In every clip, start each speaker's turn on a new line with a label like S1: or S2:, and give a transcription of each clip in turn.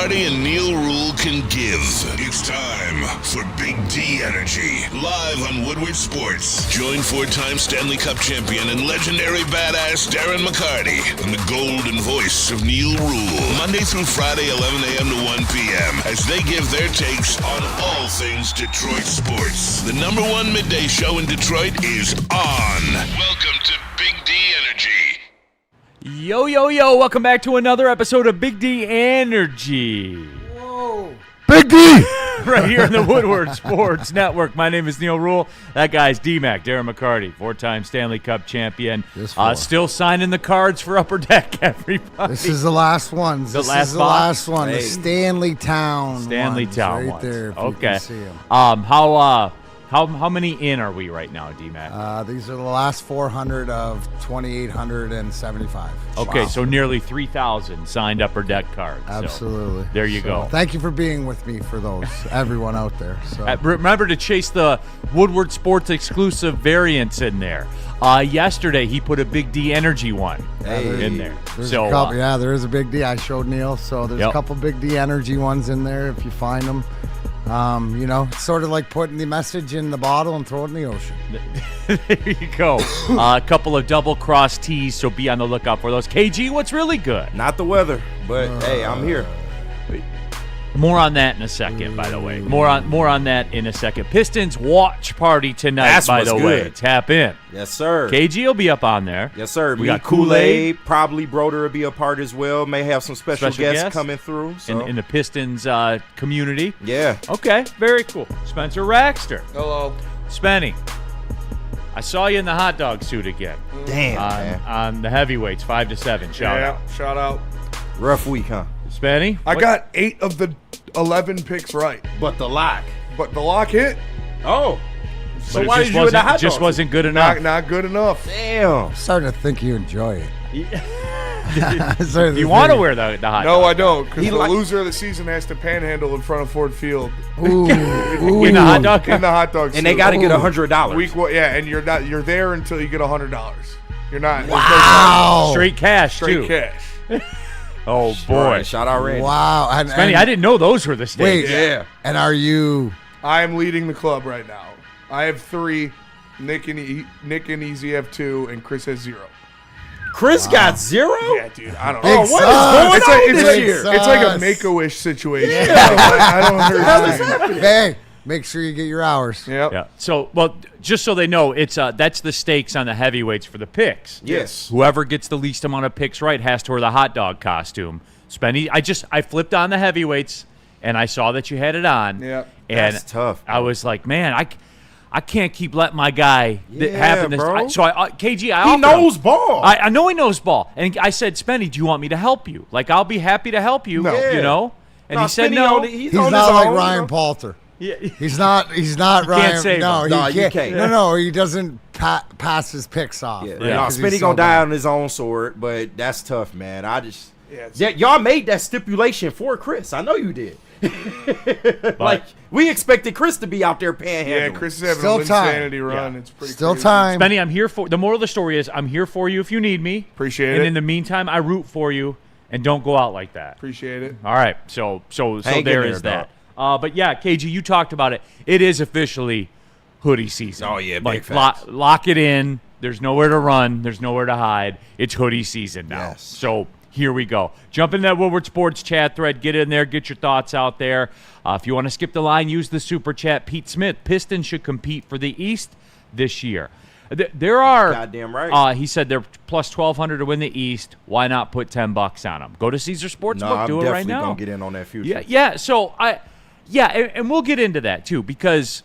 S1: McCarty and Neal Ruhl can give. It's time for Big D Energy, live on Woodward Sports. Join four-time Stanley Cup champion and legendary badass Darren McCarty and the golden voice of Neal Ruhl, Monday through Friday, 11 a.m. to 1 p.m., as they give their takes on all things Detroit sports. The number one midday show in Detroit is on. Welcome to Big D Energy.
S2: Yo, yo, yo, welcome back to another episode of Big D Energy.
S3: Whoa.
S4: Big D!
S2: Right here on the Woodward Sports Network. My name is Neal Ruhl. That guy's D-Mac, Darren McCarty, four-time Stanley Cup champion. Still signing the cards for Upper Deck, everybody.
S4: This is the last one. This is the last one.
S2: Hey.
S4: The Stanley Town
S2: Right
S4: ones, there, if
S2: okay.
S4: you can see 'em.
S2: How many in are we right now, D-Mac?
S4: These are the last 400 of 2,875.
S2: Okay,
S4: Wow.
S2: so nearly 3,000 signed Upper Deck cards.
S4: Absolutely.
S2: So there you go.
S4: Thank you for being with me for those, everyone out there. So.
S2: Remember to chase the Woodward Sports exclusive variants in there. Yesterday, he put a Big D Energy one in there.
S4: There's
S2: So
S4: a couple, there is a Big D. I showed Neal, so there's a couple Big D Energy ones in there if you find them. It's sort of like putting the message in the bottle and throw it in the ocean.
S2: There you go. A couple of double-cross tees, so be on the lookout for those. KG, what's really good?
S3: Not the weather, but hey, I'm here.
S2: More on that in a second, by the way. More on that in a second. Pistons watch party tonight,
S3: That's
S2: by
S3: what's
S2: the
S3: good.
S2: way. Tap in.
S3: Yes, sir.
S2: KG will be up on there.
S3: Yes, sir.
S2: We
S3: Me,
S2: got
S3: Kool-Aid. Probably Broder will be a part as well. May have some special guests coming through. So.
S2: In the Pistons community.
S3: Yeah.
S2: Okay, very cool. Spencer Raxter.
S5: Hello.
S2: Spenny, I saw you in the hot dog suit again.
S3: Damn, man.
S2: On the heavyweights, 5 to 7. Shout out.
S5: Shout out.
S3: Rough week, huh?
S2: Spenny?
S5: I got 8 of the 11 picks right,
S3: But the lock.
S5: but the lock hit.
S3: Oh.
S2: But
S3: So
S2: it
S3: why
S2: just
S3: did you in the hot dog?
S2: just wasn't good enough.
S5: Not good enough.
S3: Damn.
S4: I'm starting to think you enjoy it.
S2: Do you want to wear the hot
S5: No,
S2: dog?
S5: I don't, because
S3: He
S5: the
S3: like-
S5: loser of the season has to panhandle in front of Ford Field
S4: Ooh.
S2: In the hot dog?
S5: in the hot dog.
S3: And they
S5: suit.
S3: got to get $100.
S5: week one. Yeah, and you're there until you get $100. You're not.
S4: Wow.
S2: Straight cash,
S5: Straight
S2: too.
S5: cash.
S2: Oh, boy.
S3: Right, shout out Randy.
S4: Wow. And,
S2: Spenny, I didn't know those were the stakes.
S4: Wait.
S3: Yeah.
S4: And are you...
S5: I am leading the club right now. I have 3. Nick and Easy have 2, and Chris has 0.
S3: Chris got 0?
S5: Yeah, dude. I don't
S4: Big
S5: know.
S3: Oh, what
S4: sucks.
S3: is going on
S5: It's
S3: this
S5: like,
S3: year?
S5: it's like a
S4: Sucks.
S5: Make-A-Wish situation. I don't understand.
S4: Hey, make sure you get your hours.
S5: Yep.
S2: Yeah. So, well, just so they know, it's that's the stakes on the heavyweights for the picks.
S3: Yes.
S2: Whoever gets the least amount of picks right has to wear the hot dog costume. Spenny, I flipped on the heavyweights, and I saw that you had it on.
S5: Yep.
S2: And
S3: That's tough,
S2: I was like, man, I can't keep letting my guy having this.
S3: bro.
S2: So KG,
S3: He
S2: offered him.
S3: knows ball.
S2: I know he knows ball, and I said, Spenny, do you want me to help you? Like, I'll be happy to help you.
S5: No.
S2: You know. And
S3: No,
S2: he said
S3: Spenny
S2: no.
S3: on it. He's
S4: He's
S3: on
S4: not
S3: his
S4: like
S3: own,
S4: Ryan
S3: you know?
S4: Palter.
S2: Yeah.
S4: He's not Ryan.
S2: save
S4: No,
S2: him.
S3: No,
S4: he
S3: you
S4: can't.
S3: can't.
S4: No, he doesn't pass his picks off.
S3: Yeah.
S4: right?
S3: No,
S4: 'Cause he's
S3: Spenny
S4: so
S3: gonna die
S4: bad.
S3: on his own sword, but that's tough, man.
S5: Yeah,
S3: Yeah, y'all made that stipulation for Chris. I know you did. Like, we expected Chris to be out there panhandling.
S5: Yeah, Chris is having
S4: Still
S5: a
S4: time.
S5: insanity run.
S2: Yeah.
S5: It's pretty
S4: Still
S5: crazy.
S4: time.
S2: Spenny, I'm here for. The moral of the story is, I'm here for you if you need me.
S5: Appreciate
S2: And
S5: it.
S2: in the meantime, I root for you, and don't go out like that.
S5: Appreciate it.
S2: All right, so
S3: Hang in
S2: there
S3: there,
S2: is that. But yeah, KG, you talked about it. It is officially hoodie season.
S3: Oh, yeah, big
S2: like
S3: facts.
S2: lock it in. There's nowhere to run. There's nowhere to hide. It's hoodie season now.
S3: Yes.
S2: So here we go. Jump in that Woodward Sports chat thread. Get in there. Get your thoughts out there. If you want to skip the line, use the super chat. Pete Smith, Pistons should compete for the East this year. There are.
S3: Goddamn right.
S2: He said they're plus 1,200 to win the East. Why not put $10 on them? Go to Caesar Sportsbook.
S3: No, I'm
S2: Do it right
S3: definitely
S2: now.
S3: gonna get in on that future.
S2: Yeah. So and we'll get into that too, because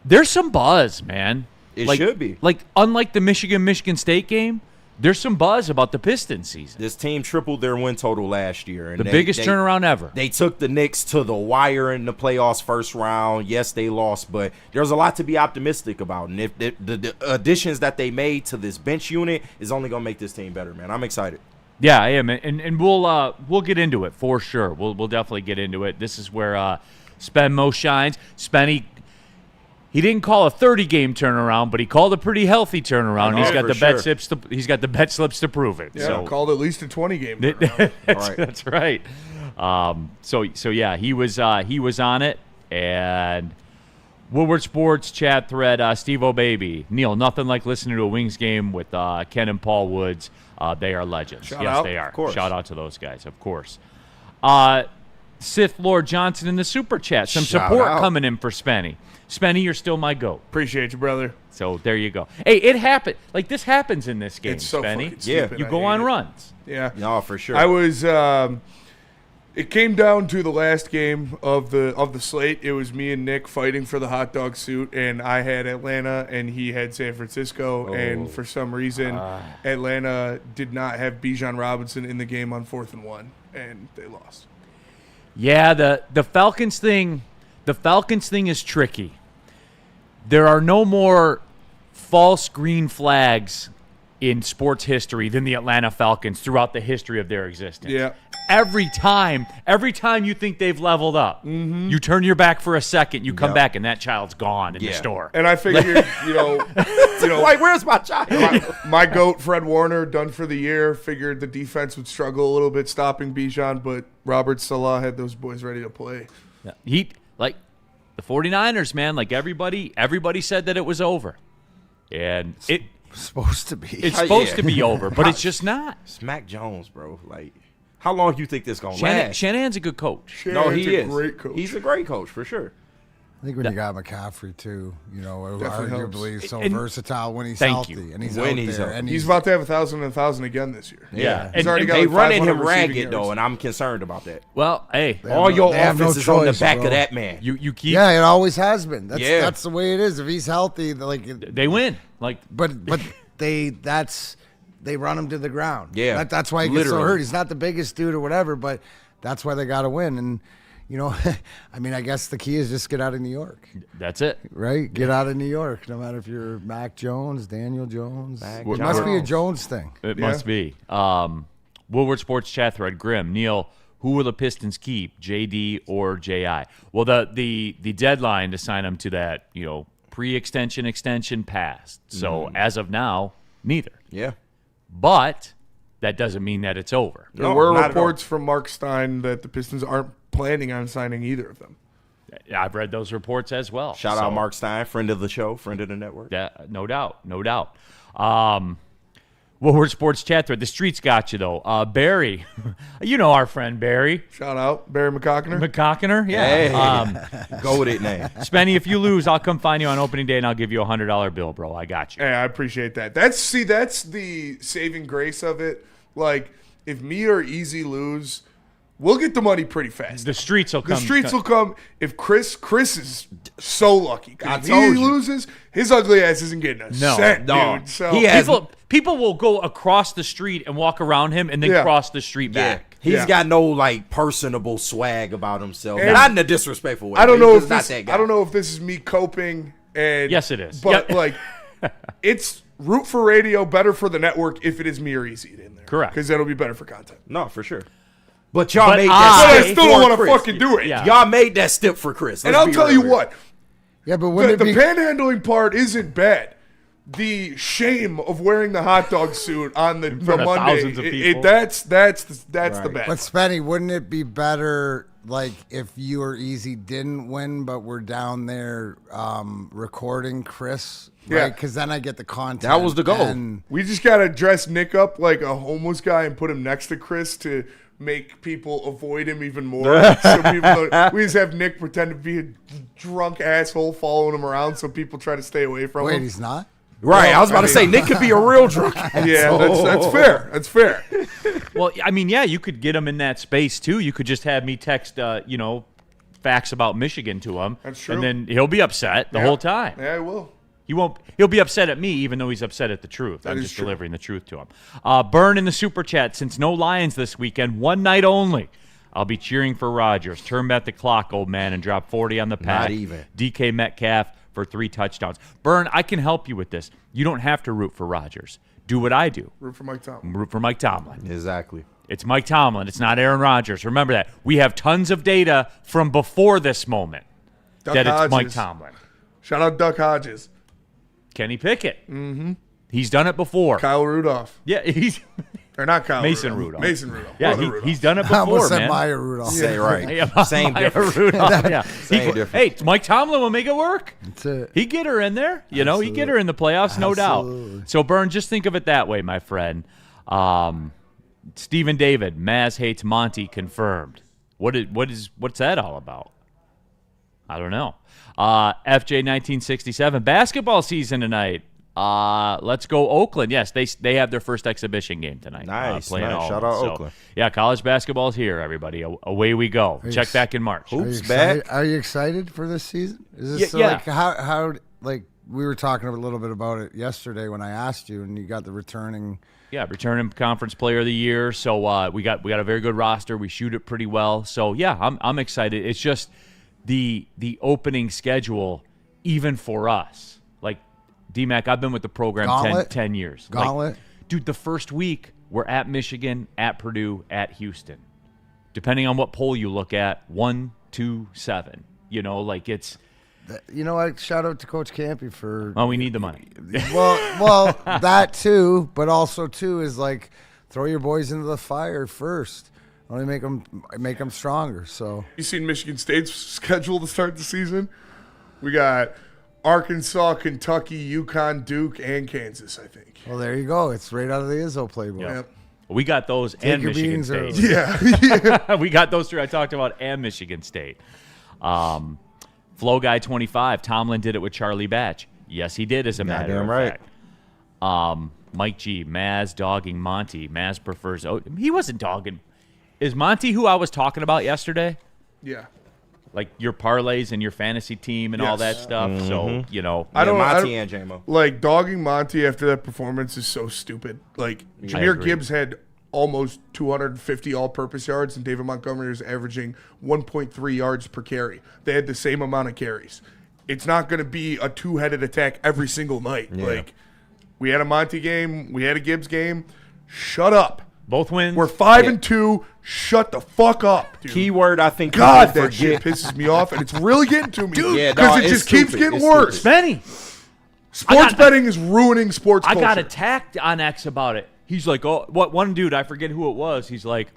S2: there's some buzz, man.
S3: It should be.
S2: Like, unlike the Michigan State game, there's some buzz about the Pistons season.
S3: This team tripled their win total last year. And
S2: The biggest turnaround ever.
S3: They took the Knicks to the wire in the playoffs first round. Yes, they lost, but there's a lot to be optimistic about. And if the additions that they made to this bench unit is only going to make this team better, man. I'm excited.
S2: Yeah, I am, and we'll get into it for sure. We'll definitely get into it. This is where Spenmo shines. Spenny, he didn't call a 30-game turnaround, but he called a pretty healthy turnaround. He's got the bet slips. He's got the bet slips to prove it.
S5: Yeah,
S2: so
S5: called at least a 20-game turnaround.
S2: that's right. So yeah, he was on it. And Woodward Sports chat thread, Steve O'Baby, Neal, nothing like listening to a Wings game with Ken and Paul Woods. They are legends.
S5: Shout
S2: yes,
S5: out.
S2: they are.
S3: Of course.
S2: Shout out to those guys, of course. Sith Lord Johnson in the super chat. Some
S3: Shout
S2: support
S3: out.
S2: coming in for Spenny. Spenny, you're still my goat.
S5: Appreciate you, brother.
S2: So there you go. Hey, it happened. Like this happens in this game,
S5: It's so
S2: Spenny.
S5: fucking stupid.
S2: You
S5: I
S2: go
S5: hate
S2: on
S5: it.
S2: runs.
S5: Yeah.
S3: No, for sure.
S5: I was. It came down to the last game of the slate. It was me and Nick fighting for the hot dog suit, and I had Atlanta, and he had San Francisco. And for some reason, Atlanta did not have Bijan Robinson in the game on 4th and 1, and they lost.
S2: Yeah, the Falcons thing. The Falcons thing is tricky. There are no more false green flags in sports history than the Atlanta Falcons throughout the history of their existence.
S5: Yeah.
S2: Every time you think they've leveled up, you turn your back for a second, you come back, and that child's gone in the store.
S5: And I figured, you know,
S3: like, where's my child?
S5: my GOAT, Fred Warner, done for the year, figured the defense would struggle a little bit stopping Bijan, but Robert Salah had those boys ready to play.
S2: He, like, the 49ers, man, like everybody said that it was over. And
S4: It's supposed to be.
S2: it's supposed to be over, but it's just not.
S3: Smack Jones, bro. Like, how long do you think this gonna last?
S2: Shanahan's a good coach.
S3: No, he
S5: Shanahan's
S3: is.
S5: a great coach.
S3: He's a great coach for sure.
S4: I think when you got McCaffrey too, you know,
S5: Definitely
S4: arguably
S5: helps.
S4: so
S2: And-
S4: versatile when he's
S2: Thank
S4: healthy,
S2: you.
S4: and he's
S3: When
S4: out
S3: he's
S4: there,
S3: healthy.
S4: and
S5: He's about to have 1,000 again this year.
S2: Yeah.
S5: He's already got
S3: They
S5: like
S3: running
S5: 500
S3: him
S5: receiving
S3: ragged
S5: yards.
S3: though, and I'm concerned about that.
S2: Well, hey,
S3: All your
S4: they have no
S3: offense is on the
S4: choice,
S3: back
S4: bro.
S3: of that man.
S2: you keep
S4: yeah, it always has been. That's the way it is. If he's healthy, like,
S2: they win. Like
S4: but they run him to the ground.
S3: Yeah,
S4: That's why he gets so
S3: literally.
S4: hurt. He's not the biggest dude or whatever, but that's why they got to win. And you know, I mean, I guess the key is just get out of New York,
S2: that's it.
S4: right? Get out of New York, no matter if you're Mac Jones, Daniel Jones.
S3: Mac
S4: It must be a
S3: Jones.
S4: Jones thing.
S2: It must be. Woodward Sports chat thread, Grim, Neal, who will the Pistons keep, JD or JI? Well, the deadline to sign him to that, you know, extension passed. So as of now, neither.
S3: Yeah.
S2: But that doesn't mean that it's over.
S5: There
S3: No,
S5: were
S3: not at
S5: reports from Mark Stein that the Pistons aren't planning on signing either of them.
S2: I've read those reports as well.
S3: Shout
S2: So,
S3: out Mark Stein, friend of the show, friend of the network.
S2: Yeah, no doubt. Woodward Sports chat thread. The streets got you, though. Barry, you know our friend Barry.
S5: Shout out Barry McCockner.
S2: McCockner? Yeah.
S3: Hey, go with it, name.
S2: Spenny, if you lose, I'll come find you on opening day and I'll give you a $100 bill, bro. I got you.
S5: Hey, I appreciate that. That's the saving grace of it. Like, if me or Easy lose, we'll get the money pretty fast.
S2: The streets will come.
S5: The streets will come. If Chris is so lucky. 'Cause
S3: I
S5: if
S3: told
S5: he
S3: you.
S5: loses, his ugly ass isn't getting a cent,
S3: no.
S5: dude. So
S3: He has-
S2: People will go across the street and walk around him and then
S5: Yeah.
S2: cross the street
S3: Yeah.
S2: back.
S3: He's got no like personable swag about himself.
S5: And-
S3: Not in a disrespectful way.
S5: I don't
S3: but
S5: know
S3: he's
S5: if
S3: just
S5: this.
S3: not that guy.
S5: I don't know if this is me coping. And
S2: Yes, it is.
S5: But
S2: Yeah.
S5: like, it's root for radio, better for the network if it is me or Easy in there.
S2: Correct.
S5: Because that'll be better for content.
S3: No, for sure. But y'all
S2: But
S3: made
S5: But
S3: that
S5: I
S3: step
S5: still don't
S3: for
S5: want to
S3: Chris.
S5: fucking do it.
S2: Yeah.
S3: Y'all made that step for Chris.
S5: And
S3: Let's
S5: I'll
S3: be
S5: tell
S3: real
S5: you
S3: here.
S5: what.
S4: Yeah, but
S5: The
S4: wouldn't it be?
S5: panhandling part isn't bad. The shame of wearing the hot dog suit on the
S2: front of
S5: Monday,
S2: thousands of people.
S5: that's the
S3: Right.
S5: bad.
S4: But Spenny, wouldn't it be better like if you or Easy didn't win, but we're down there recording Chris?
S5: Yeah.
S4: Right? Because then I get the content.
S3: That was the goal.
S4: And
S5: We just gotta dress Nick up like a homeless guy and put him next to Chris to make people avoid him even more. So people we just have Nick pretend to be a drunk asshole following him around, so people try to stay away from
S4: wait,
S5: him.
S4: he's not.
S3: Right, I was about
S5: I
S3: to say
S5: mean-
S3: Nick could be a real drunk.
S5: Yeah, that's fair. That's fair.
S2: Well, I mean, yeah, you could get him in that space too. You could just have me text, facts about Michigan to him.
S5: That's true.
S2: And then he'll be upset the
S5: Yeah.
S2: whole time.
S5: Yeah, I will.
S2: He won't. He'll be upset at me, even though he's upset at the truth. I'm
S5: is
S2: just
S5: true.
S2: delivering the truth to him. Burn in the super chat. Since no Lions this weekend, one night only, I'll be cheering for Rodgers. Turn back the clock, old man, and drop 40 on the pack.
S3: Not even.
S2: DK Metcalf for 3 touchdowns. Burn, I can help you with this. You don't have to root for Rodgers. Do what I do.
S5: Root for Mike Tomlin.
S2: Root for Mike Tomlin.
S3: Exactly.
S2: It's Mike Tomlin. It's not Aaron Rodgers. Remember that. We have tons of data from before this moment
S5: Duck
S2: that it's
S5: Hodges.
S2: Mike Tomlin.
S5: Shout out Duck Hodges.
S2: Kenny Pickett. Mm-hmm. He's done it before.
S5: Kyle Rudolph.
S2: Yeah, he's
S5: Or not Kyle
S2: Mason Rudolph.
S5: Mason Rudolph.
S2: yeah,
S5: Rudolph.
S2: he's done it
S4: I
S2: before,
S4: almost said
S2: man.
S4: Maya Rudolph.
S3: Say right.
S2: Yeah,
S3: Same
S2: Maya
S3: difference.
S2: Rudolph, yeah.
S3: Same difference.
S2: Hey, Mike Tomlin will make it work.
S4: That's it.
S2: He get her in there. You know, he get her in the playoffs, no
S4: Absolutely.
S2: doubt. So, Byrne, just think of it that way, my friend. Stephen David, Maz hates Monty, confirmed. What's that all about? I don't know. FJ 1967, basketball season tonight. Let's go Oakland. Yes, they have their first exhibition game tonight.
S3: Nice,
S2: playing
S3: nice.
S2: all
S3: Shout
S2: of
S3: out
S2: them.
S3: Oakland.
S2: Yeah, college basketball's here, everybody. Away we go. Check back in March.
S4: Are you
S3: Hoops
S4: excited?
S3: back.
S4: Are you excited for this season? Is this
S2: Yeah.
S4: like how like we were talking a little bit about it yesterday when I asked you, and you got the returning.
S2: Yeah, returning conference player of the year. So we got a very good roster. We shoot it pretty well. So yeah, I'm excited. It's just the opening schedule, even for us. Like DMAC, I've been with the program
S4: Gauntlet?
S2: 10 years.
S4: Gauntlet?
S2: Like, dude, the first week we're at Michigan, at Purdue, at Houston. Depending on what poll you look at, 1, 2, 7. You know, like it's.
S4: You know what? Shout out to Coach Campy for.
S2: Well, we need the money.
S4: Well, that too, but also too is like throw your boys into the fire first. Only make them stronger. So
S5: You seen Michigan State's schedule to start the season? We got Arkansas, Kentucky, UConn, Duke, and Kansas, I think.
S4: well, there you go. It's right out of the Izzo playbook.
S5: Yep.
S2: We got those and
S4: your
S2: Michigan
S4: beatings early.
S2: State.
S5: Yeah.
S2: We got those three I talked about and Michigan State. Flow Guy 25. Tomlin did it with Charlie Batch. Yes, he did, as a matter
S3: Goddamn
S2: of
S3: right.
S2: fact. Mike G. Maz dogging Monty. Maz prefers. Oh, he wasn't dogging. Is Monty who I was talking about yesterday?
S5: Yeah.
S2: Like your parlays and your fantasy team and all that
S5: Yes.
S2: stuff. So you know,
S5: I don't-
S3: Monty and JMO.
S5: Like, dogging Monty after that performance is so stupid. Like, Jahmyr
S2: agree.
S5: Gibbs had almost 250 all-purpose yards, and David Montgomery was averaging 1.3 yards per carry. They had the same amount of carries. It's not going to be a two-headed attack every single night. Like, we had a Monty game. We had a Gibbs game. Shut up.
S2: both wins.
S5: We're 5-2. Shut the fuck up, dude.
S3: Keyword, I think.
S5: God,
S3: people
S5: that shit
S3: forget.
S5: pisses me off, and it's really getting to me.
S3: Yeah,
S5: because
S3: dog,
S5: it
S3: it's
S5: just keeps
S3: stupid.
S5: getting
S3: It's
S5: worse.
S3: stupid.
S2: Benny.
S5: Sports betting is ruining sports
S2: I
S5: culture.
S2: got attacked on X about it. He's like, oh, what? One dude, I forget who it was. He's like,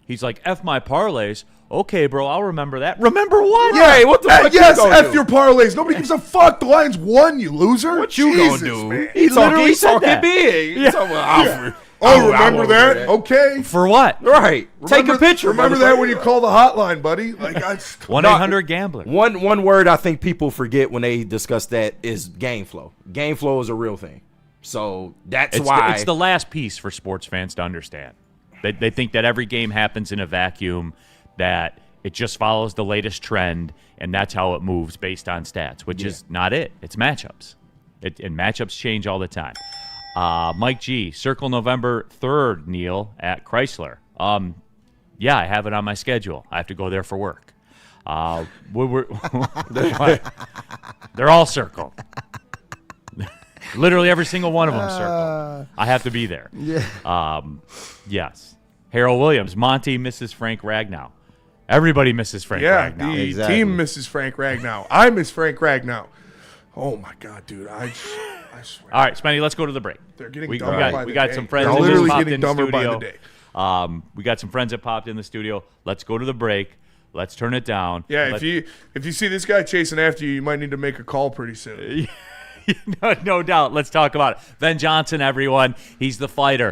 S2: F my parlays. Okay, bro, I'll remember that. Remember what?
S5: Yeah,
S3: Hey, what the fuck you
S5: yes,
S3: gonna
S5: F
S3: do?
S5: your parlays. Nobody gives a fuck. The Lions won, you loser.
S3: What you
S5: Jesus,
S3: gonna do?
S5: man.
S3: He
S2: literally said
S3: talking
S2: that.
S3: big. He talking about Alfred.
S5: Oh, remember that? Okay.
S2: For what?
S3: Right. Take a picture.
S5: Remember that when you call the hotline, buddy. Like,
S2: 1-800-GAMBLER.
S3: One word I think people forget when they discuss that is game flow. Game flow is a real thing. So that's why
S2: It's the last piece for sports fans to understand. They think that every game happens in a vacuum, that it just follows the latest trend, and that's how it moves based on stats, which is not it. It's matchups. And matchups change all the time. Mike G, circle November 3rd, Neal, at Chrysler. Yeah, I have it on my schedule. I have to go there for work. They're all circled. Literally every single one of them circled. I have to be there.
S4: Yeah.
S2: Yes. Harold Williams, Monty misses Frank Ragnow. Everybody misses Frank
S5: yeah,
S2: Ragnow.
S5: the
S3: Exactly.
S5: team misses Frank Ragnow. I miss Frank Ragnow. Oh, my God, dude. I swear.
S2: All right, Spenny, let's go to the break.
S5: They're getting
S2: we
S5: dumber
S2: got,
S5: by
S2: we
S5: the
S2: got
S5: day.
S2: some friends
S5: They're
S2: that
S5: literally
S2: just popped
S5: getting
S2: in the
S5: dumber by
S2: studio.
S5: the day.
S2: We got some friends that popped in the studio. Let's go to the break. Let's turn it down.
S5: Yeah, if you see this guy chasing after you, you might need to make a call pretty soon.
S2: No doubt. Let's talk about it. Ben Johnson, everyone. He's the fighter.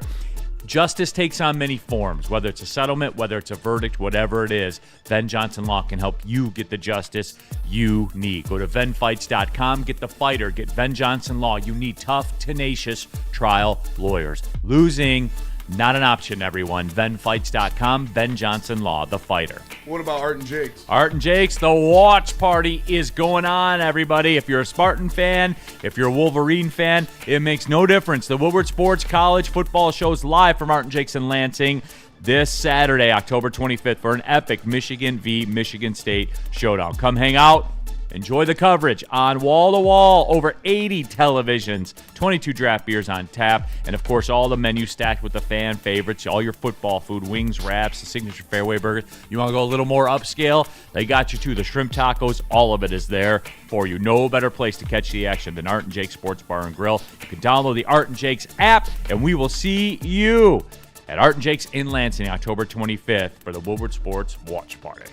S2: Justice takes on many forms, whether it's a settlement, whether it's a verdict, whatever it is. Ben Johnson Law can help you get the justice you need. Go to venfights.com. Get the fighter. Get Ben Johnson Law. You need tough, tenacious trial lawyers. Losing, not an option, everyone. Venfights.com. Ben Johnson Law, the fighter.
S5: What about Art and Jake's?
S2: Art and Jake's, the watch party is going on, everybody. If you're a Spartan fan, if you're a Wolverine fan, it makes no difference. The Woodward Sports College football show's live from Art and Jake's in Lansing this Saturday, October 25th, for an epic Michigan v. Michigan State showdown. Come hang out. Enjoy the coverage on wall-to-wall, over 80 televisions, 22 draft beers on tap, and, of course, all the menu stacked with the fan favorites, all your football food, wings, wraps, the signature fairway burgers. You want to go a little more upscale? They got you, too. The shrimp tacos, all of it is there for you. No better place to catch the action than Art and Jake's Sports Bar and Grill. You can download the Art and Jake's app, and we will see you at Art and Jake's in Lansing, October 25th for the Woodward Sports Watch Party.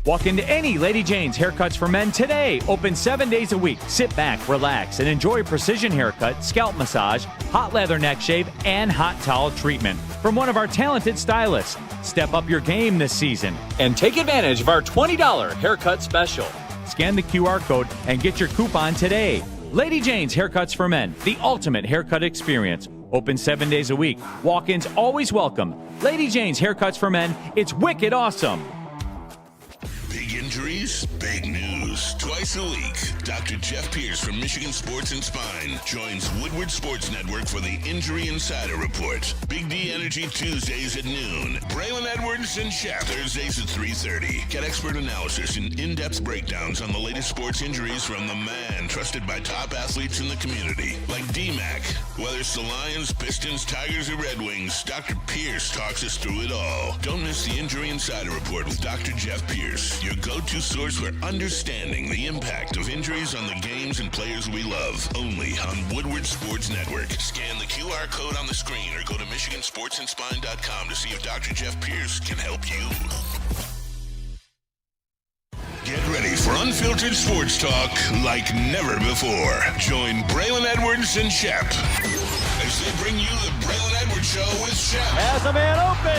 S2: Walk into any Lady Jane's Haircuts for Men today. Open 7 days a week. Sit back, relax, and enjoy a precision haircut, scalp massage, hot leather neck shave, and hot towel treatment from one of our talented stylists. Step up your game this season and take advantage of our $20 haircut special. Scan the QR code and get your coupon today. Lady Jane's Haircuts for Men, the ultimate haircut experience. Open 7 days a week. Walk-ins always welcome. Lady Jane's Haircuts for Men. It's wicked awesome.
S1: Big injuries, big news. Twice a week, Dr. Jeff Pierce from Michigan Sports and Spine joins Woodward Sports Network for the Injury Insider Report. Big D Energy Tuesdays at noon. Braylon Edwards and Shep Thursdays at 3:30. Get expert analysis and in-depth breakdowns on the latest sports injuries from the man trusted by top athletes in the community, like D-Mac. Whether it's the Lions, Pistons, Tigers, or Red Wings, Dr. Pierce talks us through it all. Don't miss the Injury Insider Report with Dr. Jeff Pierce, your go-to source for understanding the impact of injuries on the games and players we love. Only on Woodward Sports Network. Scan the QR code on the screen or go to MichiganSportsandSpine.com to see if Dr. Jeff Pierce can help you. Get ready for unfiltered sports talk like never before. Join Braylon Edwards and Shep as they bring you the Braylon Edwards Show with Shep.
S6: Has a man open.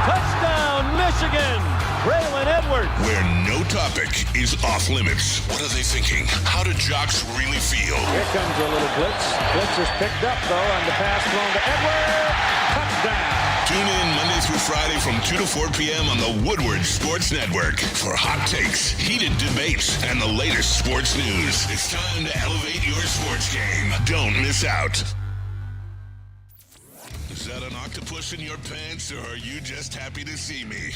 S6: Touchdown, Michigan. Braylon Edwards.
S1: Where no topic is off limits. What are they thinking? How do jocks really feel?
S6: Here comes a little blitz. Blitz is picked up, though, and the pass thrown to Edwards. Touchdown.
S1: Tune in Monday through Friday from 2 to 4 p.m. on the Woodward Sports Network for hot takes, heated debates, and the latest sports news. It's time to elevate your sports game. Don't miss out. Is that an octopus in your pants, or are you just happy to see me?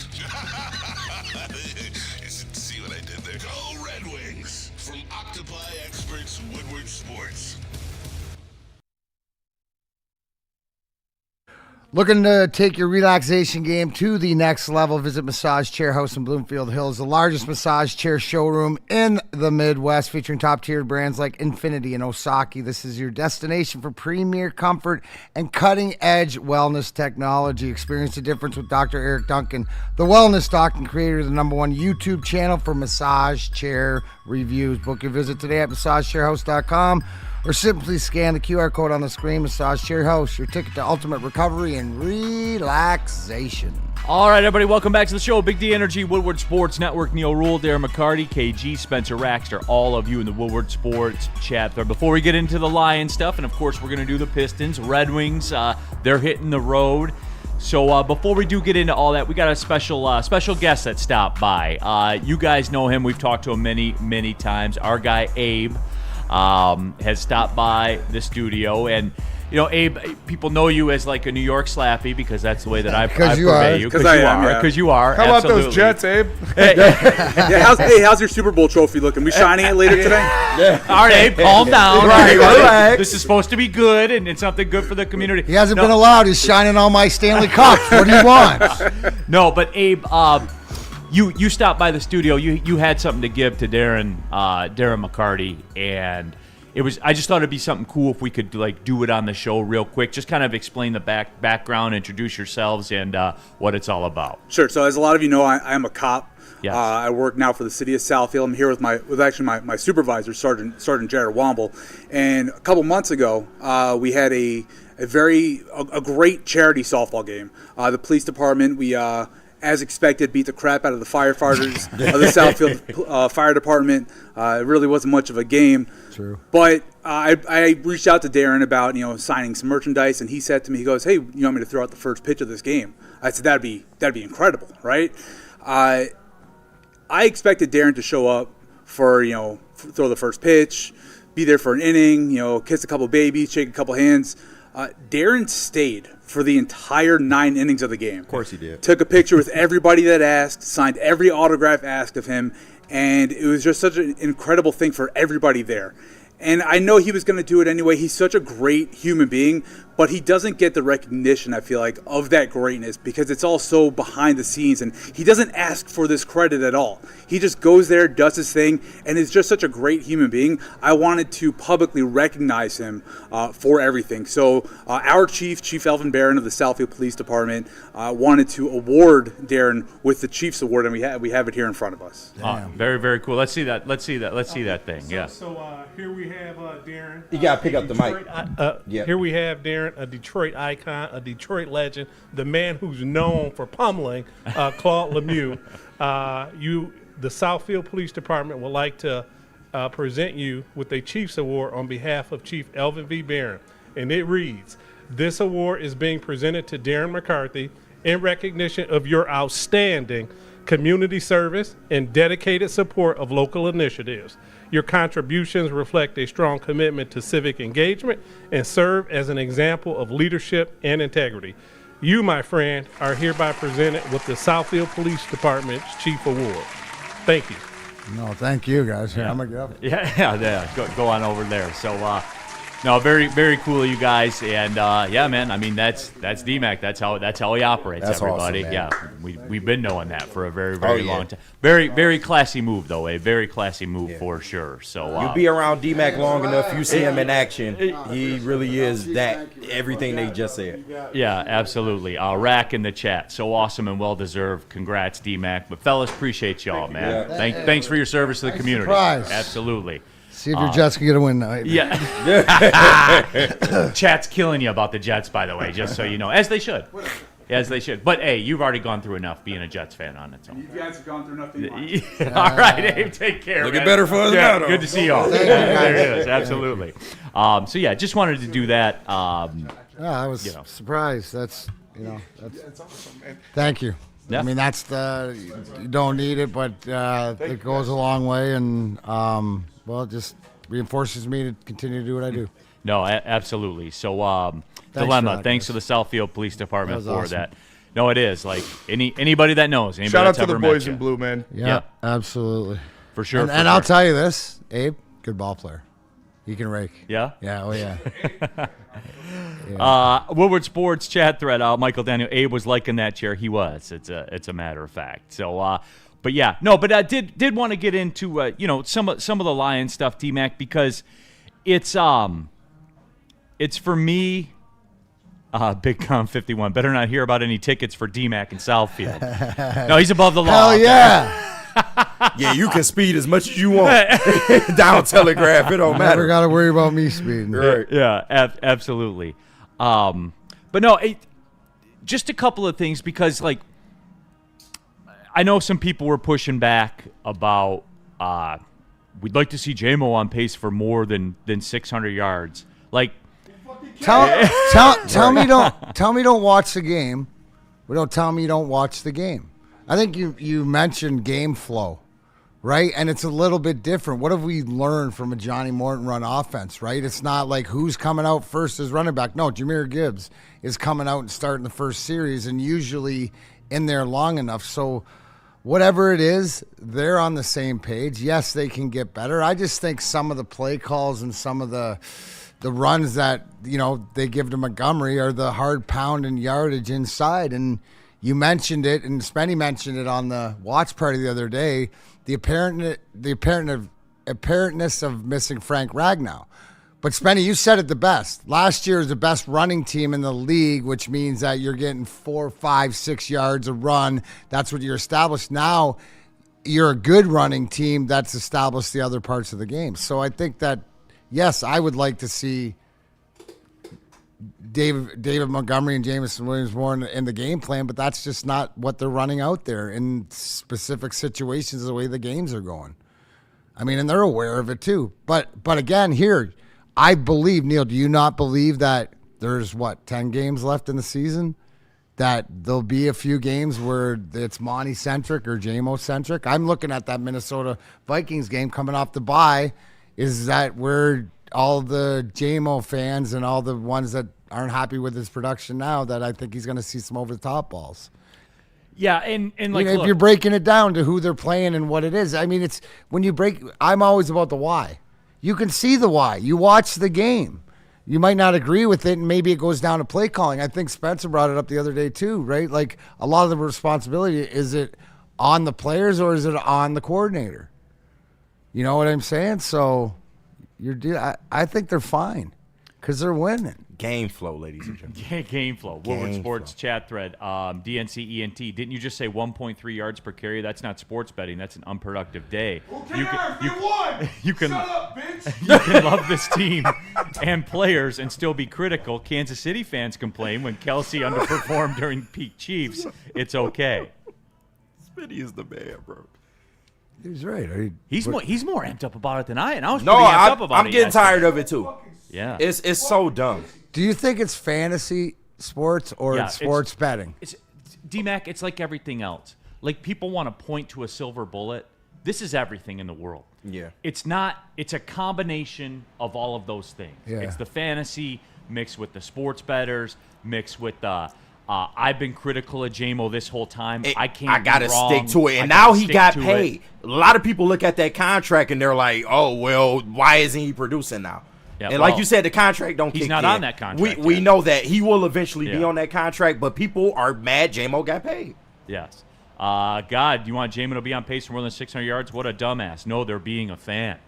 S1: See what I did there? Go Red Wings! From Octopi Experts, Woodward Sports.
S4: Looking to take your relaxation game to the next level? Visit Massage Chair House in Bloomfield Hills, the largest massage chair showroom in the Midwest, featuring top-tiered brands like Infinity and Osaki. This is your destination for premier comfort and cutting-edge wellness technology. Experience the difference with Dr. Eric Duncan, the wellness doc and creator of the #1 YouTube channel for massage chair reviews. Book your visit today at massagechairhouse.com. or simply scan the QR code on the screen. Massage Chair House, your ticket to ultimate recovery and relaxation.
S2: All right, everybody, welcome back to the show. Big D Energy, Woodward Sports Network, Neal, Ruhl, Darren, McCarty, KG, Spencer Raxter, all of you in the Woodward Sports chat there. Before we get into the Lions stuff, and of course we're going to do the Pistons, Red Wings, they're hitting the road. So before we do get into all that, we got a special guest that stopped by. You guys know him. We've talked to him many, many times. Our guy, Abe, has stopped by the studio, and you know, Abe, people know you as like a New York Slappy because that's the way that I purvey you. Because you are.
S5: How about those Jets, Abe?
S7: How's your Super Bowl trophy looking? We shining it later today?
S2: All right, Abe, calm down.
S4: Right.
S2: This is supposed to be good and something good for the community.
S4: He hasn't been allowed. He's shining all my Stanley Cups. What do you want?
S2: No, but Abe, you stopped by the studio. You had something to give to Darren McCarty, and I just thought it'd be something cool if we could like do it on the show real quick. Just kind of explain the background, introduce yourselves, and what it's all about.
S7: Sure. So as a lot of you know, I am a cop.
S2: Yes.
S7: I work now for the city of Southfield. I'm here with my supervisor, Sergeant Jared Womble. And a couple months ago, we had a great charity softball game. The police department, we as expected, beat the crap out of the firefighters of the Southfield Fire Department. It really wasn't much of a game.
S4: True.
S7: But I reached out to Darren about signing some merchandise, and he said to me, he goes, "Hey, you want me to throw out the first pitch of this game?" I said, "That'd be incredible, right?" I expected Darren to show up for throw the first pitch, be there for an inning, kiss a couple babies, shake a couple hands. Darren stayed for the entire 9 innings of the game.
S3: Of course he did.
S7: Took a picture with everybody that asked, signed every autograph asked of him, and it was just such an incredible thing for everybody there. And I know he was going to do it anyway. He's such a great human being, but he doesn't get the recognition, I feel like, of that greatness because it's all so behind the scenes. And he doesn't ask for this credit at all. He just goes there, does his thing, and is just such a great human being. I wanted to publicly recognize him for everything. So our Chief Elvin Barron of the Southfield Police Department, wanted to award Darren with the Chiefs Award, and we have it here in front of us.
S2: Very, very cool. Let's see that. Let's see that thing. Yeah.
S8: So here we have Darren.
S3: You got to pick up the mic.
S8: Here we have Darren, a Detroit icon, a Detroit legend, the man who's known for pummeling Claude Lemieux. The Southfield Police Department would like to present you with a Chiefs Award on behalf of Chief Elvin V. Barron. And it reads, this award is being presented to Darren McCarty in recognition of your outstanding community service and dedicated support of local initiatives. Your contributions reflect a strong commitment to civic engagement and serve as an example of leadership and integrity. You, my friend, are hereby presented with the Southfield Police Department's Chief Award. Thank you.
S4: No, thank you, guys. Yeah. I'm going to give it.
S2: Yeah. Go on over there. So, no, very, very cool of you guys. And, yeah, man, I mean, that's DMAC. That's how he operates,
S3: That's
S2: everybody.
S3: awesome, man.
S2: Yeah, we've been knowing that for a very, very long time. Very, very classy move, though. A very classy move for sure. So
S3: You be around DMAC long enough, you see him in action. He really is that, everything they just said.
S2: yeah, absolutely. Rack in the chat. So awesome and well-deserved. Congrats, DMAC. But, fellas, appreciate y'all, man.
S3: Yeah.
S2: Thanks for your service to the community.
S4: Surprise.
S2: Absolutely.
S4: See if your Jets can get a win now.
S2: Yeah. Chat's killing you about the Jets, by the way, just so you know. As they should. As they should. But, hey, you've already gone through enough being a Jets fan on its own.
S7: You guys have gone through nothing.
S2: All right, Abe, take care.
S3: Looking
S2: man.
S3: better for us now, though.
S2: Good to see y'all. There it is, absolutely. So, yeah, just wanted to do that.
S4: I was surprised. That's
S5: awesome, man.
S4: thank you.
S2: Yeah.
S4: I mean, you don't need it, but it goes a long way, and it just reinforces me to continue to do what I do.
S2: No, absolutely. So,
S4: for
S2: Dilemma,
S4: that,
S2: thanks
S4: guys.
S2: to the Southfield Police Department
S4: That
S2: for
S4: was awesome.
S2: that. No, it is. Like, anybody that knows. Anybody
S5: Shout out
S2: that's
S5: to the
S2: ever met
S5: boys
S2: you.
S5: in blue, man.
S4: Yeah, absolutely.
S2: For sure.
S4: And,
S2: for
S4: and
S2: sure.
S4: I'll tell you this, Abe, good ball player. He can rake.
S2: Yeah?
S4: Yeah, oh yeah.
S2: Woodward Sports chat thread. Michael Daniel, Abe was liking that chair. He was. It's a matter of fact. So, but yeah, no. But I did want to get into some of the Lions stuff, D-Mac, because it's for me. Big Com 51. Better not hear about any tickets for D-Mac in Southfield. No, he's above the law.
S4: Hell yeah.
S3: Yeah, you can speed as much as you want. Down Telegraph, it don't
S4: Never
S3: matter.
S4: got to worry about me speeding.
S3: Right.
S2: Yeah, absolutely. But no, just a couple of things because, like, I know some people were pushing back about we'd like to see J-Mo on pace for more than 600 yards. Like,
S4: Tell me don't watch the game. But don't tell me you don't watch the game. I think you mentioned game flow, right? And it's a little bit different. What have we learned from a Johnny Morton run offense, right? It's not like who's coming out first as running back. No, Jahmyr Gibbs is coming out and starting the first series and usually in there long enough. So whatever it is, they're on the same page. Yes, they can get better. I just think some of the play calls and some of the runs that, they give to Montgomery are the hard pound and yardage inside. And you mentioned it, and Spenny mentioned it on the watch party the other day, the apparentness of missing Frank Ragnow. But Spenny, you said it the best. Last year is the best running team in the league, which means that you're getting 4, 5, 6 yards a run. That's what you're established. Now you're a good running team that's established the other parts of the game. So I think that, yes, I would like to see David Montgomery and Jamison Williams more in the game plan, but that's just not what they're running out there in specific situations the way the games are going. I mean, and they're aware of it too. But again, here, I believe, Neal, do you not believe that there's, 10 games left in the season? That there'll be a few games where it's Monty-centric or J-Mo-centric? I'm looking at that Minnesota Vikings game coming off the bye. Is that where all the J-Mo fans and all the ones that aren't happy with his production now that I think he's going to see some over-the-top balls.
S2: Yeah, and like,
S4: if you're breaking it down to who they're playing and what it is, I mean, it's when you break. I'm always about the why. You can see the why. You watch the game. You might not agree with it, and maybe it goes down to play calling. I think Spencer brought it up the other day too, right? Like a lot of the responsibility, is it on the players or is it on the coordinator? You know what I'm saying? So I think they're fine because they're winning.
S3: Game flow, ladies and gentlemen.
S2: Game flow. Woodward Sports chat thread. DNC ENT. Didn't you just say 1.3 yards per carry? That's not sports betting. That's an unproductive day.
S5: You won.
S2: Shut
S5: up, bitch.
S2: You can love this team and players and still be critical. Kansas City fans complain when Kelsey underperformed during peak Chiefs. It's okay.
S3: Smitty is the man, bro.
S4: He's right.
S2: He's more amped up about it than I am. I was
S3: No,
S2: pretty amped up about it.
S3: I'm getting tired of it too.
S2: Yeah.
S3: It's so dumb.
S4: Do you think it's fantasy sports or it's sports betting?
S2: It's D-Mac, it's like everything else. Like people want to point to a silver bullet. This is everything in the world.
S3: Yeah.
S2: It's not. It's a combination of all of those things.
S4: Yeah.
S2: It's the fantasy mixed with the sports bettors, mixed with the. I've been critical of JMO this whole time. I
S3: gotta stick to it, and now he got paid. A lot of people look at that contract and they're like, "Oh well, why isn't he producing now?"
S2: Yeah,
S3: and like you said, the contract don't kick in.
S2: He's not on that contract.
S3: We know that he will eventually be on that contract, but people are mad JMO got paid.
S2: Yes. God, you want JMO to be on pace for more than 600 yards? What a dumbass. No, they're being a fan.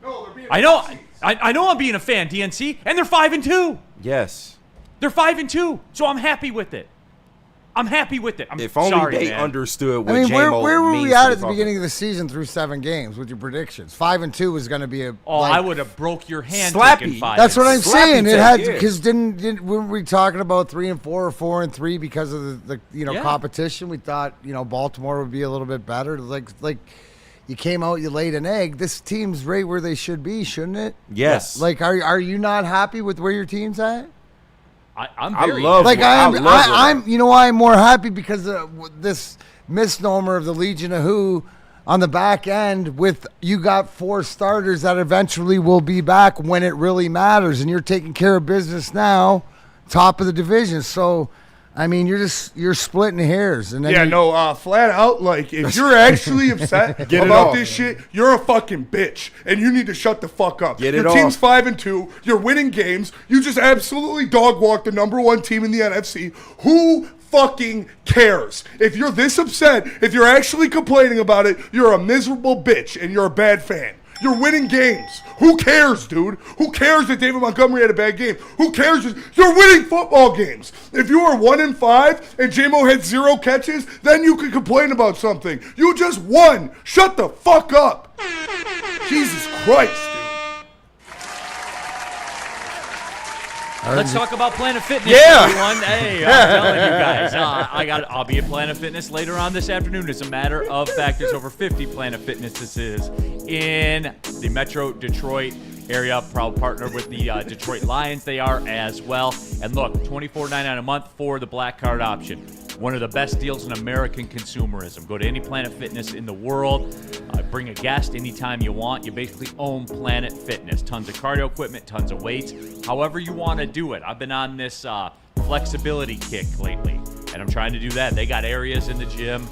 S5: No, they're being
S2: I know. I know I'm being a fan, DNC, and they're 5-2.
S3: Yes.
S2: They're 5-2, so I'm happy with it.
S3: If only they understood what JMO
S4: where were
S3: means
S4: we at
S3: to
S4: the
S3: this
S4: beginning of the season through 7 games with your predictions? 5-2 was going to be a.
S2: I would have broke your hand.
S3: Slappy.
S2: Taking 5.
S4: That's what I'm saying. It had
S3: yeah.
S4: because weren't we talking about 3-4 or 4-3 because of the competition? We thought Baltimore would be a little bit better. Like you came out, you laid an egg. This team's right where they should be, shouldn't it?
S3: Yes.
S4: Like, are you not happy with where your team's at?
S2: I'm very
S4: I'm you know why I'm more happy because this misnomer of the Legion of Who on the back end with you got 4 starters that eventually will be back when it really matters, and you're taking care of business now, top of the division. So I mean, you're splitting hairs. And then
S5: flat out, like, if you're actually upset about this shit, you're a fucking bitch, and you need to shut the fuck up. Your team's 5-2. You're winning games. You just absolutely dog walked the #1 team in the NFC. Who fucking cares? If you're this upset, if you're actually complaining about it, you're a miserable bitch, and you're a bad fan. You're winning games. Who cares, dude? Who cares that David Montgomery had a bad game? Who cares? You're winning football games. If you were 1-5 and JMO had 0 catches, then you could complain about something. You just won. Shut the fuck up. Jesus Christ, dude.
S2: Let's talk about Planet Fitness, everyone. Hey, I'm telling you guys, I'll be at Planet Fitness later on this afternoon. As a matter of fact, there's over 50 Planet Fitnesses in the Metro Detroit area. Proud partner with the Detroit Lions. They are as well. And look, $24.99 a month for the Black Card option. One of the best deals in American consumerism. Go to any Planet Fitness in the world. Bring a guest anytime you want. You basically own Planet Fitness. Tons of cardio equipment, tons of weights. However you want to do it. I've been on this flexibility kick lately, and I'm trying to do that. They got areas in the gym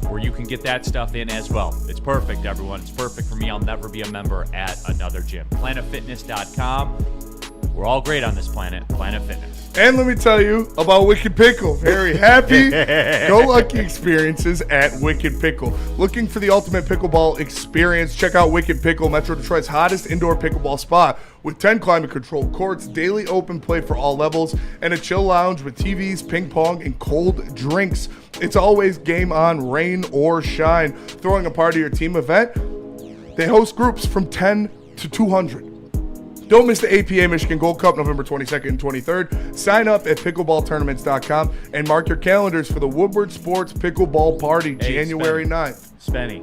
S2: where you can get that stuff in as well. It's perfect, everyone. It's perfect for me. I'll never be a member at another gym. PlanetFitness.com. We're all great on this planet. Planet Fitness.
S5: And let me tell you about Wicked Pickle. Very happy, go-lucky experiences at Wicked Pickle. Looking for the ultimate pickleball experience? Check out Wicked Pickle, Metro Detroit's hottest indoor pickleball spot. With 10 climate-controlled courts, daily open play for all levels, and a chill lounge with TVs, ping pong, and cold drinks. It's always game on, rain or shine. Throwing a party or team event? They host groups from 10 to 200. Don't miss the APA Michigan Gold Cup November 22nd and 23rd. Sign up at pickleballtournaments.com and mark your calendars for the Woodward Sports Pickleball Party, January 9th.
S2: Spenny,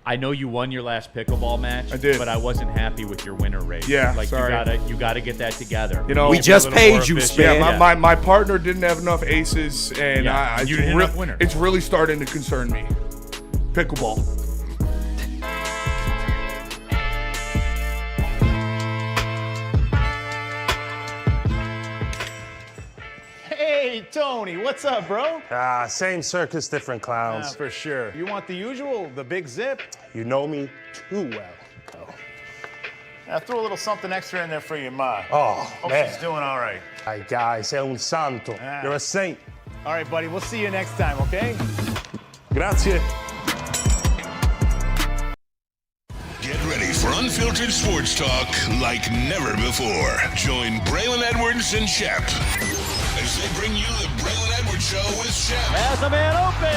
S2: I know you won your last pickleball match.
S5: I did.
S2: But I wasn't happy with your winner rate.
S5: Yeah,
S2: like
S5: sorry.
S2: You gotta get that together.
S5: You know,
S3: we just paid you, Spen.
S5: Yeah, my partner didn't have enough aces, and
S2: you didn't have enough winners.
S5: It's really starting to concern me. Pickleball.
S9: Hey, Tony, what's up, bro?
S10: Same circus, different clowns.
S9: For sure. You want the usual, the big zip?
S10: You know me too well.
S9: I threw a little something extra in there for your ma.
S10: Oh,
S9: Hope
S10: man.
S9: she's doing all right.
S10: Ay, guy, sei un santo. You're a saint.
S9: All right, buddy, we'll see you next time, okay?
S10: Grazie.
S1: Get ready for unfiltered sports talk like never before. Join Braylon Edwards and Shep as they bring you the Braylon Edwards Show with Shep.
S6: Has a man open.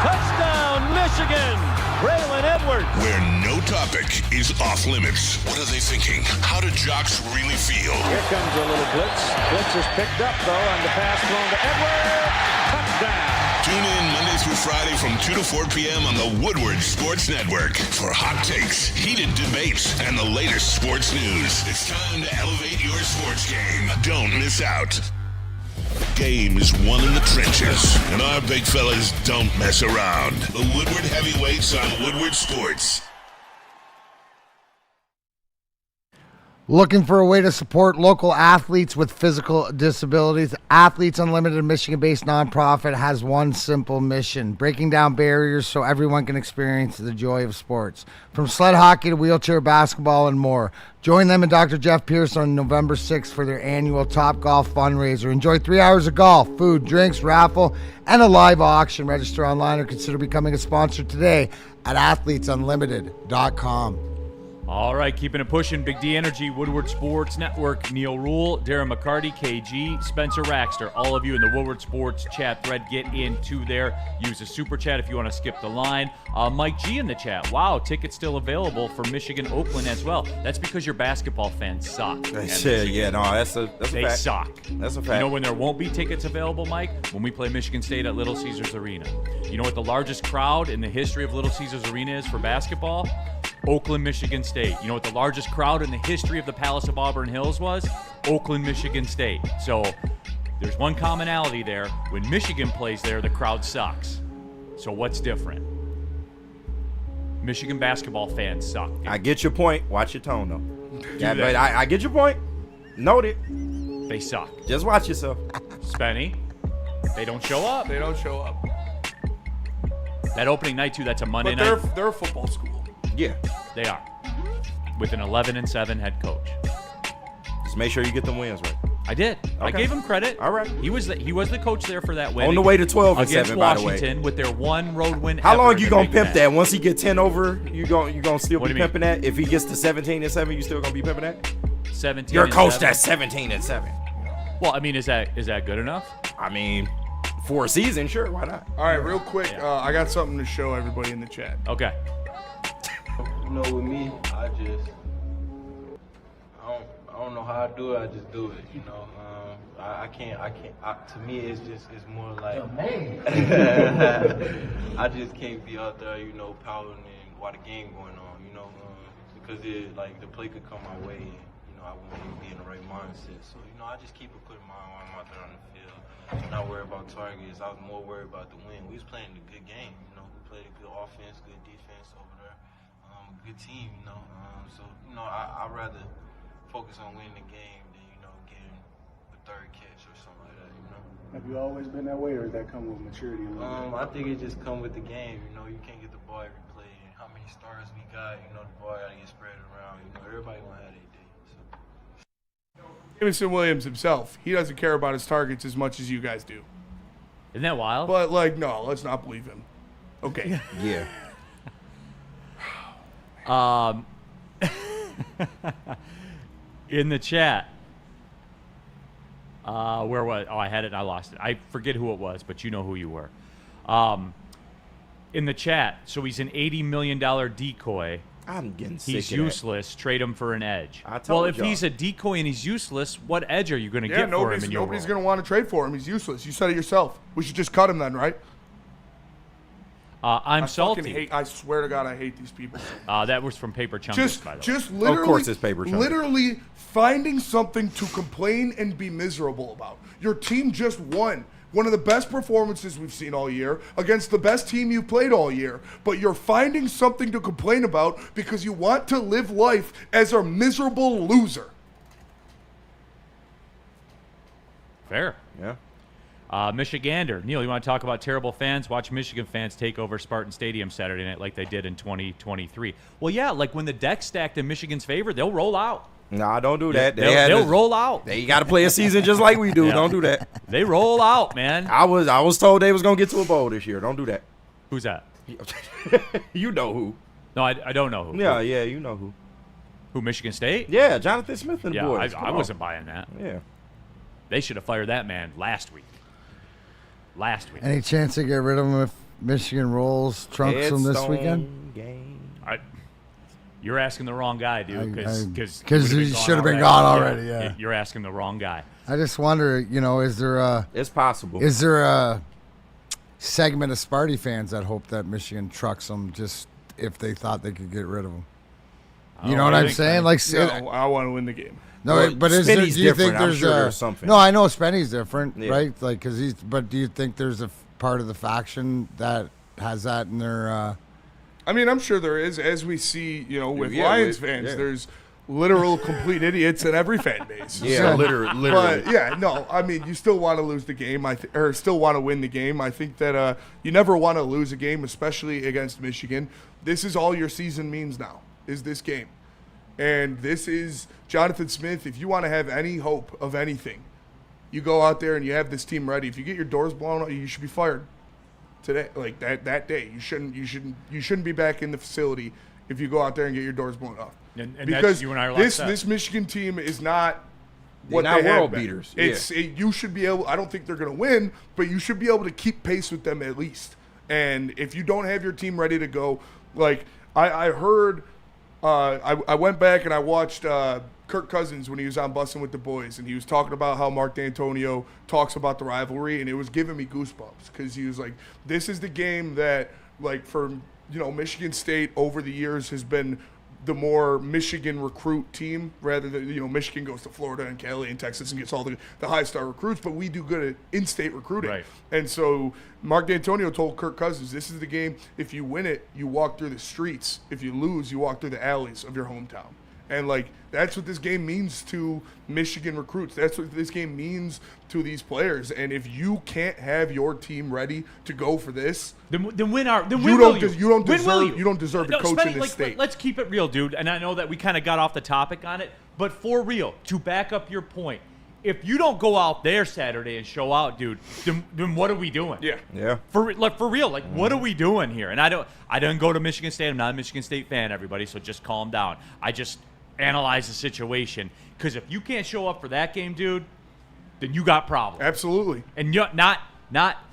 S6: Touchdown, Michigan. Braylon Edwards.
S1: Where no topic is off limits. What are they thinking? How do jocks really feel?
S6: Here comes a little blitz. Blitz is picked up, though, and the pass thrown to Edwards. Touchdown.
S1: Tune in Monday through Friday from 2 to 4 p.m. on the Woodward Sports Network for hot takes, heated debates, and the latest sports news. It's time to elevate your sports game. Don't miss out. Game is won in the trenches, and our big fellas don't mess around. The Woodward Heavyweights on Woodward Sports.
S4: Looking for a way to support local athletes with physical disabilities? Athletes Unlimited, a Michigan-based nonprofit, has one simple mission: breaking down barriers so everyone can experience the joy of sports. From sled hockey to wheelchair basketball and more. Join them and Dr. Jeff Pierce on November 6th for their annual Top Golf fundraiser. Enjoy 3 hours of golf, food, drinks, raffle, and a live auction. Register online or consider becoming a sponsor today at athletesunlimited.com.
S2: All right, keeping it pushing. Big D Energy, Woodward Sports Network, Neal, Ruhl, Darren, McCarty, KG, Spencer Raxter. All of you in the Woodward Sports chat thread, get into there. Use the super chat if you want to skip the line. Mike G in the chat. Wow, tickets still available for Michigan, Oakland as well. That's because your basketball fans suck.
S3: That's a
S2: They
S3: fact.
S2: suck.
S3: That's a fact.
S2: You know when there won't be tickets available, Mike? When we play Michigan State at Little Caesars Arena. You know what the largest crowd in the history of Little Caesars Arena is for basketball? Oakland, Michigan State. You know what the largest crowd in the history of the Palace of Auburn Hills was? Oakland, Michigan State. So there's one commonality there. When Michigan plays there, the crowd sucks. So what's different? Michigan basketball fans suck.
S3: I get your point. Watch your tone, though. Yeah,
S2: that.
S3: but I get your point. Noted.
S2: They suck.
S3: Just watch yourself.
S2: Spenny, they don't show up.
S5: They don't show up.
S2: That opening night, too, that's a Monday
S5: But
S2: night.
S5: they're a football school.
S3: Yeah.
S2: They are. With an 11-7 head coach.
S3: Just make sure you get them wins right.
S2: I did. I
S3: Okay.
S2: gave him credit.
S3: All right.
S2: He was the coach there for that win.
S3: On the way to 12-7,
S2: against
S3: by the way.
S2: Washington with their one road win.
S3: How
S2: ever
S3: long
S2: in
S3: you
S2: the
S3: gonna
S2: Big
S3: pimp
S2: Ten.
S3: that? Once he get 10 over, you gonna still
S2: What
S3: be
S2: do you mean?
S3: pimping that? If he gets to 17-7, you still gonna be pimping that?
S2: 17.
S3: You're a coach
S2: 7.
S3: that's 17-7.
S2: Well, I mean, is that good enough?
S3: I mean, for a season, sure, why not?
S5: All right, real quick, I got something to show everybody in the chat.
S2: Okay.
S11: You know, with me, I don't know how I do it. I just do it. You know, I can't. To me, it's more like I just can't be out there, you know, pouting and while the game going on. You know, because the play could come my way, and you know, I won't even be in the right mindset. So you know, I just keep a good mind while I'm out there on the field. I'm not worried about targets. I was more worried about the win. We was playing a good game. You know, we played a good offense, good defense over there. Good team, you know. So, you know, I'd rather focus on winning the game than, you know, getting a third catch or something like that, you know.
S12: Have you always been that way, or does that come with maturity a little bit?
S11: I think it just come with the game, you know. You can't get the ball every play. And how many stars we got, you know, the ball got to get spread around. You know, everybody going to have their day. So.
S5: Jameson Williams himself, he doesn't care about his targets as much as you guys do.
S2: Isn't that wild?
S5: But, no, let's not believe him. Okay.
S3: Yeah.
S2: In the chat, where was? Oh, I had it and I lost it. I forget who it was, but you know who you were. In the chat, so he's an $80 million decoy.
S3: I'm getting sick
S2: He's
S3: of that.
S2: useless. Trade him for an edge.
S3: told
S2: If
S3: y'all.
S2: he's a decoy and he's useless, what edge are you going to get for him in your
S5: nobody's
S2: role?
S5: going to want to trade for him. He's useless. You said it yourself. We should just cut him then, right?
S2: I'm salty.
S5: I swear to God, I hate these people.
S2: That was from Paper Chungus, by the way.
S5: Just literally,
S3: Of course it's Paper Chungus.
S5: literally finding something to complain and be miserable about. Your team just won. One of the best performances we've seen all year against the best team you played all year. But you're finding something to complain about because you want to live life as a miserable loser.
S2: Fair.
S3: Yeah.
S2: Michigander. Neal, you want to talk about terrible fans? Watch Michigan fans take over Spartan Stadium Saturday night like they did in 2023. Well, yeah, like when the deck's stacked in Michigan's favor, they'll roll out.
S3: Nah, don't do that.
S2: They'll roll out.
S3: They got to play a season just like we do. Don't do that.
S2: They roll out, man.
S3: I was told they was going to get to a bowl this year. Don't do that.
S2: Who's that?
S3: You know who.
S2: No, I don't know who.
S3: Yeah, you know who.
S2: Who, Michigan State?
S3: Yeah, Jonathan Smith and the
S2: yeah,
S3: boys.
S2: I wasn't buying that.
S3: Yeah.
S2: They should have fired that man last week.
S4: Any chance they get rid of him if Michigan rolls trunks him this weekend?
S2: You're asking the wrong guy, dude.
S4: Because he should have been gone already. Yeah.
S2: You're asking the wrong guy.
S4: I just wonder, is there a?
S3: It's possible.
S4: Is there a segment of Sparty fans that hope that Michigan trucks them just if they thought they could get rid of him? You know what I'm saying?
S5: No, I want to win the game.
S4: No,
S3: well,
S4: but do you think there's
S3: there's something?
S4: No, I know Spenny's different, right? Like, but do you think there's a part of the faction that has that in their?
S5: I mean, I'm sure there is. As we see, with Lions fans, there's literal complete idiots in every fan base.
S3: Yeah, literally.
S5: But yeah, no, I mean, you still want to lose the game, or still want to win the game. I think that you never want to lose a game, especially against Michigan. This is all your season means now, is this game. And this is Jonathan Smith. If you want to have any hope of anything, you go out there and you have this team ready. If you get your doors blown out, you should be fired today, like that day. You shouldn't be back in the facility if you go out there and get your doors blown off.
S2: And
S5: because
S2: you and I are
S5: this Michigan team is not what
S3: they're
S5: they
S3: not world
S5: have been.
S3: beaters.
S5: You should be able. I don't think they're going to win, but you should be able to keep pace with them at least. And if you don't have your team ready to go, like I heard. I went back and I watched Kirk Cousins when he was on Bussin' with the Boys, and he was talking about how Mark D'Antonio talks about the rivalry, and it was giving me goosebumps because he was like, this is the game that, like, for, Michigan State over the years has been the more Michigan recruit team rather than, Michigan goes to Florida and Cali and Texas and gets all the high-star recruits, but we do good at in-state recruiting.
S2: Right.
S5: And so Mark D'Antonio told Kirk Cousins, this is the game. If you win it, you walk through the streets. If you lose, you walk through the alleys of your hometown. And, like, that's what this game means to Michigan recruits. That's what this game means to these players. And if you can't have your team ready to go for this,
S2: then win our. Then
S5: you
S2: win
S5: don't deserve to coach in this state.
S2: Let's keep it real, dude. And I know that we kind of got off the topic on it, but for real, to back up your point, if you don't go out there Saturday and show out, dude, then what are we doing?
S3: Yeah.
S2: For real, like, what are we doing here? And I didn't go to Michigan State. I'm not a Michigan State fan, everybody. So just calm down. I just analyze the situation, because if you can't show up for that game, dude, then you got problems.
S5: Absolutely.
S2: And you're not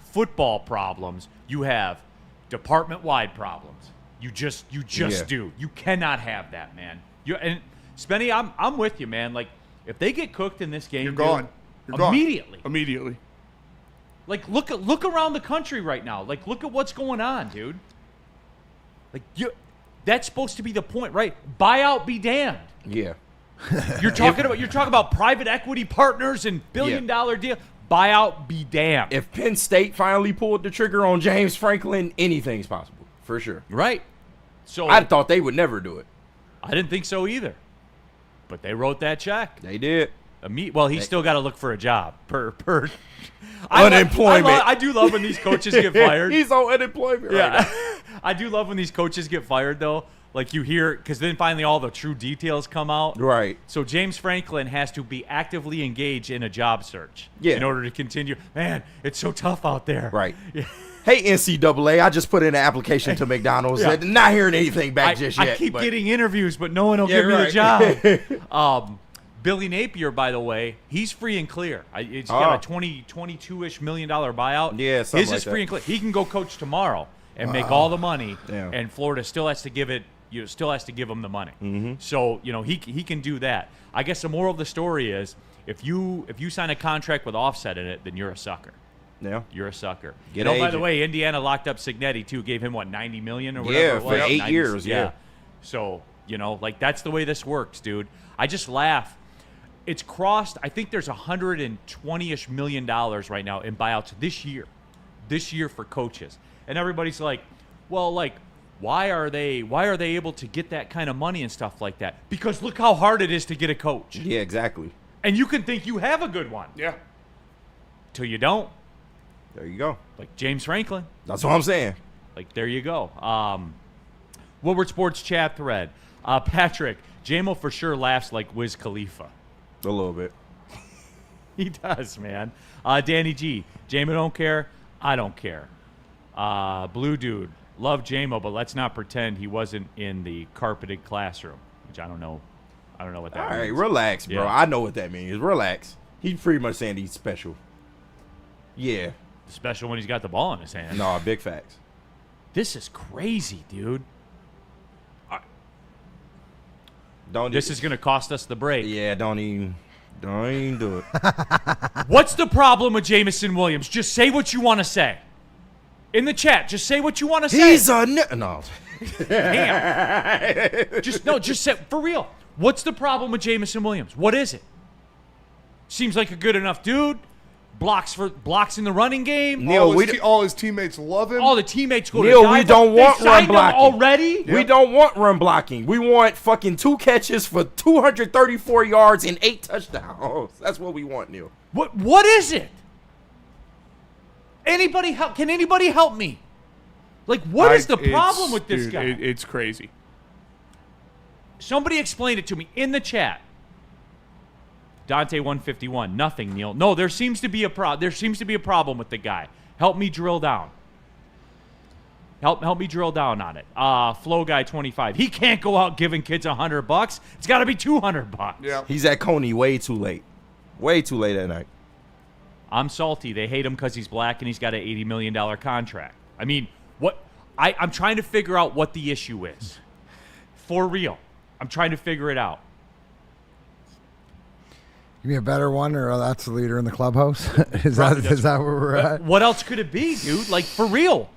S2: football problems. You have department-wide problems. You just do. You cannot have that, man. And Spenny, I'm with you, man. Like, if they get cooked in this game,
S5: you're gone. You're
S2: immediately.
S5: Gone. Immediately.
S2: Like, look around the country right now. Like, look at what's going on, dude. Like, that's supposed to be the point, right? Buy out, be damned.
S3: Yeah.
S2: You're talking about private equity partners and billion-dollar deal. Buy out, be damned.
S3: If Penn State finally pulled the trigger on James Franklin, anything's possible, for sure.
S2: Right. So
S3: I thought they would never do it.
S2: I didn't think so either. But they wrote that check.
S3: They did.
S2: Well, he's still got to look for a job.
S3: Unemployment.
S2: I do love when these coaches get fired.
S3: He's on unemployment right now.
S2: I do love when these coaches get fired, though. Like, you hear, because then finally all the true details come out.
S3: Right.
S2: So James Franklin has to be actively engaged in a job search
S3: in
S2: order to continue. Man, it's so tough out there.
S3: Right.
S2: Yeah.
S3: Hey, NCAA, I just put in an application to McDonald's.
S2: Yeah.
S3: Not hearing anything back just yet.
S2: I keep getting interviews, but no one will give me the job. Billy Napier, by the way, he's free and clear. He's got a $22-ish million buyout.
S3: Yeah, something
S2: His is free and clear. He can go coach tomorrow and make all the money, and Florida still has to give it. Still has to give him the money.
S3: Mm-hmm.
S2: So he can do that. I guess the moral of the story is if you sign a contract with offset in it, then you're a sucker.
S3: Yeah,
S2: you're a sucker.
S3: By
S2: the way, Indiana locked up Signetti too. Gave him what, $90 million or whatever.
S3: Yeah, for 8 years. Yeah.
S2: So like that's the way this works, dude. I just laugh. It's crossed. I think there's $120-ish million right now in buyouts this year for coaches, and everybody's like, well, like, why are they able to get that kind of money and stuff like that? Because look how hard it is to get a coach.
S3: Yeah, exactly.
S2: And you can think you have a good one.
S5: Yeah.
S2: Till you don't.
S3: There you go.
S2: Like James Franklin.
S3: That's what I'm saying.
S2: Like, there you go. Woodward Sports chat thread. Patrick, J-Mo for sure laughs like Wiz Khalifa.
S3: A little bit.
S2: He does, man. Danny G, J-Mo don't care. I don't care. Blue Dude, love J-Mo, but let's not pretend he wasn't in the carpeted classroom, which I don't know. I don't know what that means.
S3: All right, relax, bro.
S2: Yeah.
S3: I know what that means. Relax. He's pretty much saying he's special. Yeah.
S2: Especially when he's got the ball in his hand.
S3: No, big facts.
S2: This is crazy, dude.
S3: This
S2: is going to cost us the break.
S3: Yeah, don't even do it.
S2: What's the problem with Jamison Williams? Just say what you want to say. In the chat, just say what you want to say.
S3: He's a no.
S2: Damn. Just say for real. What's the problem with Jamison Williams? What is it? Seems like a good enough dude. Blocks in the running game.
S5: Neal, all his teammates love him.
S2: All the teammates go
S3: Neal,
S2: to
S3: we don't want run blocking
S2: already.
S3: We don't want run blocking. We want fucking 2 catches for 234 yards and 8 touchdowns. That's what we want, Neal.
S2: What is it? Anybody help? Can anybody help me? Like, what is the problem with this guy?
S5: It's crazy.
S2: Somebody explain it to me in the chat. Dante 151. Nothing, Neal. No, there seems to be a problem with the guy. Help me drill down. Help me drill down on it. Flow Guy 25. He can't go out giving kids $100. It's got to be $200.
S5: Yeah.
S3: He's at Coney way too late. Way too late at night.
S2: I'm salty. They hate him because he's black and he's got an $80 million contract. I mean, what? I'm trying to figure out what the issue is. For real. I'm trying to figure it out.
S4: Give me a better one, or that's the leader in the clubhouse. Is that where we're at?
S2: What else could it be, dude? Like, for real.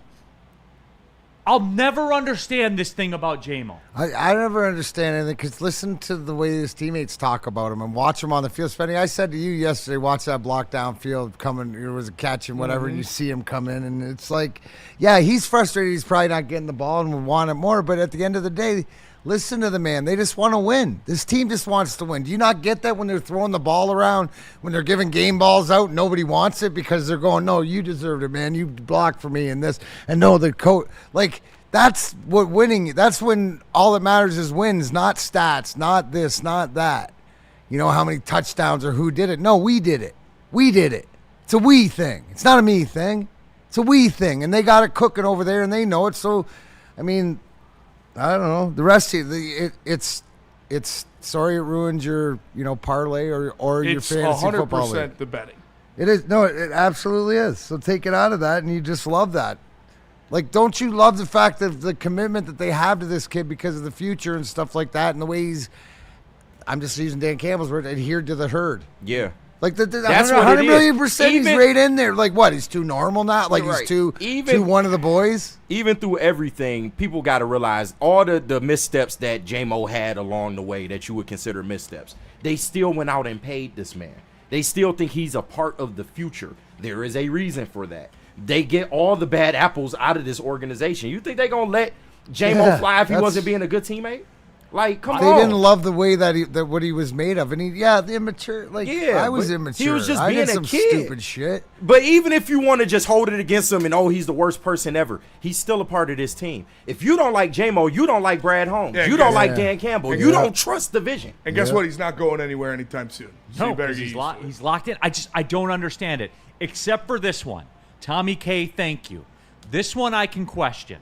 S2: I'll never understand this thing about J-Mo.
S4: I never understand anything, because listen to the way his teammates talk about him and watch him on the field. Spenny, I said to you yesterday, watch that block downfield coming. It was a catch and whatever, and you see him come in, and it's like, yeah, he's frustrated. He's probably not getting the ball and would want it more, but at the end of the day, listen to the man. They just want to win. This team just wants to win. Do you not get that when they're throwing the ball around, when they're giving game balls out, nobody wants it because they're going, no, you deserved it, man. You blocked for me in this. And no, the coach, like, that's what winning, that's when all that matters is wins, not stats, not this, not that. You know, how many touchdowns or who did it. No, we did it. We did it. It's a we thing. It's not a me thing. It's a we thing. And they got it cooking over there and they know it. So, I mean, I don't know. The rest of it's sorry it ruins your parlay or your fantasy football league.
S5: It's 100% the betting.
S4: It is. No, it absolutely is. So take it out of that, and you just love that. Like, don't you love the fact that the commitment that they have to this kid because of the future and stuff like that, and the way he's, I'm just using Dan Campbell's word, adhered to the herd.
S3: Yeah.
S4: Like, that's
S3: 100
S4: million%, he's right in there. Like, what, he's too normal now? Like,
S3: Right.
S4: he's too one of the boys?
S3: Even through everything, people got to realize all the missteps that J-Mo had along the way that you would consider missteps. They still went out and paid this man. They still think he's a part of the future. There is a reason for that. They get all the bad apples out of this organization. You think they're going to let J-Mo fly if he wasn't being a good teammate? Like, come on.
S4: They didn't love the way that what he was made of. And the immature. Like, I was immature.
S3: He was just being
S4: I did
S3: a
S4: some
S3: kid.
S4: stupid shit.
S3: But even if you want to just hold it against him and, he's the worst person ever, he's still a part of this team. If you don't like J-Mo, you don't like Brad Holmes.
S5: Yeah,
S3: you don't like Dan Campbell. You don't trust the vision.
S5: And guess what? He's not going anywhere anytime soon. So
S2: No, because he's locked in. I don't understand it, except for this one. Tommy K, thank you. This one I can question.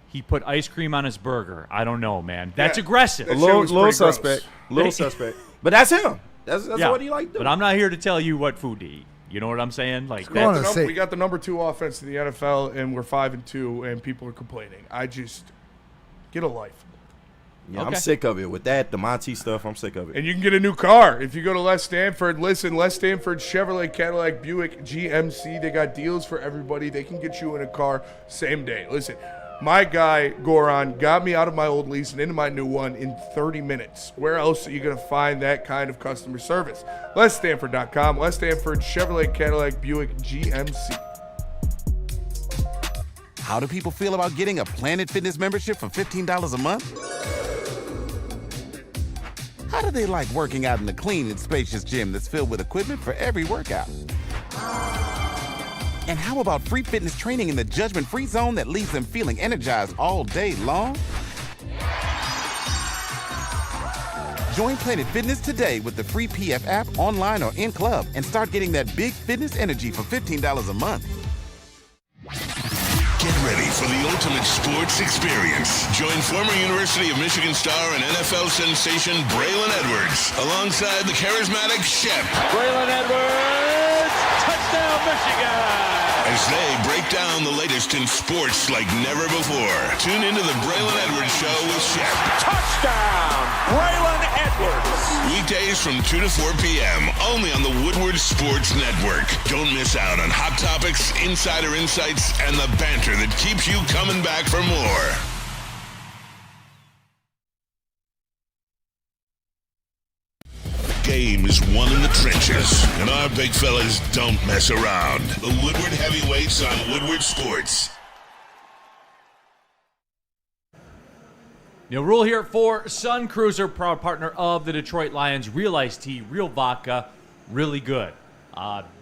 S2: He put ice cream on his burger. I don't know, man. That's aggressive.
S3: A little suspect. Little suspect. But that's him. That's what he liked to do.
S2: But I'm not here to tell you what food to eat. You know what I'm saying? Like
S5: we got the number 2 offense in the NFL, and we're 5-2, and people are complaining. I just get a life.
S3: Yeah, I'm sick of it. With that, the Monty stuff, I'm sick of it.
S5: And you can get a new car. If you go to Les Stanford, listen, Les Stanford, Chevrolet, Cadillac, Buick, GMC, they got deals for everybody. They can get you in a car same day. Listen, my guy, Goran, got me out of my old lease and into my new one in 30 minutes. Where else are you going to find that kind of customer service? LesStanford.com. Les Stanford, Chevrolet, Cadillac, Buick, GMC.
S13: How do people feel about getting a Planet Fitness membership for $15 a month? How do they like working out in a clean and spacious gym that's filled with equipment for every workout? And how about free fitness training in the judgment-free zone that leaves them feeling energized all day long? Join Planet Fitness today with the free PF app, online or in club, and start getting that big fitness energy for $15 a month.
S1: Get ready for the ultimate sports experience. Join former University of Michigan star and NFL sensation Braylon Edwards alongside the charismatic Shep.
S6: Braylon Edwards, touchdown Michigan!
S1: As they break down the latest in sports like never before. Tune into the Braylon Edwards Show with Shep.
S6: Touchdown, Braylon Edwards!
S1: Weekdays from 2 to 4 p.m. only on the Woodward Sports Network. Don't miss out on hot topics, insider insights, and the banter that keeps you coming back for more. Game is won in the trenches, and our big fellas don't mess around. The Woodward Heavyweights on Woodward Sports.
S2: Neal Ruhl here for Sun Cruiser, proud partner of the Detroit Lions. Real iced tea, real vodka, really good.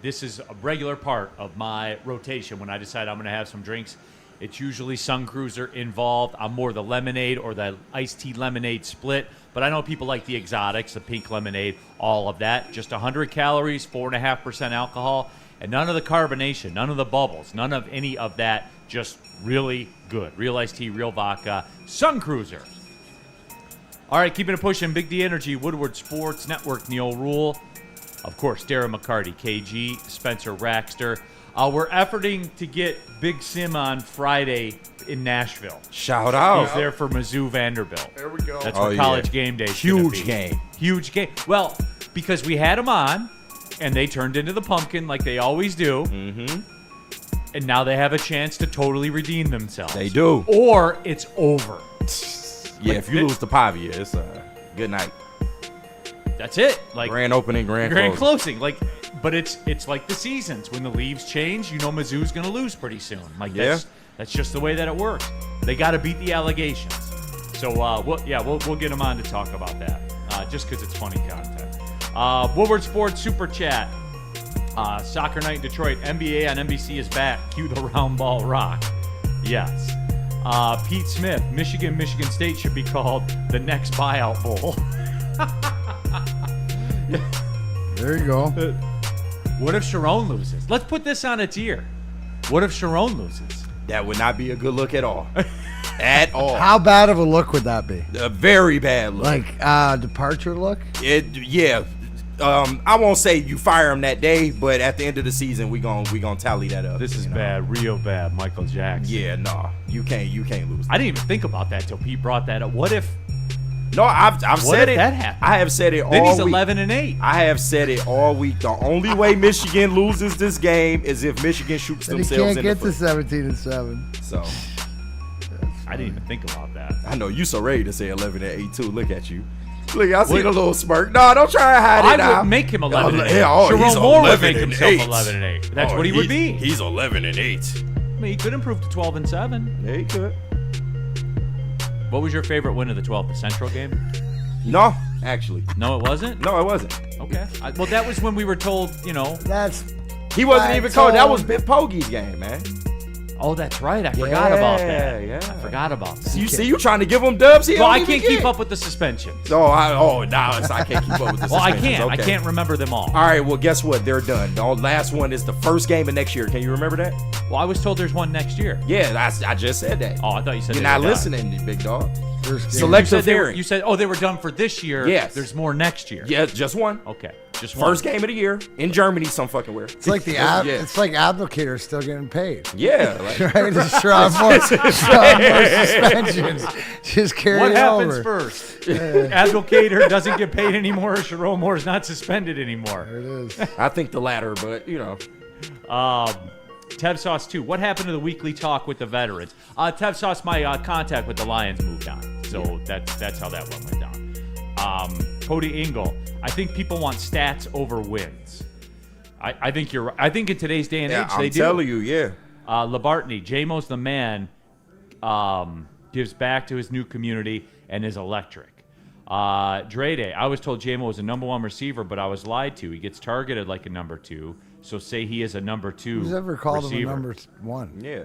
S2: This is a regular part of my rotation when I decide I'm going to have some drinks. It's usually Sun Cruiser involved. I'm more the lemonade or the iced tea lemonade split, but I know people like the exotics, the pink lemonade, all of that. Just 100 calories, 4.5% alcohol, and none of the carbonation, none of the bubbles, none of any of that. Just really good. Real iced tea, real vodka, Sun Cruiser. All right, keeping it pushing. Big D Energy, Woodward Sports Network, Neal Ruhl. Of course, Darren McCarty, KG, Spencer Raxter. We're efforting to get Big Sim on Friday in Nashville.
S3: Shout out.
S2: He's there for Mizzou Vanderbilt.
S5: There we go.
S2: That's where college game day is.
S3: Huge game.
S2: Huge game. Well, because we had them on, and they turned into the pumpkin like they always do. Mm-hmm. And now they have a chance to totally redeem themselves.
S3: They do.
S2: Or it's over.
S3: Yeah, if you lose to Pavia, it's a good night.
S2: That's it. Like
S3: grand opening, grand
S2: closing. But it's like the seasons. When the leaves change, you know Mizzou's going to lose pretty soon. That's just the way that it works. They got to beat the allegations. So we'll get them on to talk about that. Just because it's funny content. Woodward Sports Super Chat. Soccer night in Detroit. NBA on NBC is back. Cue the round ball rock. Yes. Pete Smith. Michigan State should be called the next buyout bowl.
S4: There you go.
S2: What if Sharon loses? Let's put this on its ear. What if Sharon loses?
S3: That would not be a good look at all. At all.
S4: How bad of a look would that be?
S3: A very bad look.
S4: Like departure look?
S3: Yeah. I won't say you fire him that day, but at the end of the season, we gonna tally that up.
S2: This is bad, real bad, Michael Jackson.
S3: Yeah, no, you can't lose.
S2: I didn't even think about that till Pete brought that up. What if?
S3: No, I've said it.
S2: That happened?
S3: I have said it all week.
S2: Then he's 11-8.
S3: I have said it all week. The only way Michigan loses this game is if Michigan shoots themselves in the foot.
S4: He can't get to 17-7.
S3: So
S2: I didn't even think about that.
S3: I know you so ready to say 11-8 too. Look at you. Look, I see a little smirk. No, don't try to hide it now.
S2: I would make him 11-8.
S3: Sharon
S2: Moore would make himself 11-8. That's what he would be.
S3: He's 11-8.
S2: I mean, he could improve to 12-7.
S3: Yeah, he could.
S2: What was your favorite win of the 12? The Central game?
S3: No, actually.
S2: No, it wasn't?
S3: No, it wasn't.
S2: Okay. Well, that was when we were told,
S3: he wasn't even cold. That was Biff Pogge's game, man.
S2: Oh, that's right. I forgot about that. Yeah. I forgot about that.
S3: You see, you trying to give him dubs here?
S2: Well, I can't keep up with the suspensions.
S3: I can't keep up with the suspensions.
S2: Well, I can't.
S3: Okay.
S2: I can't remember them all.
S3: All right, well, guess what? They're done. The last one is the first game of next year. Can you remember that?
S2: Well, I was told there's one next year.
S3: Yeah, I just said that.
S2: Oh, I thought you said
S3: you're
S2: they
S3: not
S2: were
S3: listening, you big dog.
S2: Selective hearing. You said, they were done for this year.
S3: Yes.
S2: There's more next year.
S3: Yeah, just one.
S2: Okay, just one.
S3: First game of the year in Germany, some fucking where.
S4: It's like it's like applicators still getting paid.
S3: Yeah,
S4: right. Just draw more suspensions. Just carry
S2: what
S4: it
S2: happens
S4: over.
S2: first? Advocator doesn't get paid anymore. or Sharon Moore's not suspended anymore.
S4: There it is.
S3: I think the latter, but
S2: Tev Sauce 2. What happened to the weekly talk with the veterans? Tev Sauce, my contact with the Lions moved on. So that's how that one went down. Cody Engel. I think people want stats over wins. I think you're right. I think in today's day and age, they do.
S3: I'm telling you, yeah.
S2: Labartney. J-Mo's the man. Gives back to his new community and is electric. Dre Day. I was told J-Mo was a number one receiver, but I was lied to. He gets targeted like a number two. So say he is a number 2
S4: Who's ever called
S2: receiver.
S4: him a number 1?
S3: Yeah.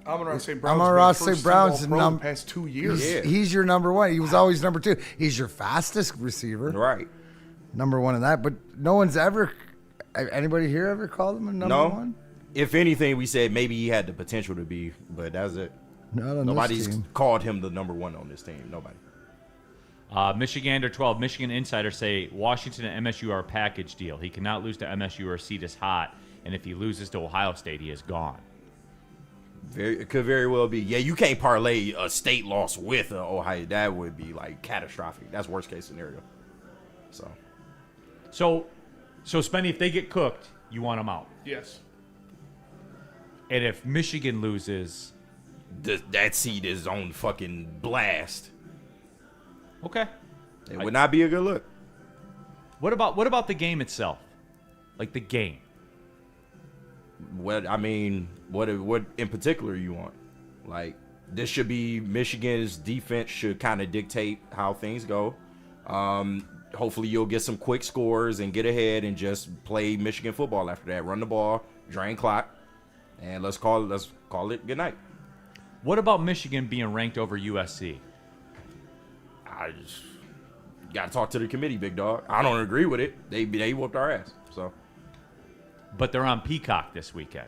S5: Amon-Ra St. Brown's
S4: Amon-Ra
S5: been
S4: St.
S5: first
S4: Brown's
S5: team All-Pro the past 2 years.
S4: He's your number 1. He was always number 2. He's your fastest receiver.
S3: Right.
S4: Number 1 in that. But no one's ever, anybody here ever called him a number 1?
S3: If anything, we said maybe he had the potential to be, but that's it.
S4: Not on
S3: Nobody's
S4: this team.
S3: called him the number 1 on this team. Nobody.
S2: Michigander 12. Michigan insiders say Washington and MSU are a package deal. He cannot lose to MSU or seat is hot. And if he loses to Ohio State, he is gone.
S3: It could very well be. Yeah, you can't parlay a state loss with Ohio. That would be like catastrophic. That's worst case scenario.
S2: So Spenny, if they get cooked, you want them out.
S5: Yes.
S2: And if Michigan loses,
S3: that seat is on fucking blast.
S2: Okay.
S3: It would not be a good look.
S2: What about the game itself? Like the game.
S3: What in particular you want? Like, this should be Michigan's defense should kind of dictate how things go. Hopefully you'll get some quick scores and get ahead and just play Michigan football after that. Run the ball, drain clock, and let's call it good night.
S2: What about Michigan being ranked over USC?
S3: I just got to talk to the committee, big dog. I don't agree with it. They whooped our ass. So,
S2: but they're on Peacock this weekend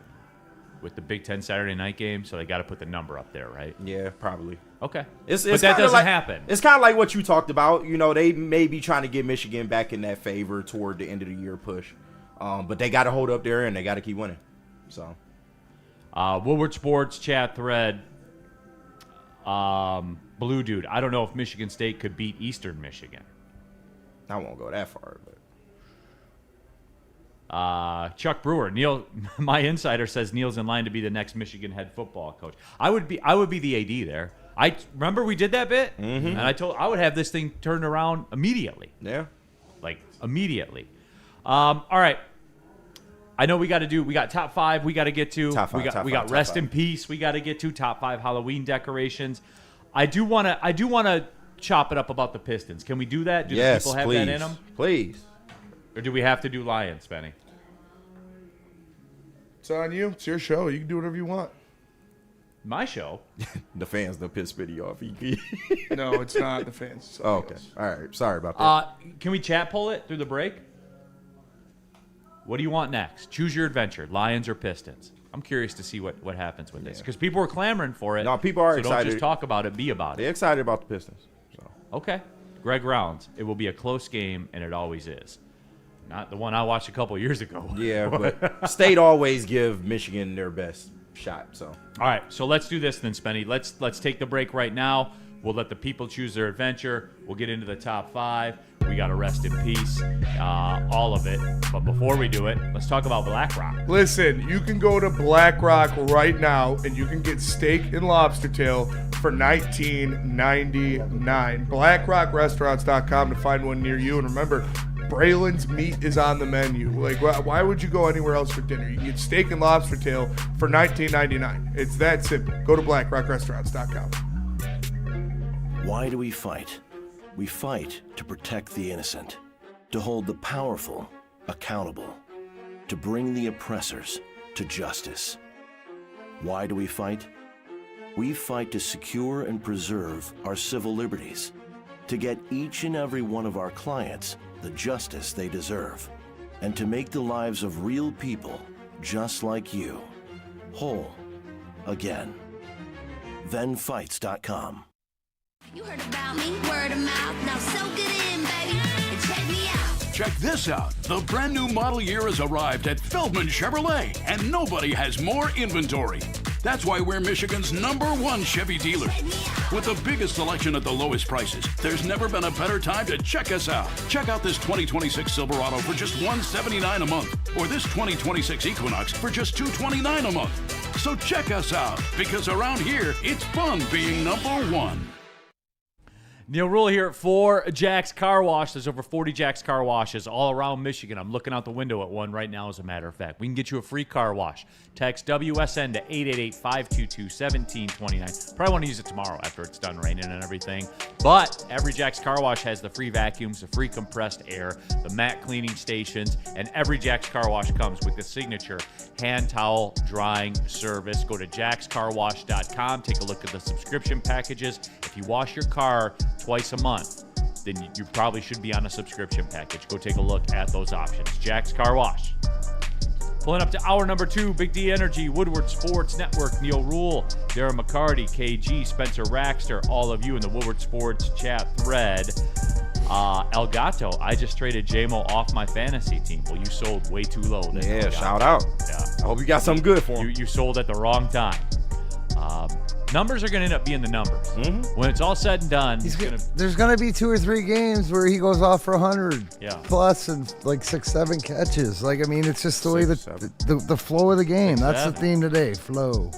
S2: with the Big Ten Saturday night game, so they got to put the number up there, right?
S3: Yeah, probably.
S2: Okay.
S3: But
S2: that doesn't happen.
S3: It's kind of like what you talked about. You know, they may be trying to get Michigan back in that favor toward the end of the year push. But they got to hold up there and they got to keep winning. So,
S2: Woodward Sports chat thread. Blue Dude, I don't know if Michigan State could beat Eastern Michigan.
S3: I won't go that far, but
S2: Chuck Brewer, Neal, my insider says Neal's in line to be the next Michigan head football coach. I would be the AD there. I remember we did that bit, and I would have this thing turned around immediately.
S3: Yeah,
S2: like immediately. All right. I know we got top 5 we got to get to. We got rest in peace we got to get to. Top 5 Halloween decorations. I do want to chop it up about the Pistons. Can we do that? Do the people have that in them?
S3: Please.
S2: Or do we have to do Lions, Benny?
S5: It's on you. It's your show. You can do whatever you want.
S2: My show?
S3: The fans don't piss Spitty off.
S5: No, it's not the fans.
S3: Oh, okay. All right. Sorry about that.
S2: Can we chat poll it through the break? What do you want next? Choose your adventure, Lions or Pistons. I'm curious to see what happens with this because people are clamoring for it.
S3: No, people are excited.
S2: Don't just talk about it, be about it.
S3: They're excited about the Pistons. So.
S2: Okay. Greg Rounds, it will be a close game, and it always is. Not the one I watched a couple years ago.
S3: Yeah, but State always give Michigan their best shot. So.
S2: All right, so let's do this then, Spenny. Let's take the break right now. We'll let the people choose their adventure. We'll get into the top 5. We got to rest in peace, all of it. But before we do it, let's talk about Black Rock.
S5: Listen, you can go to Black Rock right now, and you can get steak and lobster tail for $19.99. BlackRockRestaurants.com to find one near you. And remember, Braylon's meat is on the menu. Like, why would you go anywhere else for dinner? You can get steak and lobster tail for $19.99. It's that simple. Go to BlackRockRestaurants.com.
S14: Why do we fight? We fight to protect the innocent, to hold the powerful accountable, to bring the oppressors to justice. Why do we fight? We fight to secure and preserve our civil liberties, to get each and every one of our clients the justice they deserve, and to make the lives of real people just like you whole again. ThenFights.com.
S15: You heard about me, word of mouth, now soak it in, baby, and check me out.
S16: Check this out. The brand new model year has arrived at Feldman Chevrolet, and nobody has more inventory. That's why we're Michigan's #1 Chevy dealer. With the biggest selection at the lowest prices, there's never been a better time to check us out. Check out this 2026 Silverado for just $179 a month, or this 2026 Equinox for just $229 a month. So check us out, because around here, it's fun being #1.
S2: Neal Ruhl here for Jack's Car Wash. There's over 40 Jack's Car Washes all around Michigan. I'm looking out the window at one right now, as a matter of fact. We can get you a free car wash. Text WSN to 888-522-1729. Probably want to use it tomorrow after it's done raining and everything. But every Jack's Car Wash has the free vacuums, the free compressed air, the mat cleaning stations, and every Jack's Car Wash comes with the signature hand towel drying service. Go to jackscarwash.com. Take a look at the subscription packages. If you wash your car twice a month, then you probably should be on a subscription package. Go take a look at those options. Jack's Car Wash. Pulling up to hour number 2, Big D Energy, Woodward Sports Network, Neal Ruhl, Darren McCarty, KG, Spencer Raxter, all of you in the Woodward Sports chat thread. El Gato, I just traded JMO off my fantasy team. Well, you sold way too low.
S3: Yeah, shout out. Yeah. I hope you got something good for him.
S2: You sold at the wrong time. Numbers are going to end up being the numbers. Mm-hmm. When it's all said and done,
S4: there's going to be 2 or 3 games where he goes off for 100 plus and like 6-7 catches. Like, I mean, it's just the way the flow of the game. That's the theme today, flow.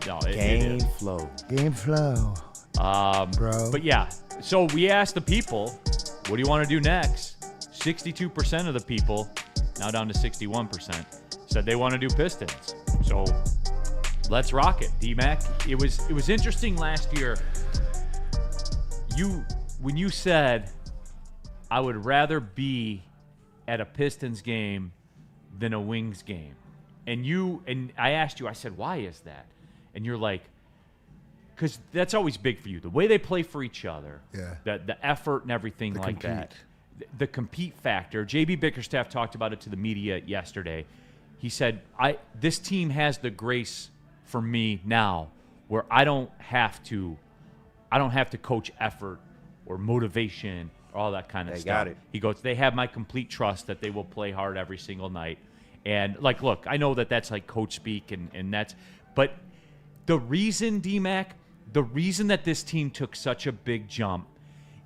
S2: No,
S3: game flow.
S4: Game flow. Bro.
S2: But yeah, so we asked the people, what do you want to do next? 62% of the people, now down to 61%, said they want to do Pistons. So let's rock it, D-Mac. It was interesting last year. When you said, I would rather be at a Pistons game than a Wings game. And I asked you, I said, why is that? And you're like, because that's always big for you. The way they play for each other, the effort and everything like that. The compete factor. J.B. Bickerstaff talked about it to the media yesterday. He said, this team has the grace for me now where I don't have to coach effort or motivation or all that kind of stuff.
S3: Got it.
S2: He goes, they have my complete trust that they will play hard every single night. And like, look, I know that that's like coach speak and that's, but the reason, D-Mac, the reason that this team took such a big jump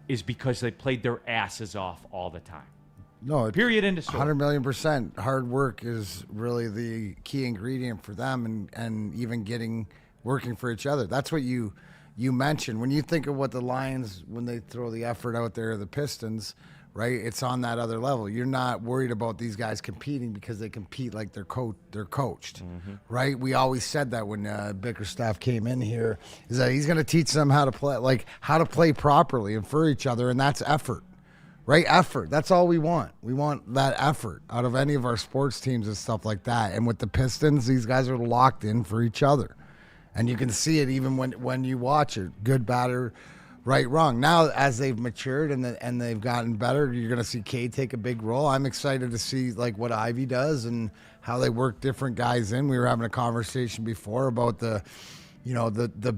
S2: is because they played their asses off all the time.
S4: No,
S2: period. End of story.
S4: 100 million%. Hard work is really the key ingredient for them, and even working for each other. That's what you mentioned when you think of what the Lions, when they throw the effort out there, the Pistons, right? It's on that other level. You're not worried about these guys competing because they compete like they're coached, right? We always said that when Bickerstaff came in here, is that he's going to teach them how to play properly and for each other, and that's effort. Right? Effort. That's all we want. We want that effort out of any of our sports teams and stuff like that. And with the Pistons, these guys are locked in for each other. And you can see it even when you watch it. Good, bad, or right, wrong. Now, as they've matured and they've gotten better, you're going to see Cade take a big role. I'm excited to see like what Ivy does and how they work different guys in. We were having a conversation before about the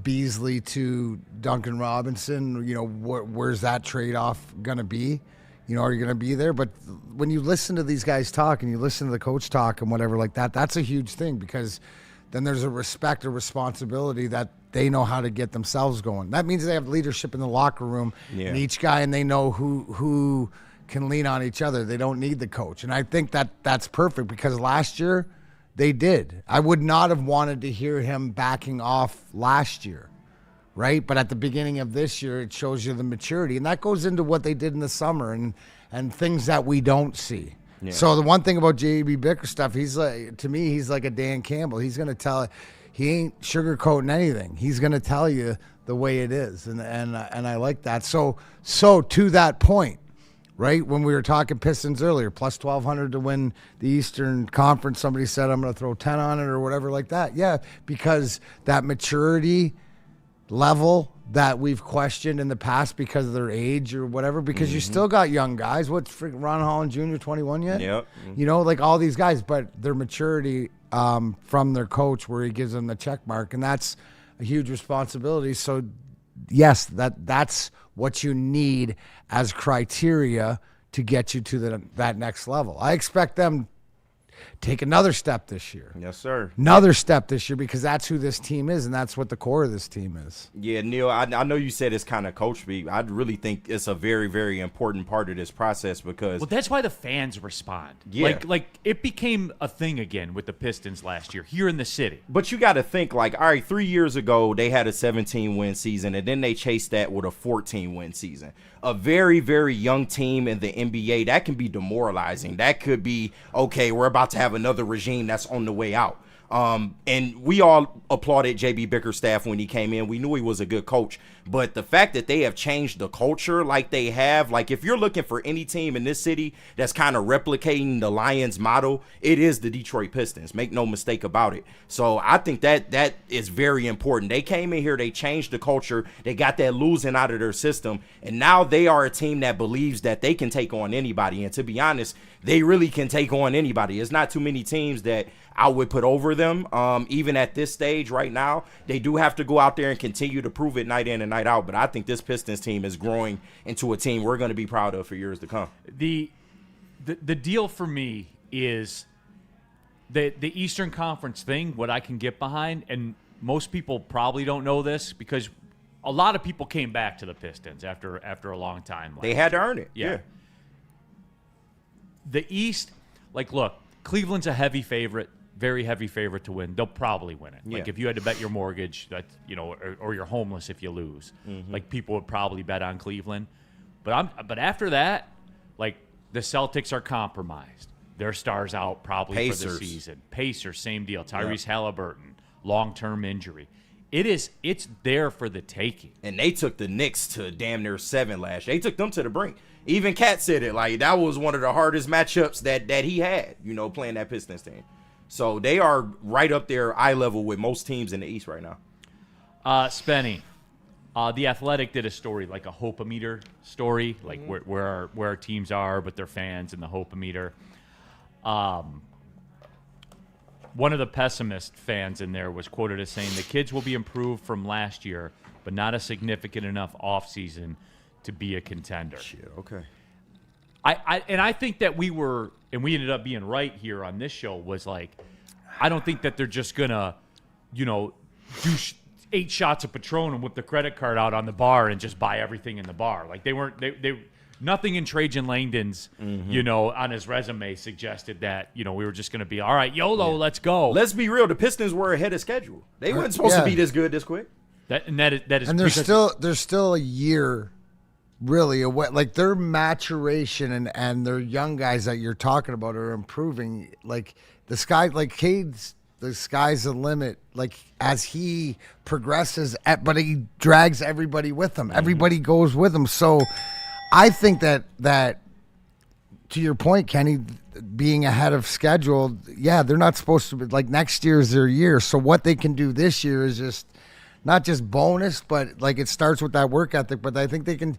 S4: Beasley to Duncan Robinson. Where's that trade-off going to be? Are you going to be there? But when you listen to these guys talk and you listen to the coach talk and whatever like that, that's a huge thing because then there's a respect or responsibility that they know how to get themselves going. That means they have leadership in the locker room and each guy, and they know who can lean on each other. They don't need the coach. And I think that's perfect because last year they did. I would not have wanted to hear him backing off last year. Right? But at the beginning of this year, it shows you the maturity. And that goes into what they did in the summer and things that we don't see. Yeah. So the one thing about J.B. Bickerstaff, he's like a Dan Campbell. He's going to tell he ain't sugarcoating anything. He's going to tell you the way it is. And I like that. So to that point, right, when we were talking Pistons earlier, plus 1,200 to win the Eastern Conference, somebody said, I'm going to throw 10 on it or whatever like that. Yeah, because that maturity level that we've questioned in the past because of their age or whatever, because you still got young guys. What's freaking Ron Holland Jr. 21 yet?
S3: Yep.
S4: Like all these guys, but their maturity from their coach where he gives them the check mark, and that's a huge responsibility. So yes, that's what you need as criteria to get you to that next level. I expect them take another step this year.
S3: Yes, sir.
S4: Another step this year, because that's who this team is, and that's what the core of this team is.
S3: Yeah, Neal, I know you said it's kind of coach speak. I really think it's a very, very important part of this process because
S2: Well, that's why the fans respond.
S3: Yeah.
S2: Like it became a thing again with the Pistons last year here in the city.
S3: But you got to think, like, all right, 3 years ago, they had a 17-win season, and then they chased that with a 14-win season. A very, very young team in the NBA, that can be demoralizing. That could be, okay, we're about to have another regime that's on the way out. And we all applauded JB Bickerstaff when he came in. We knew he was a good coach. But the fact that they have changed the culture like they have, like if you're looking for any team in this city that's kind of replicating the Lions model, it is the Detroit Pistons. Make no mistake about it. So I think that is very important. They came in here, they changed the culture, they got that losing out of their system, and now they are a team that believes that they can take on anybody. And to be honest, they really can take on anybody. There's not too many teams that I would put over them, even at this stage right now. They do have to go out there and continue to prove it night in and night out, but I think this Pistons team is growing into a team we're going to be proud of for years to come.
S2: The deal for me is the Eastern Conference thing, what I can get behind, and most people probably don't know this because a lot of people came back to the Pistons after a long time.
S3: They had to earn it. Yeah.
S2: The East, like, look, Cleveland's a heavy favorite. Very heavy favorite to win. They'll probably win it.
S3: Yeah.
S2: Like if you had to bet your mortgage, that or you're homeless if you lose.
S3: Mm-hmm.
S2: Like people would probably bet on Cleveland. But after that, like the Celtics are compromised. Their stars out probably
S3: Pacers.
S2: for the season. Pacers, same deal. Tyrese Halliburton, long-term injury. It's there for the taking.
S3: And they took the Knicks to damn near 7 last year. They took them to the brink. Even Cat said it, like that was one of the hardest matchups that he had, playing that Pistons team. So they are right up there eye level with most teams in the East right now.
S2: Spenny, The Athletic did a story, like a hope-o-meter story, like where our teams are, but their fans and the hope-o-meter. One of the pessimist fans in there was quoted as saying, the kids will be improved from last year, but not a significant enough offseason to be a contender.
S3: Shit, okay.
S2: I think that we ended up being right here on this show, was like, I don't think that they're just going to, do 8 shots of Patron and whip the credit card out on the bar and just buy everything in the bar. Like they nothing in Trajan Langdon's, on his resume suggested that, we were just going to be, all right, YOLO, let's go.
S3: Let's be real. The Pistons were ahead of schedule. They weren't supposed to be this good this quick.
S2: That is
S4: and there's still a year really away. Like their maturation and their young guys that you're talking about are improving. Like the sky, like Cade's, the sky's the limit. Like as he progresses, but he drags everybody with him. Everybody goes with him. So I think that to your point, Kenny, being ahead of schedule, they're not supposed to be, like next year is their year. So what they can do this year is just not just bonus, but like it starts with that work ethic. But I think they can,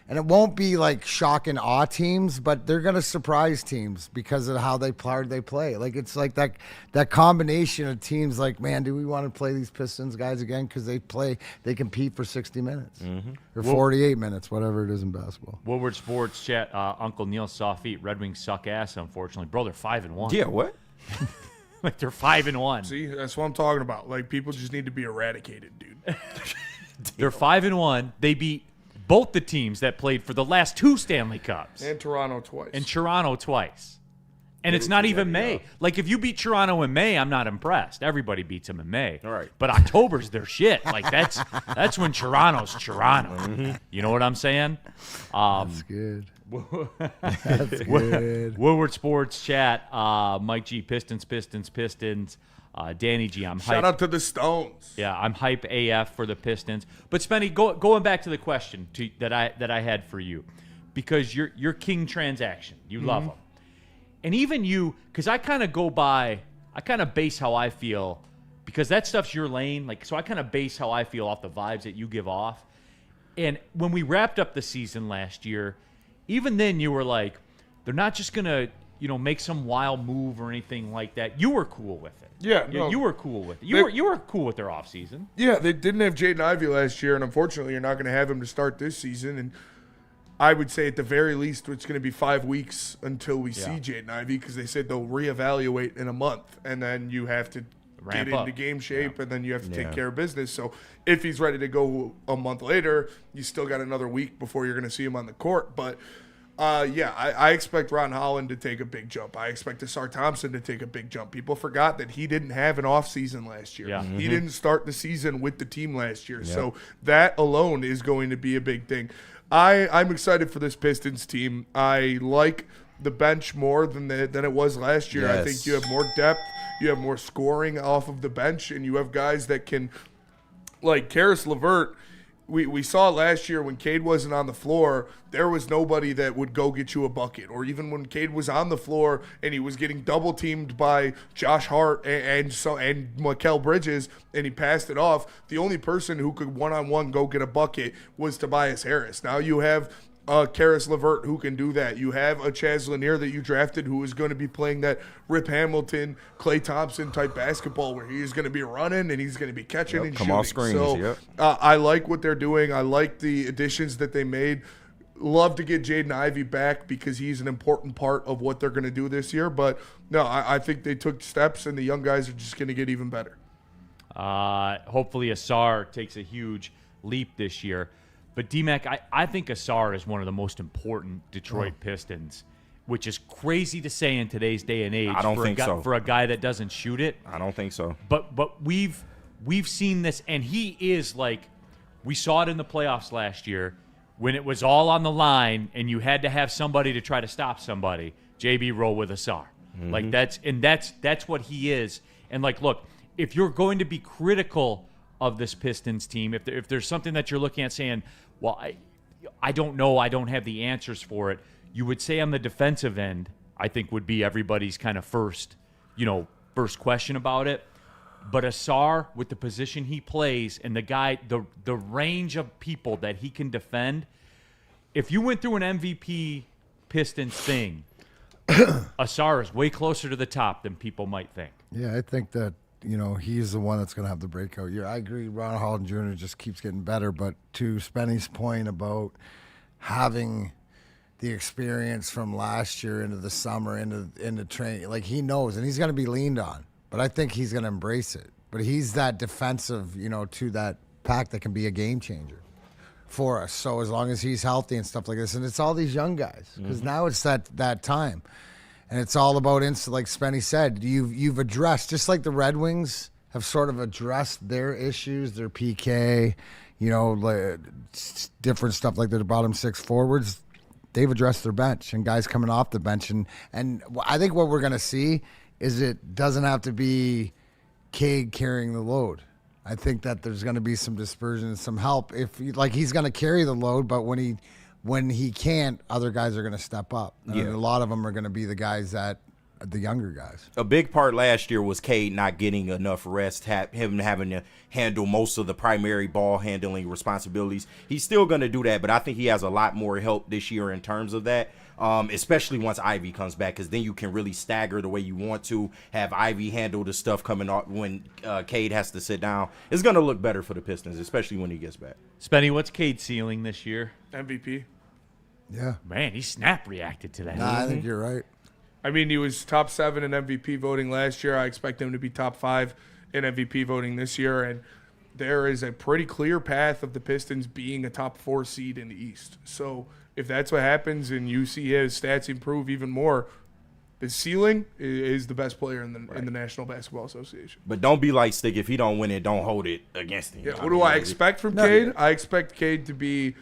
S4: and it won't be like shock and awe teams, but they're going to surprise teams because of how they play. Like it's like that combination of teams. Like, man, do we want to play these Pistons guys again? Because they compete for 60 minutes or 48 minutes, whatever it is in basketball.
S2: Woodward Sports Chat. Uncle Neal soft feet. Red Wings suck ass. Unfortunately, bro, they're 5-1.
S3: Yeah, what?
S2: Like they're 5-1.
S5: See, that's what I'm talking about. Like people just need to be eradicated, dude.
S2: They're 5-1. They beat both the teams that played for the last 2 Stanley Cups.
S5: And Toronto twice.
S2: And it's not even May. Like, if you beat Toronto in May, I'm not impressed. Everybody beats them in May.
S3: All right.
S2: But October's their shit. Like, that's when Toronto's Toronto. You know what I'm saying?
S4: That's good. That's good.
S2: Woodward Sports Chat. Mike G, Pistons. Danny G, I'm hype.
S5: Shout out to the Stones.
S2: Yeah, I'm hype AF for the Pistons. But Spenny, going back to the question that I had for you, because you're king transaction, you love them, and even you, because I kind of base how I feel, because that stuff's your lane. Like, so I kind of base how I feel off the vibes that you give off. And when we wrapped up the season last year, even then you were like, they're not just gonna make some wild move or anything like that. You were cool with it.
S5: Yeah, no.
S2: You were cool with it. You were cool with their offseason.
S5: Yeah, they didn't have Jaden Ivey last year, and unfortunately, you're not going to have him to start this season. And I would say at the very least it's going to be 5 weeks until we see Jaden Ivey, because they said they'll reevaluate in a month, and then you have to get into game shape, and then you have to take care of business. So if he's ready to go a month later, you still got another week before you're going to see him on the court. But I expect Ron Holland to take a big jump. I expect Asar Thompson to take a big jump. People forgot that he didn't have an off season last year. He didn't start the season with the team last year. So that alone is going to be a big thing. I'm excited for this Pistons team. I like the bench more than it was last year. I think you have more depth. You have more scoring off of the bench, and you have guys that can, like Karis LeVert. We saw last year when Cade wasn't on the floor, there was nobody that would go get you a bucket. Or even when Cade was on the floor and he was getting double teamed by Josh Hart and Mikal Bridges, and he passed it off, the only person who could one-on-one go get a bucket was Tobias Harris. Now you have Karis LeVert who can do that. You have a Chaz Lanier that you drafted who is going to be playing that Rip Hamilton, Klay Thompson type basketball where he is going to be running and he's going to be catching and
S3: come
S5: shooting.
S3: off screens,
S5: So I like what they're doing. I like the additions that they made. Love to get Jaden Ivey back because he's an important part of what they're going to do this year. But no, I think they took steps and the young guys are just going to get even better.
S2: Hopefully Asar takes a huge leap this year. But D-Mac, I think Asar is one of the most important Detroit Pistons, which is crazy to say in today's day and age.
S3: I don't think so.
S2: For a guy that doesn't shoot it.
S3: I don't think so.
S2: But we've seen this, and he is like, we saw it in the playoffs last year when it was all on the line and you had to have somebody to try to stop somebody. JB roll with Asar. Like that's what he is. And like, look, if you're going to be critical of this Pistons team, if there's something that you're looking at saying, well, I don't know, I don't have the answers for it, you would say on the defensive end, I think would be everybody's kind of first question about it. But Asar, with the position he plays and the range of people that he can defend, if you went through an MVP Pistons thing, Asar is way closer to the top than people might think.
S4: Yeah, I think that he's the one that's going to have the breakout year. I agree. Ron Holland Jr. just keeps getting better. But to Spenny's point about having the experience from last year into the summer, into training, like he knows, and he's going to be leaned on. But I think he's going to embrace it. But he's that defensive, to that pack that can be a game changer for us. So as long as he's healthy and stuff like this, and it's all these young guys, because now it's that time. And it's all about like Spenny said, you've addressed, just like the Red Wings have sort of addressed their issues, their PK, different stuff like their bottom six forwards. They've addressed their bench and guys coming off the bench. And I think what we're going to see is it doesn't have to be Cade carrying the load. I think that there's going to be some dispersion and some help. He's going to carry the load, but when he can't, other guys are going to step up. And a lot of them are going to be the guys the younger guys.
S3: A big part last year was Cade not getting enough rest, him having to handle most of the primary ball handling responsibilities. He's still going to do that, but I think he has a lot more help this year in terms of that, especially once Ivy comes back, because then you can really stagger the way you want to, have Ivy handle the stuff coming off when Cade has to sit down. It's going to look better for the Pistons, especially when he gets back.
S2: Spenny, what's Cade's ceiling this year?
S5: MVP.
S4: Yeah.
S2: Man, he snap reacted to that.
S4: Nah, I think you're right.
S5: I mean, he was top 7 in MVP voting last year. I expect him to be top 5 in MVP voting this year. And there is a pretty clear path of the Pistons being a top 4 seed in the East. So if that's what happens and you see his stats improve even more, his ceiling is the best player in the National Basketball Association.
S3: But don't be like Stick. If he don't win it, don't hold it against him.
S5: Yeah, what do I expect from Cade? I expect Cade to be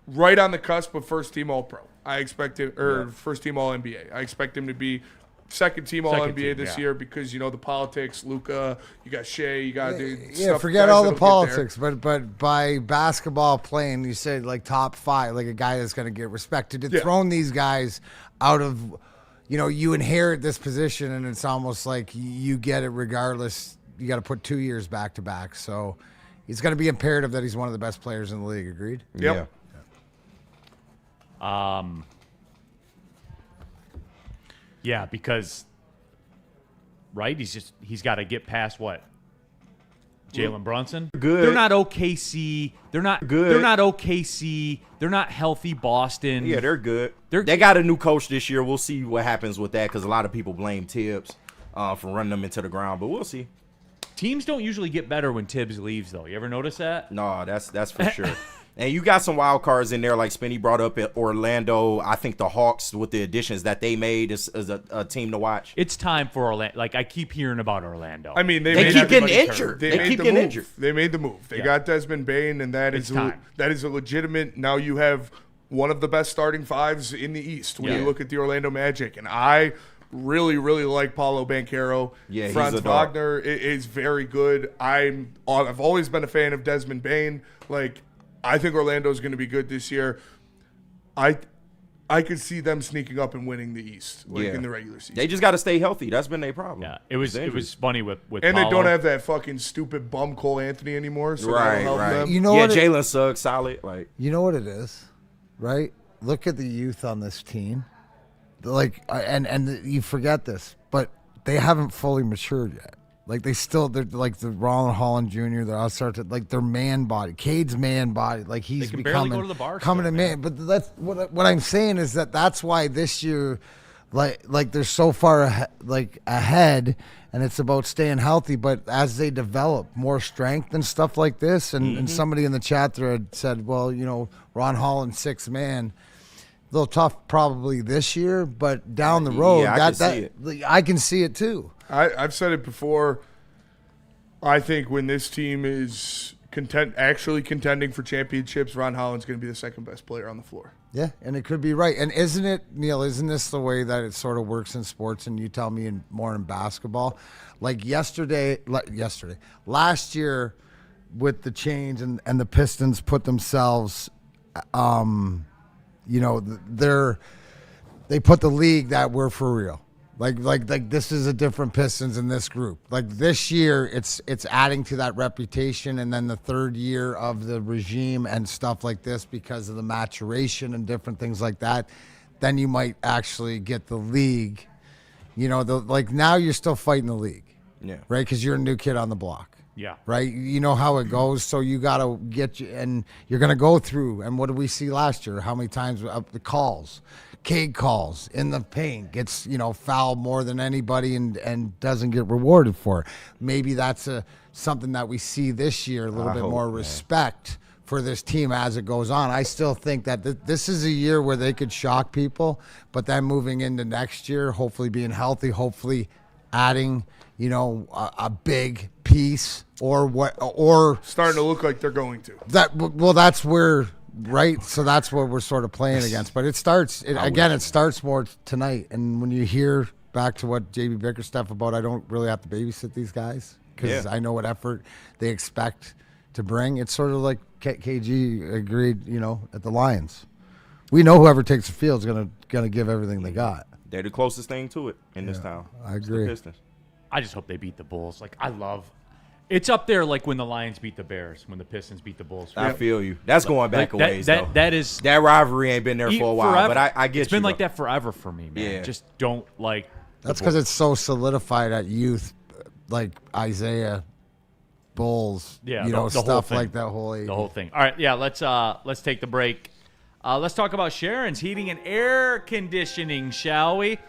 S5: right on the cusp of first-team All-Pro. I expect him, first-team All-NBA. I expect him to be second-team All-NBA this year because, the politics, Luka, you got Shea, you got
S4: forget all the politics. But by basketball playing, you said like top 5, like a guy that's going to get respected. It's thrown these guys out of, you inherit this position, and it's almost like you get it regardless. You got to put 2 years back-to-back. So it's going to be imperative that he's one of the best players in the league. Agreed?
S5: Yep.
S3: Yeah.
S2: Yeah, because he's got to get past what? Jalen Brunson.
S3: Good.
S2: They're not OKC. They're not
S3: good.
S2: They're not OKC. They're not healthy Boston.
S3: Yeah, they're good. They got a new coach this year. We'll see what happens with that because a lot of people blame Tibbs for running them into the ground, but we'll see.
S2: Teams don't usually get better when Tibbs leaves, though. You ever notice that?
S3: No, that's for sure. And you got some wild cards in there, like Spinney brought up at Orlando. I think the Hawks, with the additions that they made, is a team to watch.
S2: It's time for Orlando. Like, I keep hearing about Orlando.
S5: I mean,
S3: they keep getting injured. They keep getting injured.
S5: They made the move. They got Desmond Bane, and that is a legitimate. Now you have one of the best starting fives in the East when you look at the Orlando Magic, and I really, really like Paulo Banchero.
S3: Yeah,
S5: Franz
S3: he's a dog.
S5: Wagner is very good. I've always been a fan of Desmond Bane. Like, I think Orlando's going to be good this year. I could see them sneaking up and winning the East, in the regular season.
S3: They just got to stay healthy. That's been their problem.
S2: Yeah, it was funny with
S5: and
S2: Paulo.
S5: they don't have that fucking stupid bum Cole Anthony anymore. So
S3: right.
S5: them.
S4: You know what?
S3: Jalen Suggs solid. Like,
S4: you know what it is, right? Look at the youth on this team. Like, and you forget this, but they haven't fully matured yet. Like, they're like the Roland Holland Jr. They're all started like their man body, Cade's man body. Like, he's
S2: they can
S4: becoming
S2: barely go to the bar
S4: coming
S2: still,
S4: to man. But that's what I'm saying is that's why this year, like they're so far ahead, and it's about staying healthy. But as they develop more strength and stuff like this, and somebody in the chat thread said, well, Ron Holland 6th man. A little tough probably this year, but down the road, I can see it too.
S5: I've said it before. I think when this team is actually contending for championships, Ron Holland's going to be the second best player on the floor.
S4: Yeah, and it could be right. And isn't it, Neal, isn't this the way that it sort of works in sports, and you tell me more in basketball? Like last year with the change and the Pistons put themselves they put the league that we're for real. Like this is a different Pistons in this group. Like this year, it's adding to that reputation, and then the third year of the regime and stuff like this because of the maturation and different things like that. Then you might actually get the league. Now you're still fighting the league, right? Because you're a new kid on the block.
S2: Yeah.
S4: Right? You know how it goes, so you got to and you're going to go through. And what did we see last year? How many times the calls, Cade calls in the paint, gets, fouled more than anybody and doesn't get rewarded for it. Maybe that's something that we see this year, a little bit more respect for this team as it goes on. I still think that this is a year where they could shock people, but then moving into next year, hopefully being healthy, hopefully adding a big piece or
S5: starting to look like they're going to.
S4: That's where, right? So that's what we're sort of playing against. But it starts more tonight. And when you hear back to what JB Bickerstaff about, I don't really have to babysit these guys because I know what effort they expect to bring. It's sort of like KG agreed, at the Lions. We know whoever takes the field is gonna give everything they got.
S3: They're the closest thing to it in this town.
S4: I agree.
S2: I just hope they beat the Bulls. It's up there like when the Lions beat the Bears, when the Pistons beat the Bulls.
S3: I feel you. That's going back a ways, though.
S2: That
S3: rivalry ain't been there for a while,
S2: forever.
S3: But I get
S2: it's been like that forever for me, man.
S3: Yeah.
S2: Just don't like.
S4: That's because it's so solidified at youth, like Isaiah, Bulls,
S2: the
S4: stuff
S2: whole
S4: like that whole age.
S2: The whole thing. All right, let's take the break. Let's talk about Sharon's Heating and Air Conditioning, shall we?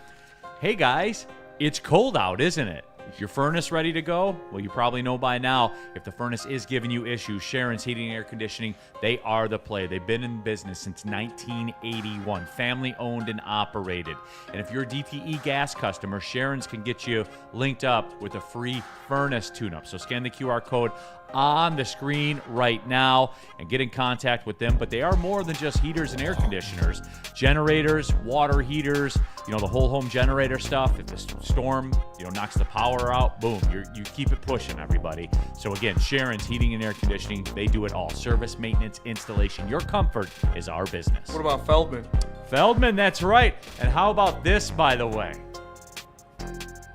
S2: Hey guys, it's cold out, isn't it? Is your furnace ready to go? Well, you probably know by now, if the furnace is giving you issues, Sharon's Heating and Air Conditioning, they are the play. They've been in business since 1981, family owned and operated. And if you're a DTE gas customer, Sharon's can get you linked up with a free furnace tune-up. So scan the QR code on the screen right now and get in contact with them. But they are more than just heaters and air conditioners. Generators, water heaters, the whole home generator stuff. If the storm, knocks the power out, boom, you keep it pushing, everybody. So again, Sharon's Heating and Air Conditioning, they do it all. Service, maintenance, installation. Your comfort is our business.
S5: What about Feldman?
S2: Feldman, that's right. And how about this, by the way?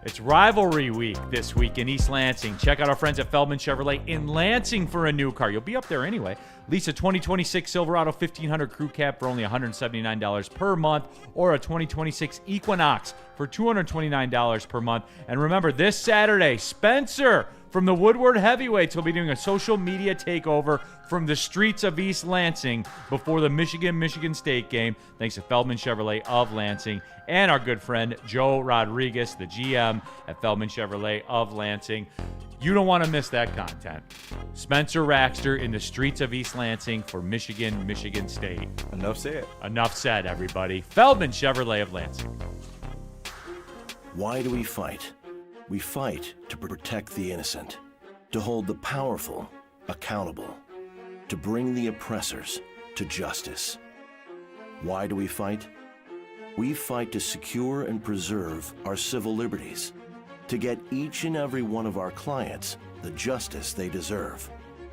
S2: It's Rivalry Week this week in East Lansing. Check out our friends at Feldman Chevrolet in Lansing for a new car. You'll be up there anyway. Lease a 2026 Silverado 1500 Crew Cab for only $179 per month, or a 2026 Equinox for $229 per month. And remember, this Saturday, Spencer From the Woodward Heavyweights, we'll be doing a social media takeover from the streets of East Lansing before the Michigan State game, thanks to Feldman Chevrolet of Lansing and our good friend Joe Rodriguez, the GM at Feldman Chevrolet of Lansing. You don't want to miss that content. Spencer Raxter in the streets of East Lansing for Michigan State.
S3: Enough said.
S2: Enough said, everybody. Feldman Chevrolet of Lansing.
S14: Why do we fight? We fight to protect the innocent, to hold the powerful accountable, to bring the oppressors to justice. Why do we fight? We fight to secure and preserve our civil liberties, to get each and every one of our clients the justice they deserve,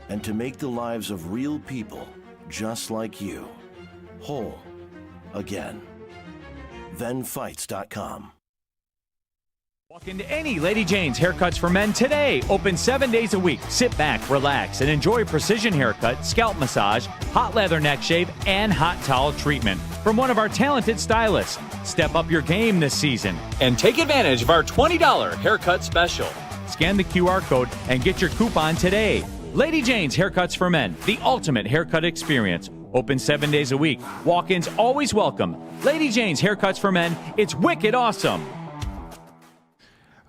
S14: and to make the lives of real people just like you whole again. ThenFights.com.
S2: Walk into any Lady Jane's Haircuts for Men today. Open 7 days a week. Sit back, relax, and enjoy precision haircut, scalp massage, hot leather neck shave, and hot towel treatment from one of our talented stylists. Step up your game this season and take advantage of our $20 haircut special. Scan the QR code and get your coupon today. Lady Jane's Haircuts for Men, the ultimate haircut experience. Open 7 days a week. Walk-ins always welcome. Lady Jane's Haircuts for Men. It's wicked awesome.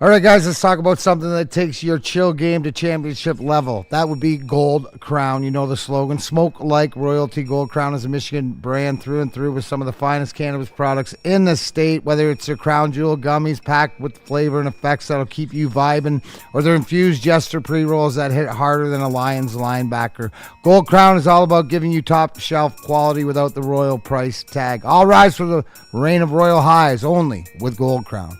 S4: All right, guys, let's talk about something that takes your chill game to championship level. That would be Gold Crown. You know the slogan, smoke like royalty. Gold Crown is a Michigan brand through and through with some of the finest cannabis products in the state, whether it's their Crown Jewel gummies packed with flavor and effects that'll keep you vibing, or their infused Jester pre-rolls that hit harder than a Lions linebacker. Gold Crown is all about giving you top shelf quality without the royal price tag. All rise for the reign of royal highs, only with Gold Crown.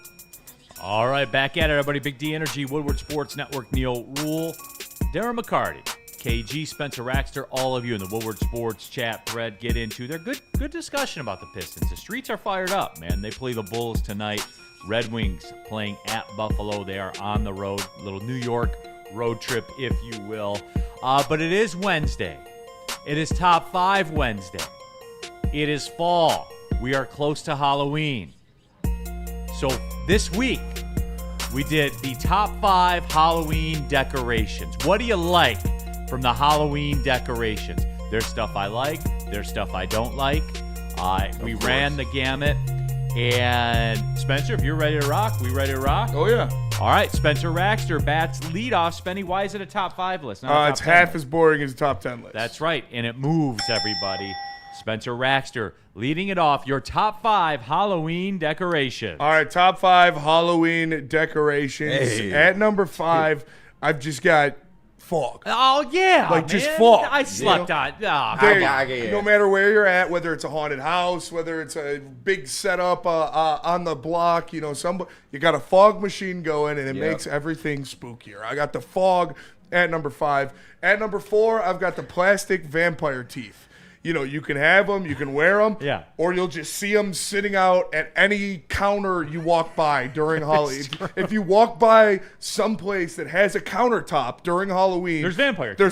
S2: All right, back at it, everybody. Big D Energy, Woodward Sports Network, Neal, Ruhl, Darren McCarty, KG, Spencer Raxter, all of you in the Woodward Sports chat thread get into their good discussion about the Pistons. The streets are fired up, man. They play the Bulls tonight. Red Wings playing at Buffalo. They are on the road, little New York road trip, if you will. But it is Wednesday. It is Top 5 Wednesday. It is fall. We are close to Halloween. So this week, we did the top 5 Halloween decorations. What do you like from the Halloween decorations? There's stuff I like. There's stuff I don't like. We ran the gamut. And Spencer, if you're ready to rock, we ready to rock?
S5: Oh, yeah.
S2: All right, Spencer Raxter bats lead off. Spenny, why is it a top 5 list?
S5: It's half as boring as a top 10 list.
S2: That's right, and it moves, everybody. Spencer Raxter leading it off, your top 5 Halloween decorations.
S5: All right, top 5 Halloween decorations. Hey. At number 5, I've just got fog.
S2: Oh, yeah,
S5: like, man. Just fog.
S2: I slept on.
S5: No matter where you're at, whether it's a haunted house, whether it's a big setup on the block, you got a fog machine going, and it makes everything spookier. I got the fog at number 5. At number 4, I've got the plastic vampire teeth. You can have them, you can wear them, or you'll just see them sitting out at any counter you walk by during Halloween. If you walk by someplace that has a countertop during Halloween,
S2: there's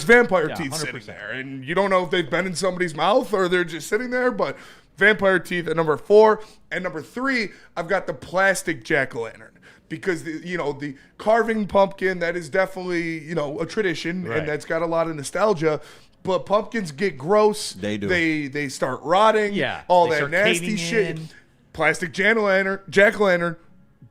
S2: vampire
S5: teeth sitting there. And you don't know if they've been in somebody's mouth or they're just sitting there, but vampire teeth at number 4. And number 3, I've got the plastic jack-o'-lantern. Because, the carving pumpkin, that is definitely, a tradition, and that's got a lot of nostalgia. But pumpkins get gross.
S3: They do.
S5: They start rotting.
S2: Yeah.
S5: All that nasty shit. Plastic jack-o'-lantern,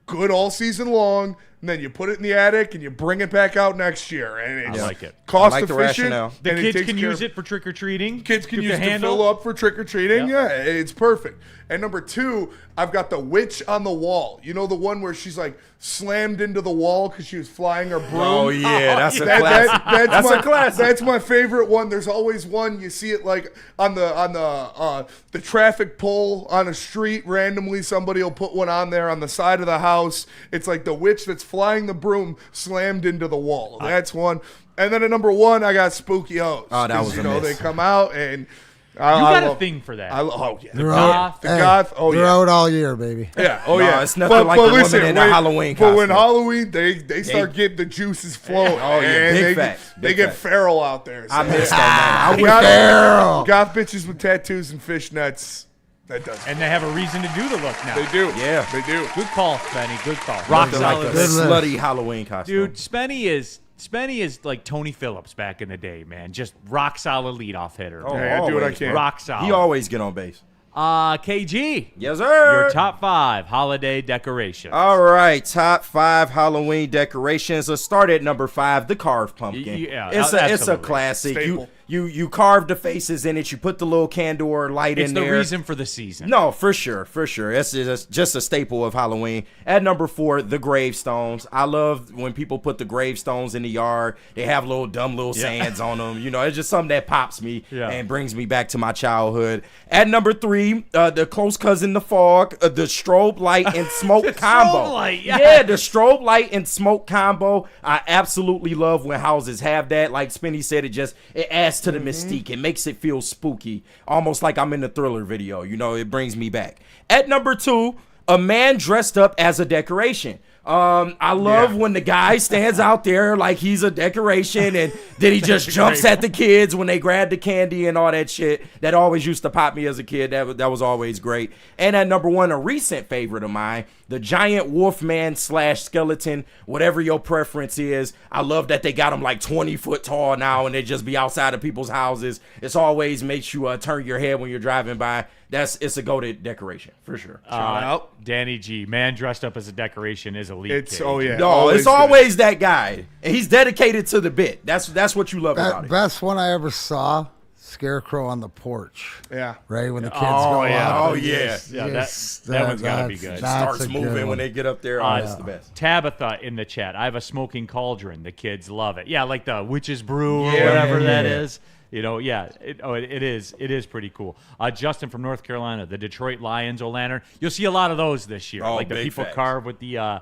S5: good all season long. And then you put it in the attic and you bring it back out next year. And it's
S2: I like it.
S5: Cost
S3: I like
S5: efficient.
S2: The kids can use it for trick-or-treating.
S5: Kids can use it to fill up for trick-or-treating. Yeah, it's perfect. And number 2, I've got the witch on the wall. You know the one where she's like slammed into the wall because she was flying her broom?
S3: Oh, yeah, that's a classic. That's a classic.
S5: That's my favorite one. There's always one. You see it like on the traffic pole on a street. Randomly, somebody will put one on there on the side of the house. It's like the witch that's flying the broom slammed into the wall. That's one. And then at number 1, I got Spooky O's.
S3: Oh, that was a miss.
S5: They come out and
S2: you got a thing for that.
S5: The goth. Oh,
S4: they're out all year, baby.
S5: Yeah. Oh, yeah.
S3: It's nothing like the women in the Halloween costume.
S5: But when Halloween, they start getting the juices flowing.
S3: Oh, yeah.
S5: They get feral out there. So.
S3: I missed that, man.
S4: Feral.
S5: Goth bitches with tattoos and fishnets. That does.
S2: And they have a reason to do the look now.
S5: They do.
S3: Yeah.
S5: They do.
S2: Good call, Spenny. Good call.
S3: Rock like a slutty Halloween costume.
S2: Dude, Spenny is Spenny is like Tony Phillips back in the day, man. Just rock solid leadoff hitter.
S3: Oh,
S5: Hey, I do what I can.
S2: Rock solid.
S3: He always get on base.
S2: KG.
S3: Yes, sir.
S2: Your top 5 holiday decorations.
S3: All right, top 5 Halloween decorations. Let's start at number 5, the carved pumpkin.
S2: Yeah,
S3: it's a
S2: absolutely.
S3: classic.
S5: Staple.
S3: You carve the faces in it. You put the little candle or light
S2: It's
S3: in
S2: the
S3: there.
S2: reason for the season.
S3: No, for sure. It's just a staple of Halloween. At number 4, the gravestones. I love when people put the gravestones in the yard. They have little sands on them. You know, it's just something that pops me and brings me back to my childhood. At number 3, the close cousin, the fog, the strobe light and smoke combo.
S2: Strobe light,
S3: yeah, the strobe light and smoke combo. I absolutely love when houses have that. Like Spenny said, it adds to the mystique. It makes it feel spooky, almost like I'm in the Thriller video. You know, it brings me back. At number 2, a man dressed up as a decoration. I love when the guy stands out there like he's a decoration and then he just jumps at the kids when they grab the candy and all that shit. That always used to pop me as a kid. That was always great. And at number 1, a recent favorite of mine, the giant wolfman / skeleton, whatever your preference is. I love that they got them like 20 foot tall now and they just be outside of people's houses. It's always makes you turn your head when you're driving by. It's a goated decoration for sure.
S5: Shout out.
S2: Danny G, man dressed up as a decoration is elite.
S5: It's
S2: KG.
S3: No, it's always that guy, and he's dedicated to the bit. That's what you love about it.
S4: Best one I ever saw, Scarecrow on the porch.
S5: Yeah.
S4: Right when the kids
S2: Oh,
S4: go
S2: yeah.
S4: out.
S3: Oh, yeah.
S2: That one's gotta be good.
S3: Starts
S4: a good
S3: moving
S4: one.
S3: when they get up there. Oh, that's the best.
S2: Tabitha in the chat. I have a smoking cauldron. The kids love it. Yeah, like the witch's brew or
S3: Yeah,
S2: whatever
S3: yeah,
S2: that
S3: yeah.
S2: is. You know, yeah. It is pretty cool. Justin from North Carolina, the Detroit Lions O-lantern. You'll see a lot of those this year.
S3: Oh,
S2: like the
S3: big
S2: people
S3: facts.
S2: carve with the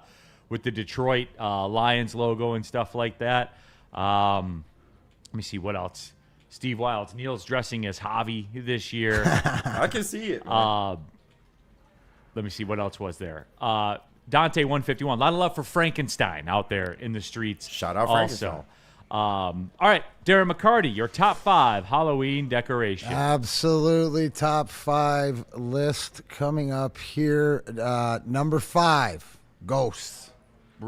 S2: Detroit Lions logo and stuff like that. Let me see what else. Steve Wilds. Neal's dressing as Javi this year.
S3: I can see it.
S2: Let me see what else was there. Dante 151. A lot of love for Frankenstein out there in the streets.
S3: Shout out Frankenstein.
S2: All right, Darren McCarty, your top 5 Halloween decorations.
S4: Absolutely top 5 list coming up here. Number 5, ghosts.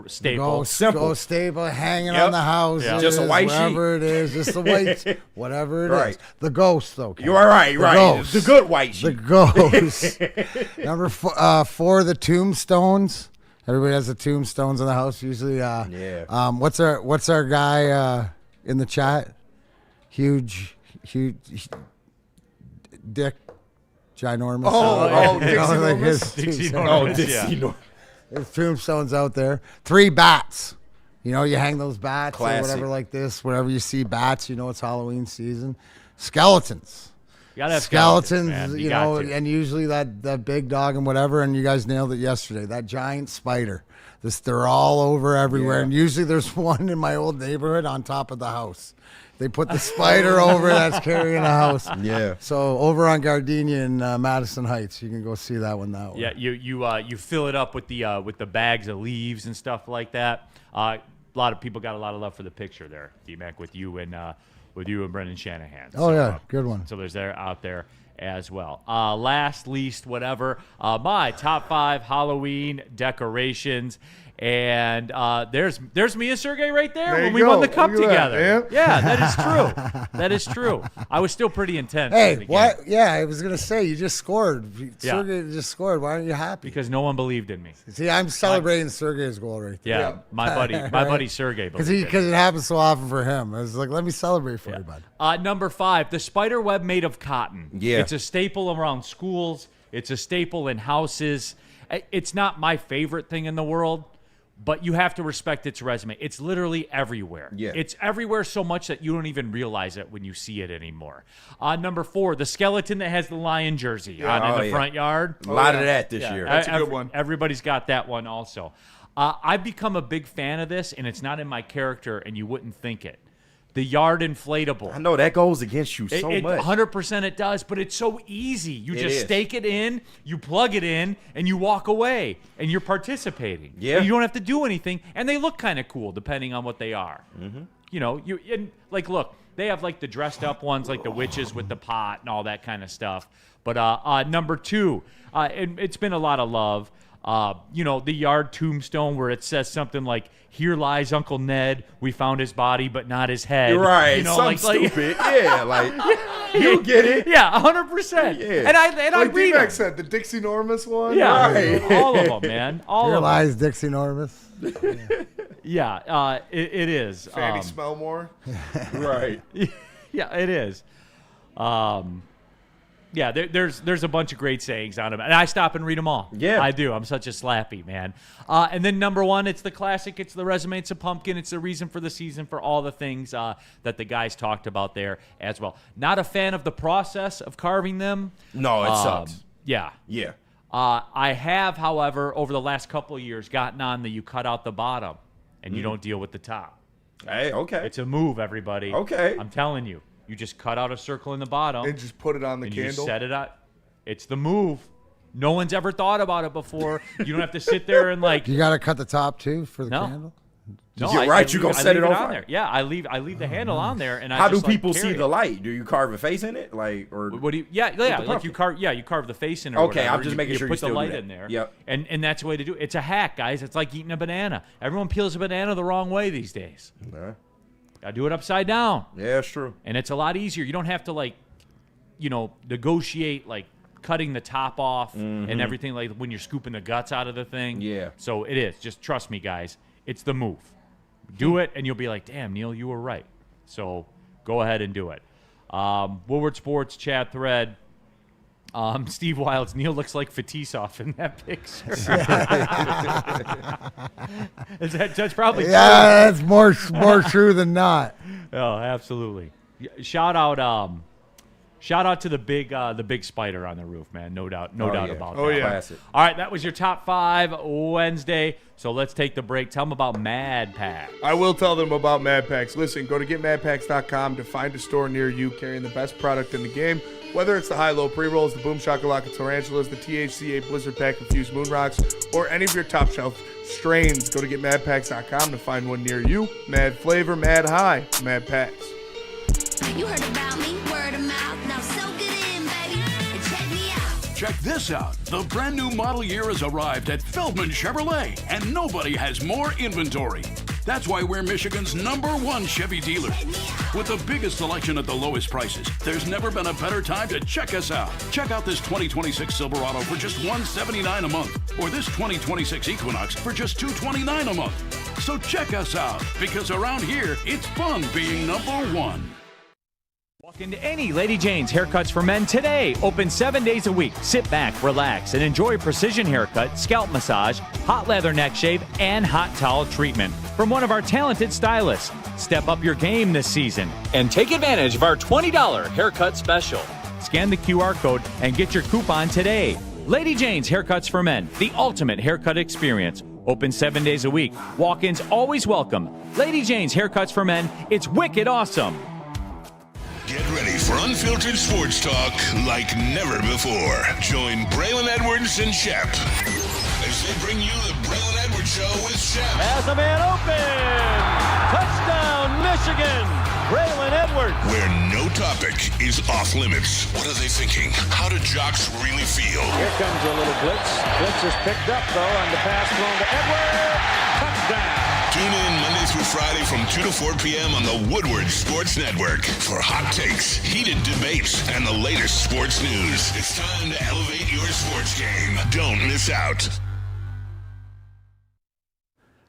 S2: Staple.
S4: Ghost staple hanging on the house.
S3: Yeah. Just a white sheet.
S4: Whatever it is, just a white, whatever it is.
S3: Right.
S4: The ghost, though. Ken.
S3: You're right.
S4: The
S3: Right.
S4: ghost.
S3: The good white sheet.
S4: The ghost. Number 4, the tombstones. Everybody has the tombstones in the house usually.
S3: Yeah.
S4: What's our guy in the chat? Huge dick, ginormous.
S2: Dixie
S3: Norman.
S4: There's tombstones out there. 3 bats. You know, you hang those bats
S3: Classic.
S4: or whatever like this. Whenever you see bats, you know it's Halloween season. Skeletons.
S2: You gotta have
S4: Skeletons,
S2: man.
S4: you
S2: got
S4: know,
S2: to.
S4: and usually that big dog and whatever, and you guys nailed it yesterday. That giant spider. They're all over everywhere, and usually there's one in my old neighborhood on top of the house. They put the spider over that's carrying a house.
S3: Yeah.
S4: So over on Gardenia in Madison Heights, you can go see that one that way.
S2: Yeah, you fill it up with the bags of leaves and stuff like that. A lot of people got a lot of love for the picture there, D-Mac, with you and Brendan Shanahan.
S4: Oh, yeah, good one.
S2: So there's out there as well. Last, least, whatever. My top 5 Halloween decorations. And there's me and Sergey right there
S5: There
S2: when
S5: you
S2: we
S5: go.
S2: won the cup
S5: Look at that,
S2: together.
S5: man.
S2: Yeah, that is true. That is true. I was still pretty intense. in
S4: Hey,
S2: the game
S4: what? Yeah, I was gonna say you just scored.
S2: Yeah.
S4: Sergey just scored. Why aren't you happy?
S2: because no one believed in me.
S4: See, I'm celebrating Sergey's goal right there.
S2: Yeah, my buddy Sergey.
S4: Because
S2: believed in me.
S4: it happens so often for him. I was like, let me celebrate for you, bud.
S2: Number 5, the spider web made of cotton.
S3: Yeah.
S2: It's a staple around schools. It's a staple in houses. It's not my favorite thing in the world, but you have to respect its resume. It's literally everywhere.
S3: Yeah.
S2: It's everywhere so much that you don't even realize it when you see it anymore. Number 4, the skeleton that has the lion jersey on in the front yard.
S3: A lot of that this year.
S5: That's a good one.
S2: Everybody's got that one also. I've become a big fan of this, and it's not in my character, and you wouldn't think it. The yard inflatable.
S3: I know that goes against you so much.
S2: 100% it does, but it's so easy. You
S3: It
S2: just
S3: is.
S2: stake it in, you plug it in, and you walk away, and you're participating.
S3: Yeah.
S2: And you don't have to do anything, and they look kind of cool depending on what they are. Mm-hmm. You know, look, they have like the dressed up ones, like the witches with the pot and all that kind of stuff. But number 2, and it's been a lot of love. the yard tombstone where it says something like, "Here lies Uncle Ned. We found his body, but not his head."
S3: Right. Something stupid. Yeah, like, you get it.
S2: Yeah, 100%.
S3: Yeah.
S2: And I
S5: Like
S2: read
S5: D-Mac
S2: them.
S5: said, the Dixie Normus one.
S2: Yeah,
S3: Right.
S2: all of them, man. All
S4: Here
S2: of them.
S4: lies Dixie Normus.
S2: Yeah, it is.
S5: Fanny Smellmore.
S3: Right.
S2: Yeah, it is. Yeah, there's a bunch of great sayings on them, and I stop and read them all.
S3: Yeah.
S2: I do. I'm such a slappy, man. And then number one, it's the classic. It's the resume. It's a pumpkin. It's the reason for the season, for all the things that the guys talked about there as well. Not a fan of the process of carving them.
S3: No, it sucks.
S2: Yeah.
S3: Yeah.
S2: I have, however, over the last couple of years, gotten on the you cut out the bottom and you don't deal with the top.
S3: Hey, okay.
S2: It's a move, everybody.
S3: Okay.
S2: I'm telling you. You just cut out a circle in the bottom.
S5: And just put it on the
S2: and
S5: candle.
S2: You just set it up. It's the move. No one's ever thought about it before. You don't have to sit there and like.
S4: You got to cut the top too for the
S2: No.
S4: candle.
S2: No,
S3: You're right. You gonna set it on fire.
S2: there. Yeah, I leave the handle on there, and
S3: How
S2: I
S3: do
S2: just, like,
S3: people see
S2: carry
S3: the
S2: it.
S3: light? Do you carve a face in it, like, or
S2: What do you? Yeah, like you carve. Yeah, you carve the face in it.
S3: Okay,
S2: whatever.
S3: I'm just making
S2: you
S3: sure you
S2: put
S3: still
S2: the
S3: do
S2: light
S3: that.
S2: in there.
S3: Yep.
S2: And that's the way to do it. It's a hack, guys. It's like eating a banana. Everyone peels a banana the wrong way these days.
S3: Yeah.
S2: I do it upside down.
S3: Yeah, it's true.
S2: And it's a lot easier. You don't have to negotiate cutting the top off and everything, like when you're scooping the guts out of the thing.
S3: Yeah.
S2: So it is. Just trust me, guys. It's the move. Do it, and you'll be like, damn, Neal, you were right. So go ahead and do it. Woodward Sports chat thread. Steve Wilds, Neal looks like Fetisov in that picture. That's probably true.
S4: Yeah, that's more true than not.
S2: Oh, absolutely. Shout out to the big spider on the roof, man. No doubt about that.
S5: Oh, yeah.
S3: Classic.
S2: All right, that was your top 5 Wednesday. So let's take the break. Tell them about Mad Pack.
S5: I will tell them about Mad Packs. Listen, go to getmadpacks.com to find a store near you carrying the best product in the game. Whether it's the high-low pre-rolls, the Boom Shakalaka Tarantulas, the THCA Blizzard Pack Infused Moon Rocks, or any of your top shelf strains, go to getmadpacks.com to find one near you. Mad flavor, mad high, Mad Packs.
S15: You heard about me, word of mouth. Now soak it in, baby, and check me out.
S16: Check this out. The brand new model year has arrived at Feldman Chevrolet, and nobody has more inventory. That's why we're Michigan's #1 Chevy dealer. With the biggest selection at the lowest prices, there's never been a better time to check us out. Check out this 2026 Silverado for just $179 a month, or this 2026 Equinox for just $229 a month. So check us out, because around here, it's fun being #1.
S2: Walk into any Lady Jane's Haircuts for Men today. Open 7 days a week. Sit back, relax, and enjoy precision haircut, scalp massage, hot leather neck shave, and hot towel treatment from one of our talented stylists. Step up your game this season and take advantage of our $20 haircut special. Scan the QR code and get your coupon today. Lady Jane's Haircuts for Men, the ultimate haircut experience. Open 7 days a week. Walk-ins always welcome. Lady Jane's Haircuts for Men. It's wicked awesome.
S1: Get ready for unfiltered sports talk like never before. Join Braylon Edwards and Shep as they bring you the Braylon Edwards Show with Shep.
S6: As a man open. Touchdown, Michigan. Braylon Edwards.
S1: Where no topic is off limits. What are they thinking? How do jocks really feel?
S6: Here comes a little blitz. Blitz is picked up, though, and the pass thrown to Edwards. Touchdown.
S1: Tune in Monday through Friday from 2 to 4 p.m. on the Woodward Sports Network for hot takes, heated debates, and the latest sports news. It's time to elevate your sports game. Don't miss out.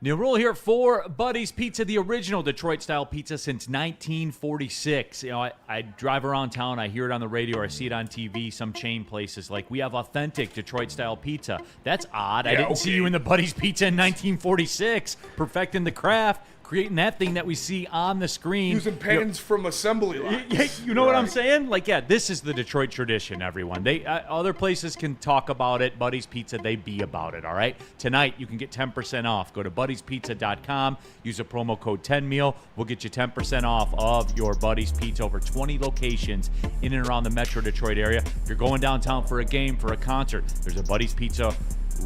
S2: Neal Ruhl here for Buddy's Pizza, the original Detroit-style pizza since 1946. You know, I drive around town, I hear it on the radio, or I see it on TV, some chain places. Like, we have authentic Detroit-style pizza. That's odd. I didn't see you in the Buddy's Pizza in 1946, perfecting the craft, creating that thing that we see on the screen.
S5: Using pans from assembly lines.
S2: You know what I'm saying? Like, yeah, this is the Detroit tradition, everyone. They other places can talk about it. Buddy's Pizza, they be about it, all right? Tonight, you can get 10% off. Go to buddyspizza.com. Use a promo code 10meal. We'll get you 10% off of your Buddy's Pizza. Over 20 locations in and around the Metro Detroit area. If you're going downtown for a game, for a concert, there's a Buddy's Pizza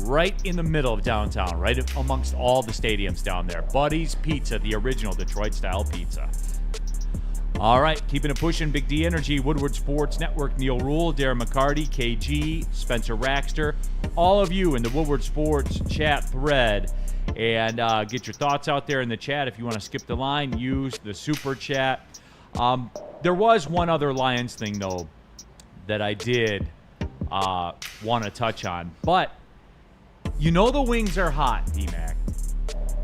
S2: right in the middle of downtown, right amongst all the stadiums down there. Buddy's Pizza, the original Detroit-style pizza. All right, keeping it pushing. Big D Energy, Woodward Sports Network, Neal Ruhl, Darren McCarty, KG, Spencer Raxter, all of you in the Woodward Sports chat thread. And get your thoughts out there in the chat. If you want to skip the line, use the super chat. There was one other Lions thing, though, that I did want to touch on. But you know the wings are hot, D-Mac.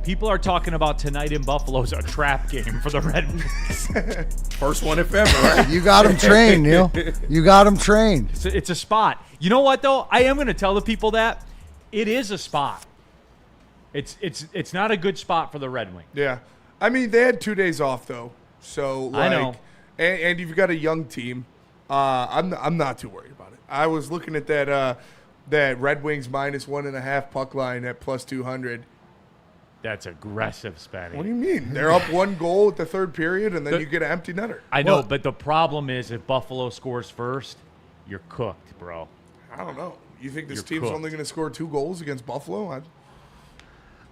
S2: People are talking about tonight in Buffalo's a trap game for the Red Wings.
S3: First one if ever, right?
S4: You got them trained, Neal. You got them trained.
S2: It's a spot. You know what, though? I am going to tell the people that. It is a spot. It's not a good spot for the Red Wings.
S5: Yeah. I mean, they had 2 days off, though. So,
S2: I know.
S5: And you've got a young team. I'm not too worried about it. I was looking at that Red Wings -1.5 puck line at +200.
S2: That's aggressive, Spenny.
S5: What do you mean? They're up 1 goal at the third period, and then you get an empty netter.
S2: I know, but the problem is if Buffalo scores first, you're cooked, bro.
S5: I don't know. You think this
S2: You're
S5: team's
S2: cooked.
S5: only going to score 2 goals against Buffalo?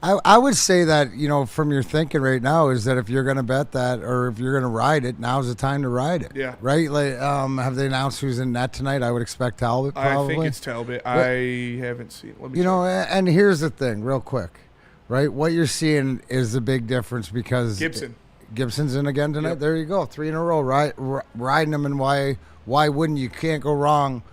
S4: I would say that, from your thinking right now is that if you're going to bet that or if you're going to ride it, now's the time to ride it.
S5: Yeah.
S4: Right? Like, have they announced who's in net tonight? I would expect Talbot probably.
S5: I think it's Talbot.
S4: But,
S5: I haven't seen. Let me check.
S4: And here's the thing, real quick. Right? What you're seeing is the big difference because Gibson's in again tonight.
S5: Yep.
S4: There you go. 3 in a row. Riding them, and why wouldn't you? Can't go wrong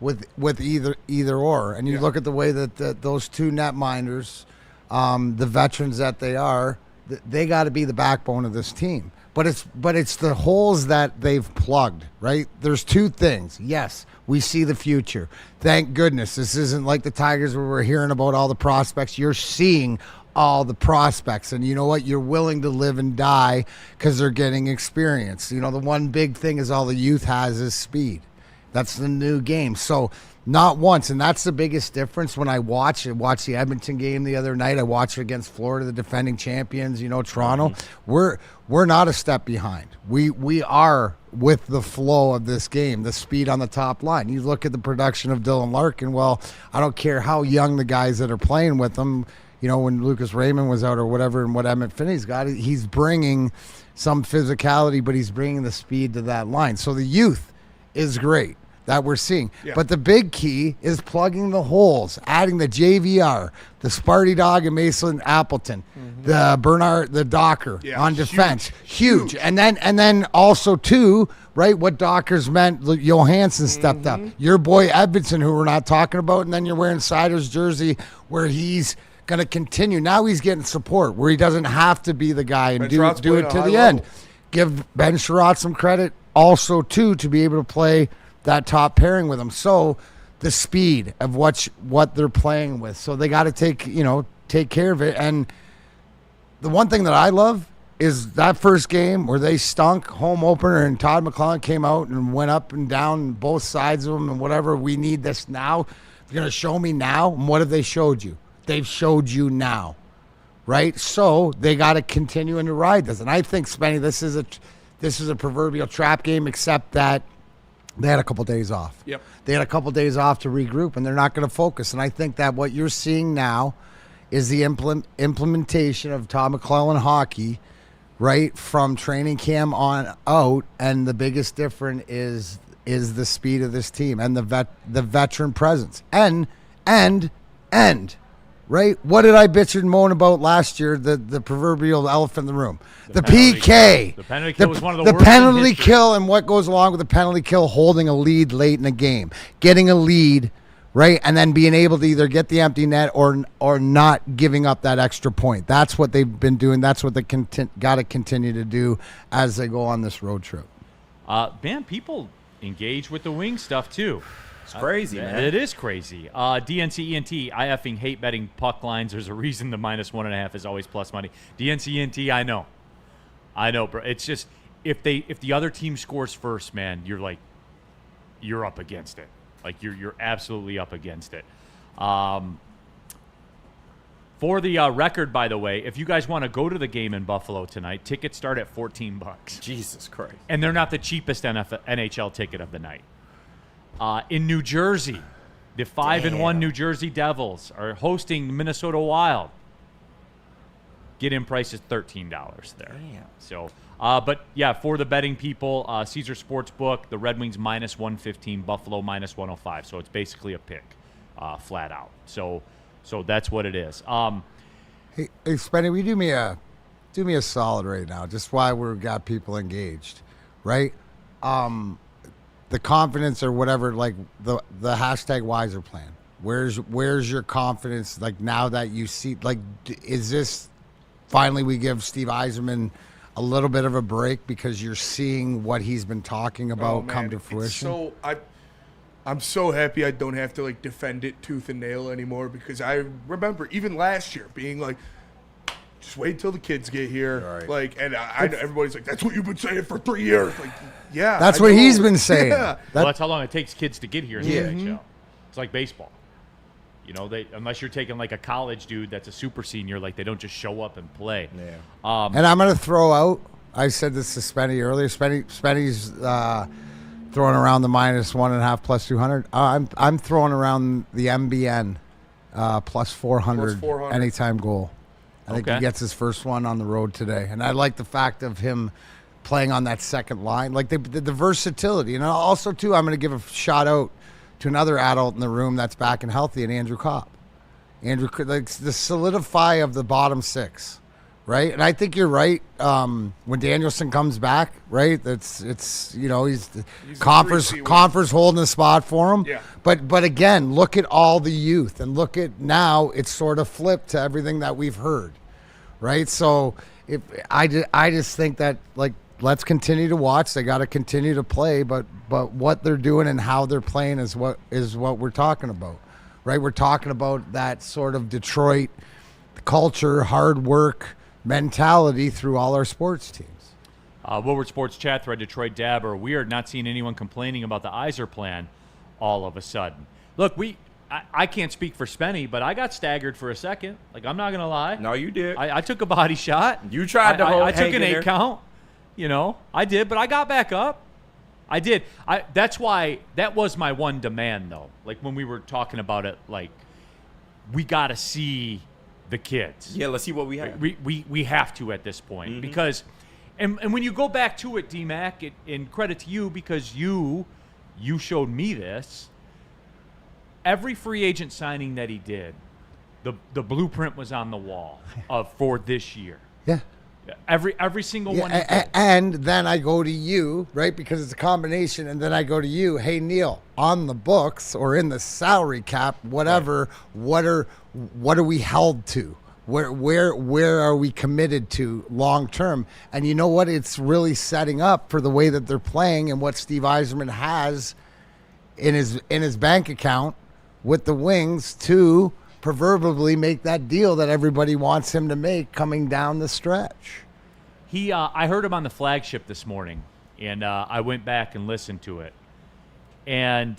S4: with either or. And you look at the way that those 2 netminders, the veterans that they are, they got to be the backbone of this team. But it's the holes that they've plugged, right? There's 2 things. Yes, we see the future. Thank goodness. This isn't like the Tigers where we're hearing about all the prospects. You're seeing all the prospects. And you know what? You're willing to live and die because they're getting experience. The one big thing is all the youth has is speed. That's the new game. So not once, and that's the biggest difference when I watched the Edmonton game the other night. I watched it against Florida, the defending champions, Toronto. We're not a step behind. We are with the flow of this game, the speed on the top line. You look at the production of Dylan Larkin. Well, I don't care how young the guys that are playing with them, when Lucas Raymond was out or whatever, and what Emmett Finney's got, he's bringing some physicality, but he's bringing the speed to that line. So the youth is great that we're seeing.
S5: Yeah.
S4: But the big key is plugging the holes, adding the JVR, the Sparty Dog and Mason Appleton, the Bernard, the Docker on defense. Huge. And then also too, right, what Docker's meant, Johansson stepped up. Your boy Edmondson, who we're not talking about, and then you're wearing Sider's jersey where he's going to continue. Now he's getting support where he doesn't have to be the guy and do it to the end. Give Ben Sherratt some credit also too to be able to play that top pairing with them. So the speed of what they're playing with. So they got to take care of it. And the one thing that I love is that first game where they stunk, home opener, and Todd McClellan came out and went up and down both sides of them and whatever. We need this now. You're going to show me now. And what have they showed you? They've showed you now, right? So they got to continue to ride this. And I think, Spenny, this is a proverbial trap game, except that they had a couple days off.
S5: Yep.
S4: They had a couple days off to regroup, and they're not going to focus. And I think that what you're seeing now is the implementation of Todd McClellan hockey, right, from training camp on out. And the biggest difference is the speed of this team and the veteran presence. And right? What did I bitch and moan about last year? The proverbial elephant in the room. The PK.
S2: The penalty kill was one of the worst
S4: The penalty
S2: in history.
S4: kill and what goes along with the penalty kill, holding a lead late in the game. Getting a lead, right? And then being able to either get the empty net or not giving up that extra point. That's what they've been doing. That's what they got to continue to do as they go on this road trip.
S2: Man, people engage with the wing stuff too.
S3: It's crazy, man.
S2: It is crazy. DNC ENT, I effing hate betting puck lines. There's a reason the -1.5 is always plus money. DNC ENT, I know, bro. It's just if the other team scores first, man, you're up against it. Like you're absolutely up against it. For the record, by the way, if you guys want to go to the game in Buffalo tonight, tickets start at $14.
S3: Jesus Christ.
S2: And they're not the cheapest NHL ticket of the night. In New Jersey, the 5-1 New Jersey Devils are hosting Minnesota Wild. Get-in price is $13 there. Damn. So, but yeah, for the betting people, Caesar Sportsbook, the Red Wings -115, Buffalo -105. So it's basically a pick, flat out. So that's what it is.
S4: Hey, Spenny, will you do me a solid right now, just why we've got people engaged, right? The confidence or whatever, like the hashtag Wiser plan. Where's your confidence? Like now that you see, like, is this finally we give Steve Yzerman a little bit of a break because you're seeing what he's been talking about come to fruition?
S5: I'm so happy I don't have to like defend it tooth and nail anymore, because I remember even last year being like, just wait till the kids get here. Right. Like, and I know everybody's like, that's what you've been saying for 3 years. Like, yeah,
S4: that's what he's been saying.
S5: Yeah.
S2: Well, that's how long it takes kids to get here in the NHL. It's like baseball. You know, unless you're taking like a college dude that's a super senior, like they don't just show up and play.
S4: Yeah. And I'm going to throw out, I said this to Spenny earlier, Spenny's throwing around the -1.5 plus 200. I'm throwing around the MBN plus 400 anytime goal. I think he gets his first one on the road today. And I like the fact of him playing on that second line, like the versatility. And also, too, I'm going to give a shout-out to another adult in the room that's back and healthy, and Andrew Kopp. Andrew, like the solidify of the bottom six, right? And I think you're right. When Danielson comes back, right? It's you know he's Confer's holding the spot for him.
S5: Yeah.
S4: But again, look at all the youth, and look at now it's sort of flipped to everything that we've heard, right? So if I just think that like. Let's continue to watch. They got to continue to play, but what they're doing and how they're playing is what we're talking about, right? We're talking about that sort of Detroit culture, hard work mentality through all our sports teams.
S2: Woodward Sports Chat thread, Detroit Dabber. Weird not seeing anyone complaining about the Yzer plan all of a sudden. Look, I can't speak for Spenny, but I got staggered for a second. Like, I'm not going to lie.
S3: No, you did.
S2: I took a body shot.
S3: You tried to hold.
S2: I took an 8 count. You know, I did, but I got back up. I did. That's why that was my one demand, though. Like when we were talking about it, like we got to see the kids.
S3: Yeah, let's see what we have.
S2: We have to at this point because, and when you go back to it, D-Mac, and credit to you because you showed me this. Every free agent signing that he did, the blueprint was on the wall for this year.
S4: Yeah.
S2: Every single one.
S4: And then I go to you, right? Because it's a combination. And then I go to you, hey, Neal, on the books or in the salary cap, whatever, right. What are we held to? Where are we committed to long term? And you know what? It's really setting up for the way that they're playing and what Steve Yzerman has in his bank account with the Wings to proverbially make that deal that everybody wants him to make coming down the stretch.
S2: I heard him on the flagship this morning, and I went back and listened to it. And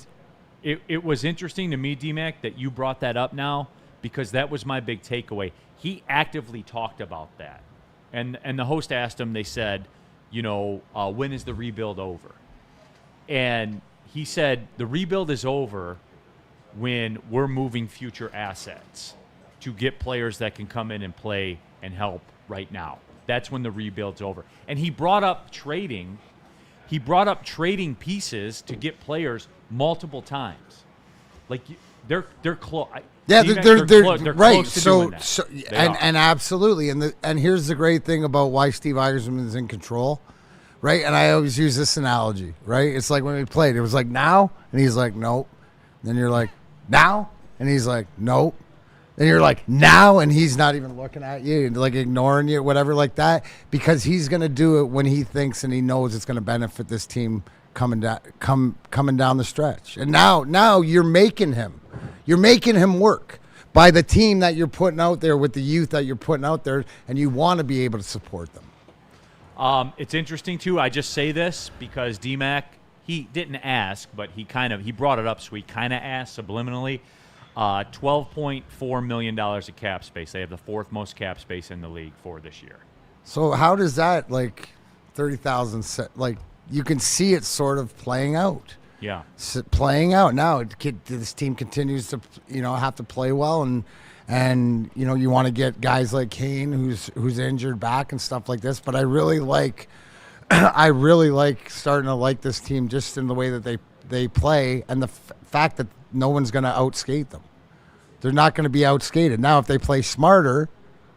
S2: it was interesting to me, D-Mac, that you brought that up now, because that was my big takeaway. He actively talked about that. And the host asked him, they said, you know, when is the rebuild over? And he said, the rebuild is over when we're moving future assets to get players that can come in and play and help right now. That's when the rebuild's over. And he brought up trading. He brought up trading pieces to get players multiple times. Like they're close.
S4: Yeah, they're right.
S2: Close to doing that.
S4: So and absolutely. And here's the great thing about why Steve Yzerman is in control, right? And I always use this analogy, right? It's like when we played. It was like now, and he's like nope. Then you're like, now? And he's like, nope. Then you're like, now? And he's not even looking at you, like ignoring you, whatever like that, because he's going to do it when he thinks and he knows it's going to benefit this team coming down the stretch. And now you're making him work by the team that you're putting out there with the youth that you're putting out there, and you want to be able to support them.
S2: It's interesting, too. I just say this because D-Mac, he didn't ask, but he brought it up, so he kind of asked subliminally. $12.4 million of cap space. They have the 4th most cap space in the league for this year.
S4: So how does that, like, 30,000, like, you can see it sort of playing out.
S2: Yeah.
S4: playing out. Now this team continues to, have to play well, and you want to get guys like Kane, who's injured back and stuff like this. But I really like, starting to like this team just in the way that they play, and the fact that no one's going to outskate them. They're not going to be outskated. Now, if they play smarter,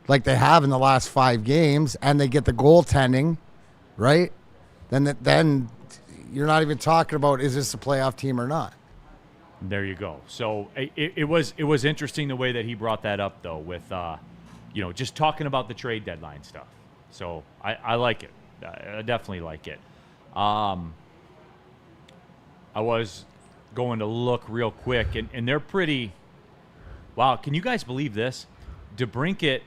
S4: like they have in the last 5 games, and they get the goaltending, right? Then you're not even talking about, is this a playoff team or not?
S2: There you go. So it was interesting the way that he brought that up, though, with just talking about the trade deadline stuff. So I like it. I definitely like it. I was going to look real quick, and they're pretty. Wow, can you guys believe this? DeBrincat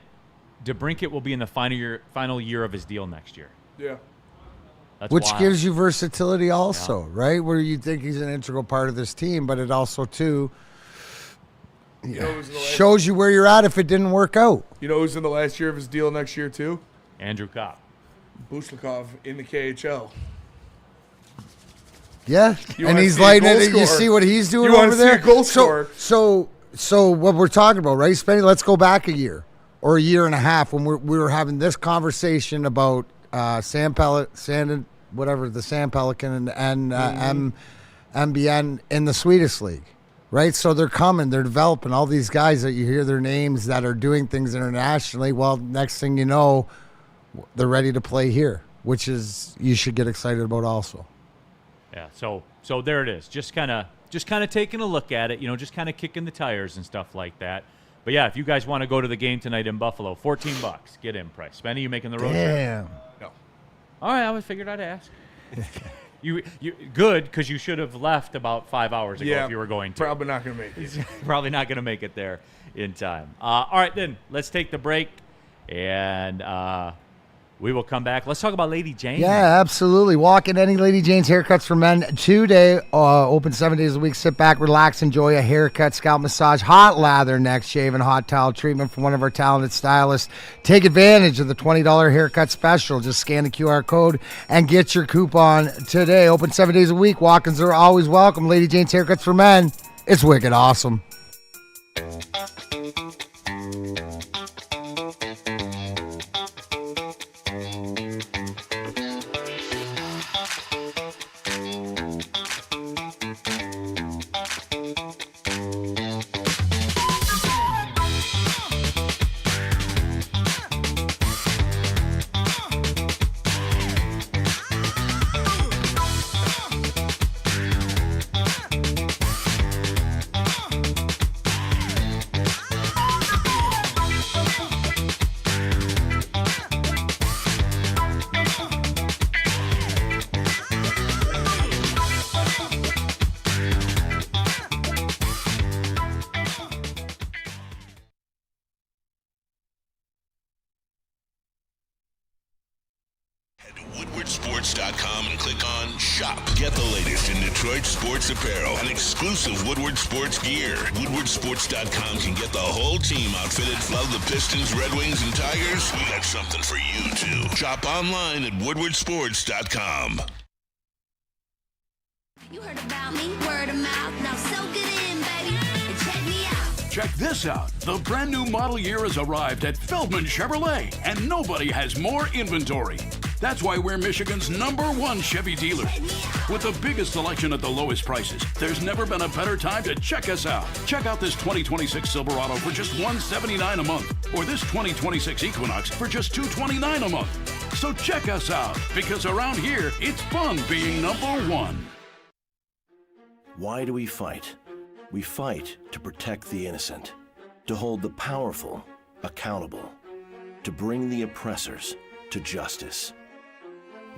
S2: will be in the final year of his deal next year.
S5: Yeah.
S2: That's
S4: Which
S2: wild.
S4: gives you versatility also, right? Where you think he's an integral part of this team, but it also, too, shows you where you're at if it didn't work out.
S5: You know who's in the last year of his deal next year, too?
S2: Andrew Kopp.
S5: Bushlikov in the KHL.
S4: Yeah,
S5: You
S4: and
S5: wanna
S4: he's
S5: see a
S4: lighting
S5: goal
S4: it. You
S5: scorer.
S4: see what he's doing
S5: You wanna
S4: over
S5: see a
S4: there?
S5: goal scorer.
S4: So what we're talking about, right, Spenny? Let's go back a year or a year and a half when we were having this conversation about Sam Pelican and MBN in the Swedish League, right? So they're coming, they're developing all these guys that you hear their names that are doing things internationally. Well, next thing you know, they're ready to play here, which is you should get excited about also.
S2: Yeah. So there it is. Just kind of taking a look at it. Just kind of kicking the tires and stuff like that. But yeah, if you guys want to go to the game tonight in Buffalo, $14, get in price. Spenny, you making the road trip?
S4: Damn.
S5: No.
S2: All right, I figured I'd ask. you good, because you should have left about 5 hours ago if you were going to.
S5: Probably not going to make it.
S2: Probably not going to make it there in time. All right, then let's take the break, and we will come back. Let's talk about Lady Jane.
S4: Yeah, absolutely. Walk in any Lady Jane's Haircuts for Men today. Open 7 days a week. Sit back, relax, enjoy a haircut, scalp massage, hot lather, neck shave, and hot towel treatment from one of our talented stylists. Take advantage of the $20 haircut special. Just scan the QR code and get your coupon today. Open 7 days a week. Walk-ins are always welcome. Lady Jane's Haircuts for Men. It's wicked awesome.
S1: WoodwardSports.com and click on Shop. Get the latest in Detroit sports apparel and exclusive Woodward Sports gear. WoodwardSports.com can get the whole team outfitted. Love the Pistons, Red Wings, and Tigers? We got something for you, too. Shop online at WoodwardSports.com.
S15: You heard about me, word of mouth. Now soak it in, baby, and check me out.
S16: Check this out. The brand new model year has arrived at Feldman Chevrolet, and nobody has more inventory. That's why we're Michigan's #1 Chevy dealer. With the biggest selection at the lowest prices, there's never been a better time to check us out. Check out this 2026 Silverado for just $179 a month, or this 2026 Equinox for just $229 a month. So check us out, because around here, it's fun being #1.
S14: Why do we fight? We fight to protect the innocent, to hold the powerful accountable, to bring the oppressors to justice.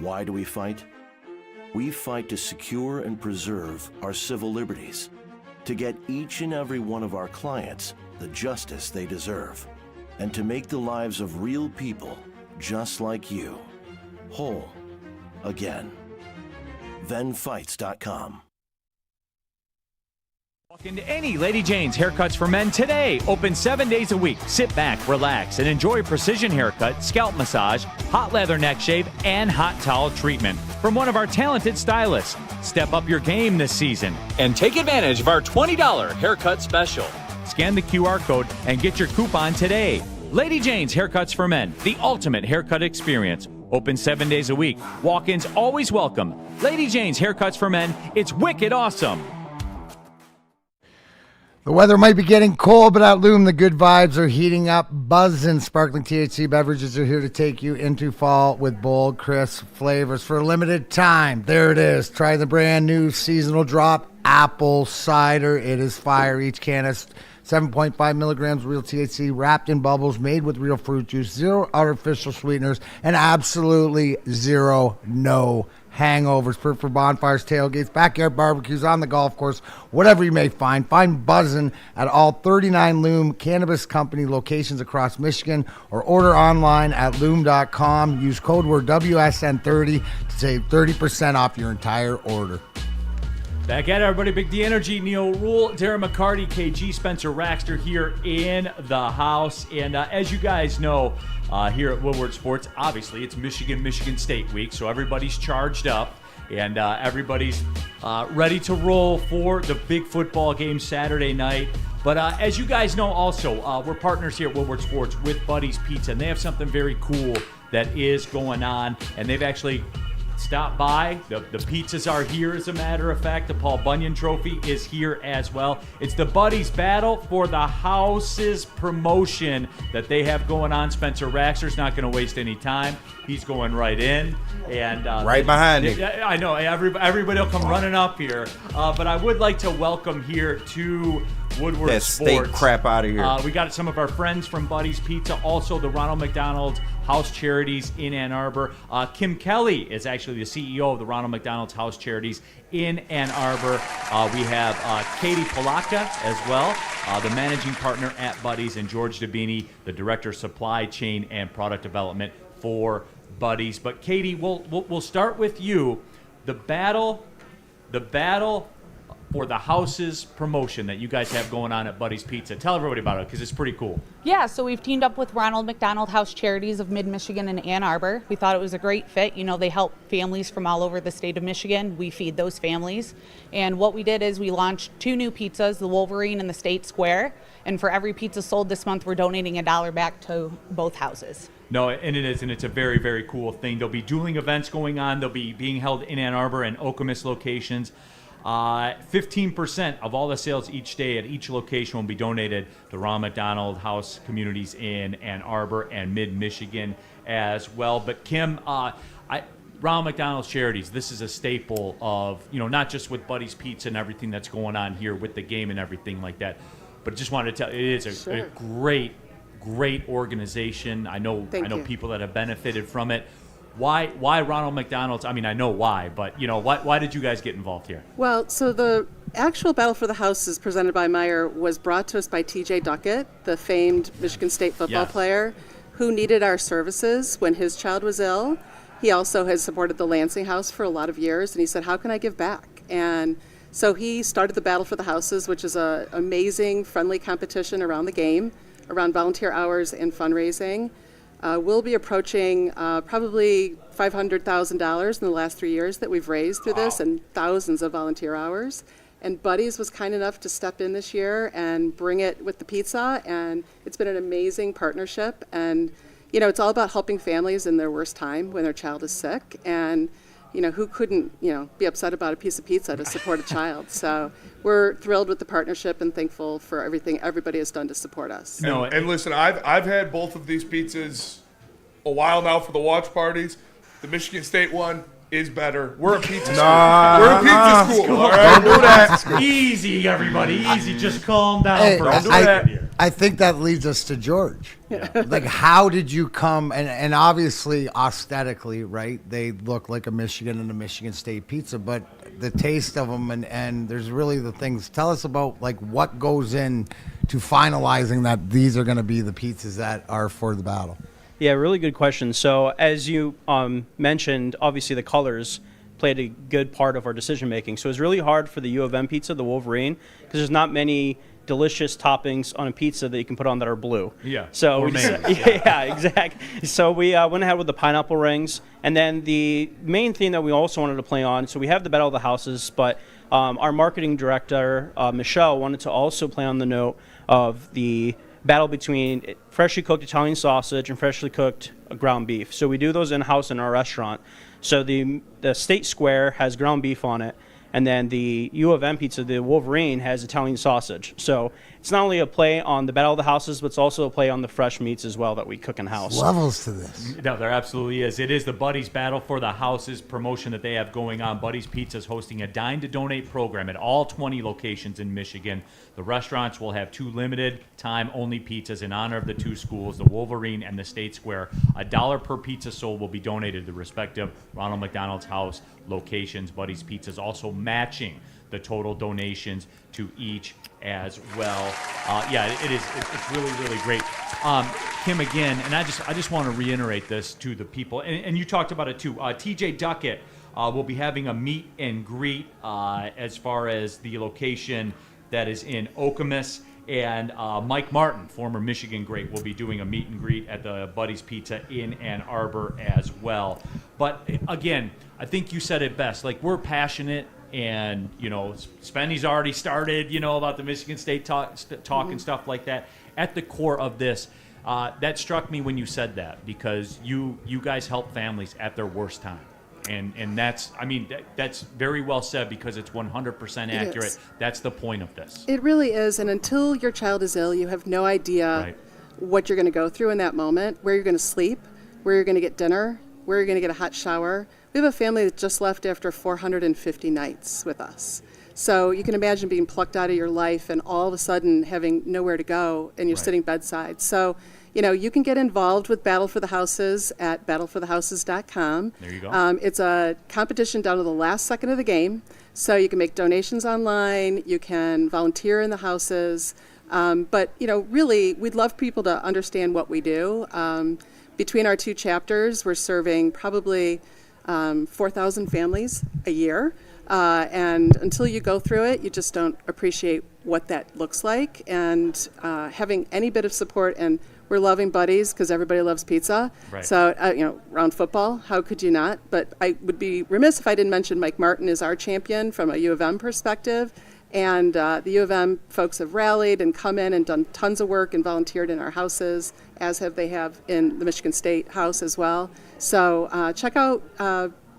S14: Why do we fight? We fight to secure and preserve our civil liberties, to get each and every one of our clients the justice they deserve, and to make the lives of real people just like you whole again. ThenFights.com.
S2: Walk into any Lady Jane's Haircuts for Men today. Open 7 days a week. Sit back, relax, and enjoy precision haircut, scalp massage, hot leather neck shave, and hot towel treatment from one of our talented stylists. Step up your game this season and take advantage of our $20 haircut special. Scan the QR code and get your coupon today. Lady Jane's Haircuts for Men, the ultimate haircut experience. Open 7 days a week. Walk-ins always welcome. Lady Jane's Haircuts for Men. It's wicked awesome.
S4: The weather might be getting cold, but at Loom, the good vibes are heating up. Buzz and sparkling THC beverages are here to take you into fall with bold, crisp flavors for a limited time. There it is. Try the brand new seasonal drop apple cider. It is fire. Each can has 7.5 milligrams real THC wrapped in bubbles, made with real fruit juice, zero artificial sweeteners, and absolutely zero hangovers. Perfect for bonfires, tailgates, backyard barbecues, on the golf course, whatever you may find. Find Buzzin' at all 39 Loom Cannabis Company locations across Michigan or order online at loom.com. Use code word WSN30 to save 30% off your entire order.
S2: Back at it, everybody. Big D Energy, Neal, Ruhl, Darren, McCarty, KG, Spencer Raxter here in the house. And as you guys know, here at Woodward Sports, obviously it's Michigan State week, so everybody's charged up and everybody's ready to roll for the big football game Saturday night. But as you guys know also, we're partners here at Woodward Sports with Buddy's Pizza, and they have something very cool that is going on, and they've actually stop by. The pizzas are here, as a matter of fact. The Paul Bunyan Trophy is here as well. It's the Buddies Battle for the Houses promotion that they have going on. Spencer Raxter's not going to waste any time. He's going right in. And
S3: right behind me.
S2: I know. Everybody will come running up here. But I would like to welcome here to Woodward
S3: that
S2: Sports.
S3: steak crap out of here.
S2: We got some of our friends from Buddy's Pizza, also the Ronald McDonald's House Charities in Ann Arbor. Kim Kelly is actually the CEO of the Ronald McDonald's House Charities in Ann Arbor. We have Katie Polaka as well, the managing partner at Buddy's, and George Dabini, the director of supply chain and product development for Buddy's. But Katie, we'll start with you. The battle for the House's promotion that you guys have going on at Buddy's Pizza. Tell everybody about it, because it's pretty cool.
S17: Yeah, so we've teamed up with Ronald McDonald House Charities of Mid-Michigan and Ann Arbor. We thought it was a great fit. You know, they help families from all over the state of Michigan. We feed those families. And what we did is we launched 2 new pizzas, the Wolverine and the State Square. And for every pizza sold this month, we're donating $1 back to both houses.
S2: No, and it is, and it's a very, very cool thing. There'll be dueling events going on. They'll be being held in Ann Arbor and Okemos locations. 15% of all the sales each day at each location will be donated to Ronald McDonald House communities in Ann Arbor and mid-Michigan as well. But Kim, Ronald McDonald's Charities, this is a staple of, not just with Buddy's Pizza and everything that's going on here with the game and everything like that, but just wanted to tell you, it is a great organization. I know people that have benefited from it. Why Ronald McDonald's? I mean, I know why, but why did you guys get involved here?
S18: Well, so the actual Battle for the Houses presented by Meyer was brought to us by T.J. Duckett, the famed Michigan State football player, who needed our services when his child was ill. He also has supported the Lansing House for a lot of years, and he said, how can I give back? And so he started the Battle for the Houses, which is an amazing, friendly competition around the game, around volunteer hours and fundraising. We'll be approaching probably $500,000 in the last 3 years that we've raised through this, and thousands of volunteer hours. And Buddy's was kind enough to step in this year and bring it with the pizza, and it's been an amazing partnership. And it's all about helping families in their worst time when their child is sick. And who couldn't be upset about a piece of pizza to support a child? So we're thrilled with the partnership and thankful for everything everybody has done to support us.
S5: And listen, I've had both of these pizzas a while now for the watch parties. The Michigan State one is better. We're a pizza school. We're a pizza school. All right?
S2: Don't do that. Easy, everybody. Easy. Just calm down.
S4: Hey,
S2: Don't do that.
S4: I think that leads us to George.
S2: Yeah.
S4: Like, how did you come, and obviously aesthetically, right, they look like a Michigan and a Michigan State pizza, but the taste of them and there's really the things. Tell us about, like, what goes in to finalizing that these are going to be the pizzas that are for the battle.
S19: Yeah, really good question. So as you mentioned, obviously the colors played a good part of our decision making. So it was really hard for the U of M pizza, the Wolverine, because there's not many delicious toppings on a pizza that you can put on that are blue.
S2: Yeah.
S19: So
S2: or
S19: yeah, exactly. So we went ahead with the pineapple rings, and then the main theme that we also wanted to play on. So we have the Battle of the Houses, but our marketing director Michelle wanted to also play on the note of the battle between freshly cooked Italian sausage and freshly cooked ground beef. So we do those in-house in our restaurant. So the State Square has ground beef on it, and then the U of M pizza, the Wolverine, has Italian sausage. So it's not only a play on the Battle of the Houses, but it's also a play on the fresh meats as well that we cook in-house.
S4: Levels to this.
S2: No, there absolutely is. It is the Buddies Battle for the Houses promotion that they have going on. Buddies Pizza is hosting a Dine to Donate program at all 20 locations in Michigan. The restaurants will have 2 limited time only pizzas in honor of the 2 schools, the Wolverine and the State Square. $1 per pizza sold will be donated to the respective Ronald McDonald's House locations. Buddies Pizza is also matching the total donations to each as well. It's really, really great. Kim, again, and I just want to reiterate this to the people, and you talked about it too. TJ Duckett will be having a meet and greet as far as the location that is in Okemos. And Mike Martin, former Michigan great, will be doing a meet and greet at the Buddies Pizza in Ann Arbor as well. But again, I think you said it best. Like, we're passionate, and Spenny's already started, about the Michigan State talk and stuff like that. At the core of this, that struck me when you said that, because you guys help families at their worst time. And that's very well said, because it's 100% accurate. That's the point of this.
S18: It really is. And until your child is ill, you have no idea what you're going to go through in that moment, where you're going to sleep, where you're going to get dinner, where you're going to get a hot shower. We have a family that just left after 450 nights with us. So you can imagine being plucked out of your life and all of a sudden having nowhere to go, and you're sitting bedside. So you can get involved with Battle for the Houses at battleforthehouses.com.
S2: There you go.
S18: It's a competition down to the last second of the game. So you can make donations online. You can volunteer in the houses. But really, we'd love people to understand what we do. Between our 2 chapters, we're serving probably 4,000 families a year. And until you go through it, you just don't appreciate what that looks like. And having any bit of support, and we're loving buddies because everybody loves pizza.
S2: Right.
S18: So, around football, how could you not? But I would be remiss if I didn't mention Mike Martin is our champion from a U of M perspective. And the U of M folks have rallied and come in and done tons of work and volunteered in our houses, as they have in the Michigan State House as well. So check out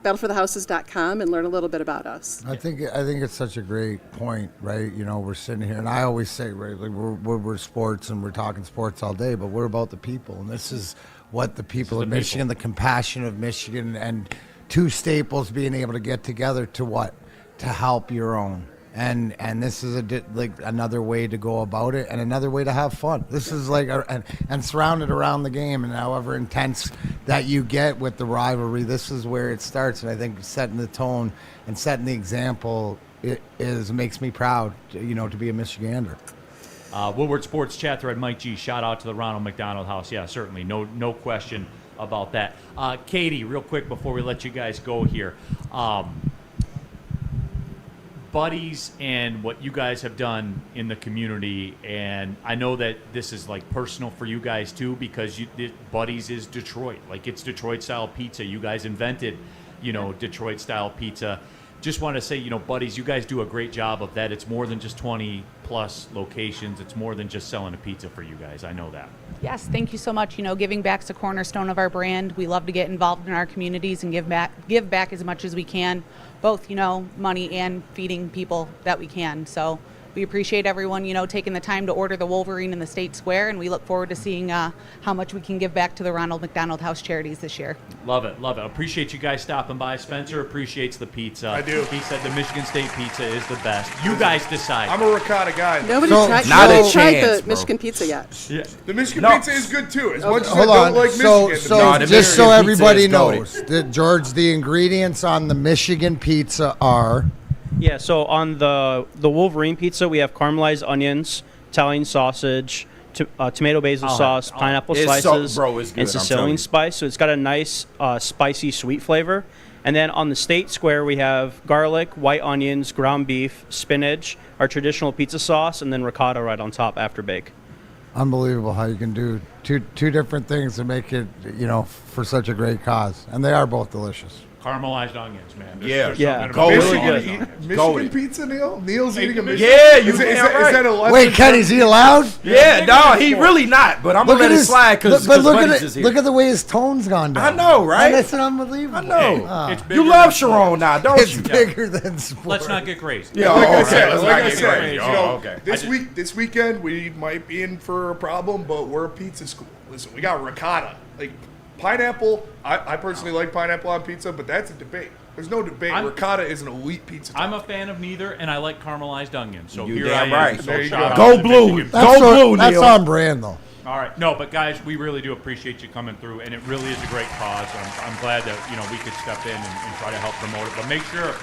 S18: battleforthehouses.com and learn a little bit about us.
S4: I think it's such a great point, right? We're sitting here, and I always say, right, like we're sports and we're talking sports all day, but we're about the people, and this is what the people of Michigan, the compassion of Michigan, and 2 staples being able to get together to help your own. And this is another way to go about it, and another way to have fun. This is and surrounded around the game, and however intense that you get with the rivalry, this is where it starts. And I think setting the tone and setting the example makes me proud, to be a Michigander.
S2: Woodward Sports Chat Thread, Mike G. Shout out to the Ronald McDonald House. Yeah, certainly, no question about that. Katie, real quick before we let you guys go here. Buddies and what you guys have done in the community, and I know that this is personal for you guys too, because Buddies is Detroit, it's Detroit style pizza. You guys invented, Detroit style pizza. Just want to say, Buddies, you guys do a great job of that. It's more than just 20 plus locations. It's more than just selling a pizza for you guys. I know that.
S17: Yes, thank you so much. Giving back's a cornerstone of our brand. We love to get involved in our communities and give back as much as we can, both, money and feeding people that we can. So we appreciate everyone, taking the time to order the Wolverine in the State Square, and we look forward to seeing how much we can give back to the Ronald McDonald House charities this year.
S2: Love it. Appreciate you guys stopping by. Spencer appreciates the pizza.
S5: I do.
S2: He said the Michigan State pizza is the best. You guys decide.
S5: I'm a ricotta guy.
S18: Nobody's tried the Michigan pizza yet.
S2: Yeah.
S5: The Michigan pizza is good too, as much as I
S4: Hold
S5: don't
S4: on.
S5: like Michigan.
S4: So just so everybody knows, George, the ingredients on the Michigan pizza are...
S19: Yeah, so on the Wolverine pizza, we have caramelized onions, Italian sausage, tomato basil sauce, pineapple slices,
S3: it's good,
S19: and Sicilian spice. So it's got a nice spicy sweet flavor. And then on the state square, we have garlic, white onions, ground beef, spinach, our traditional pizza sauce, and then ricotta right on top after bake.
S4: Unbelievable how you can do two different things to make it, for such a great cause. And they are both delicious.
S2: Caramelized onions, man.
S4: Go
S5: Michigan pizza, Neal? Neal's eating a Michigan.
S3: Yeah,
S5: is that a lesson?
S4: Wait, Kenny, is he allowed?
S3: Yeah, no, he really not. But I'm gonna let it slide because Buddy's is here.
S4: Look at the way his tone's gone down.
S3: I know, right?
S4: That's unbelievable.
S3: I know.
S2: It's
S3: You love Sharon now, don't
S4: It's
S3: you?
S4: bigger than sport.
S2: Let's not get crazy.
S3: Yeah,
S5: Like I
S3: okay.
S5: said, this weekend we might be in for a problem, but we're a pizza school. Listen, we got ricotta, like pineapple. I personally like pineapple on pizza, but that's a debate. There's no debate. Ricotta is an elite pizza.
S2: I'm a fan of neither, and I like caramelized onions. So
S3: You
S2: here
S3: damn
S2: I am.
S3: right.
S2: So
S3: There you
S2: shout
S3: go.
S2: out
S3: Go
S2: to
S3: blue.
S2: Michigan.
S3: Go blue,
S4: That's
S3: Neal.
S4: on brand, though.
S2: All right. No, but guys, we really do appreciate you coming through, and it really is a great cause. I'm glad that we could step in and try to help promote it. But make sure.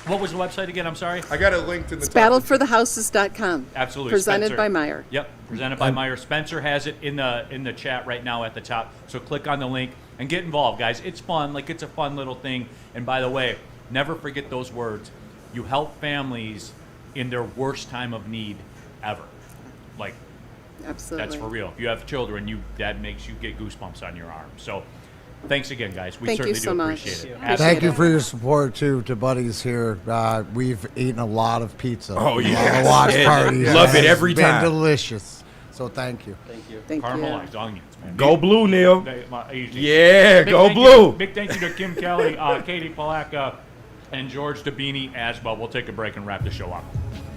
S2: What was the website again? I'm sorry.
S5: I got it linked in the
S18: It's battleforthehouses.com.
S2: Absolutely.
S18: Presented
S2: Spencer.
S18: by Meyer.
S2: Yep, presented by Meyer. Spencer has it in the chat right now at the top. So click on the link and get involved, guys. It's fun. Like, it's a fun little thing. And by the way, never forget those words. You help families in their worst time of need ever. Like,
S18: Absolutely.
S2: that's for real. If you have children, that makes you get goosebumps on your arm. So thanks again, guys. We
S18: Thank you
S2: certainly
S18: so
S2: do
S18: much.
S2: appreciate it.
S4: Thank you for your support, too, to buddies here. We've eaten a lot of pizza.
S3: Oh,
S4: A
S3: yes.
S4: lot of watch
S3: Yeah.
S4: parties.
S3: Love it
S4: It's
S3: every time.
S4: been delicious. So thank you.
S18: Thank you.
S2: Caramelized onions, man.
S3: Go blue, Neal.
S2: Easy.
S3: Yeah,
S2: Big
S3: go
S2: thank you
S3: blue.
S2: big thank you to Kim Kelly, Katie Palaka, and George Dabini as well. We'll take a break and wrap the show up.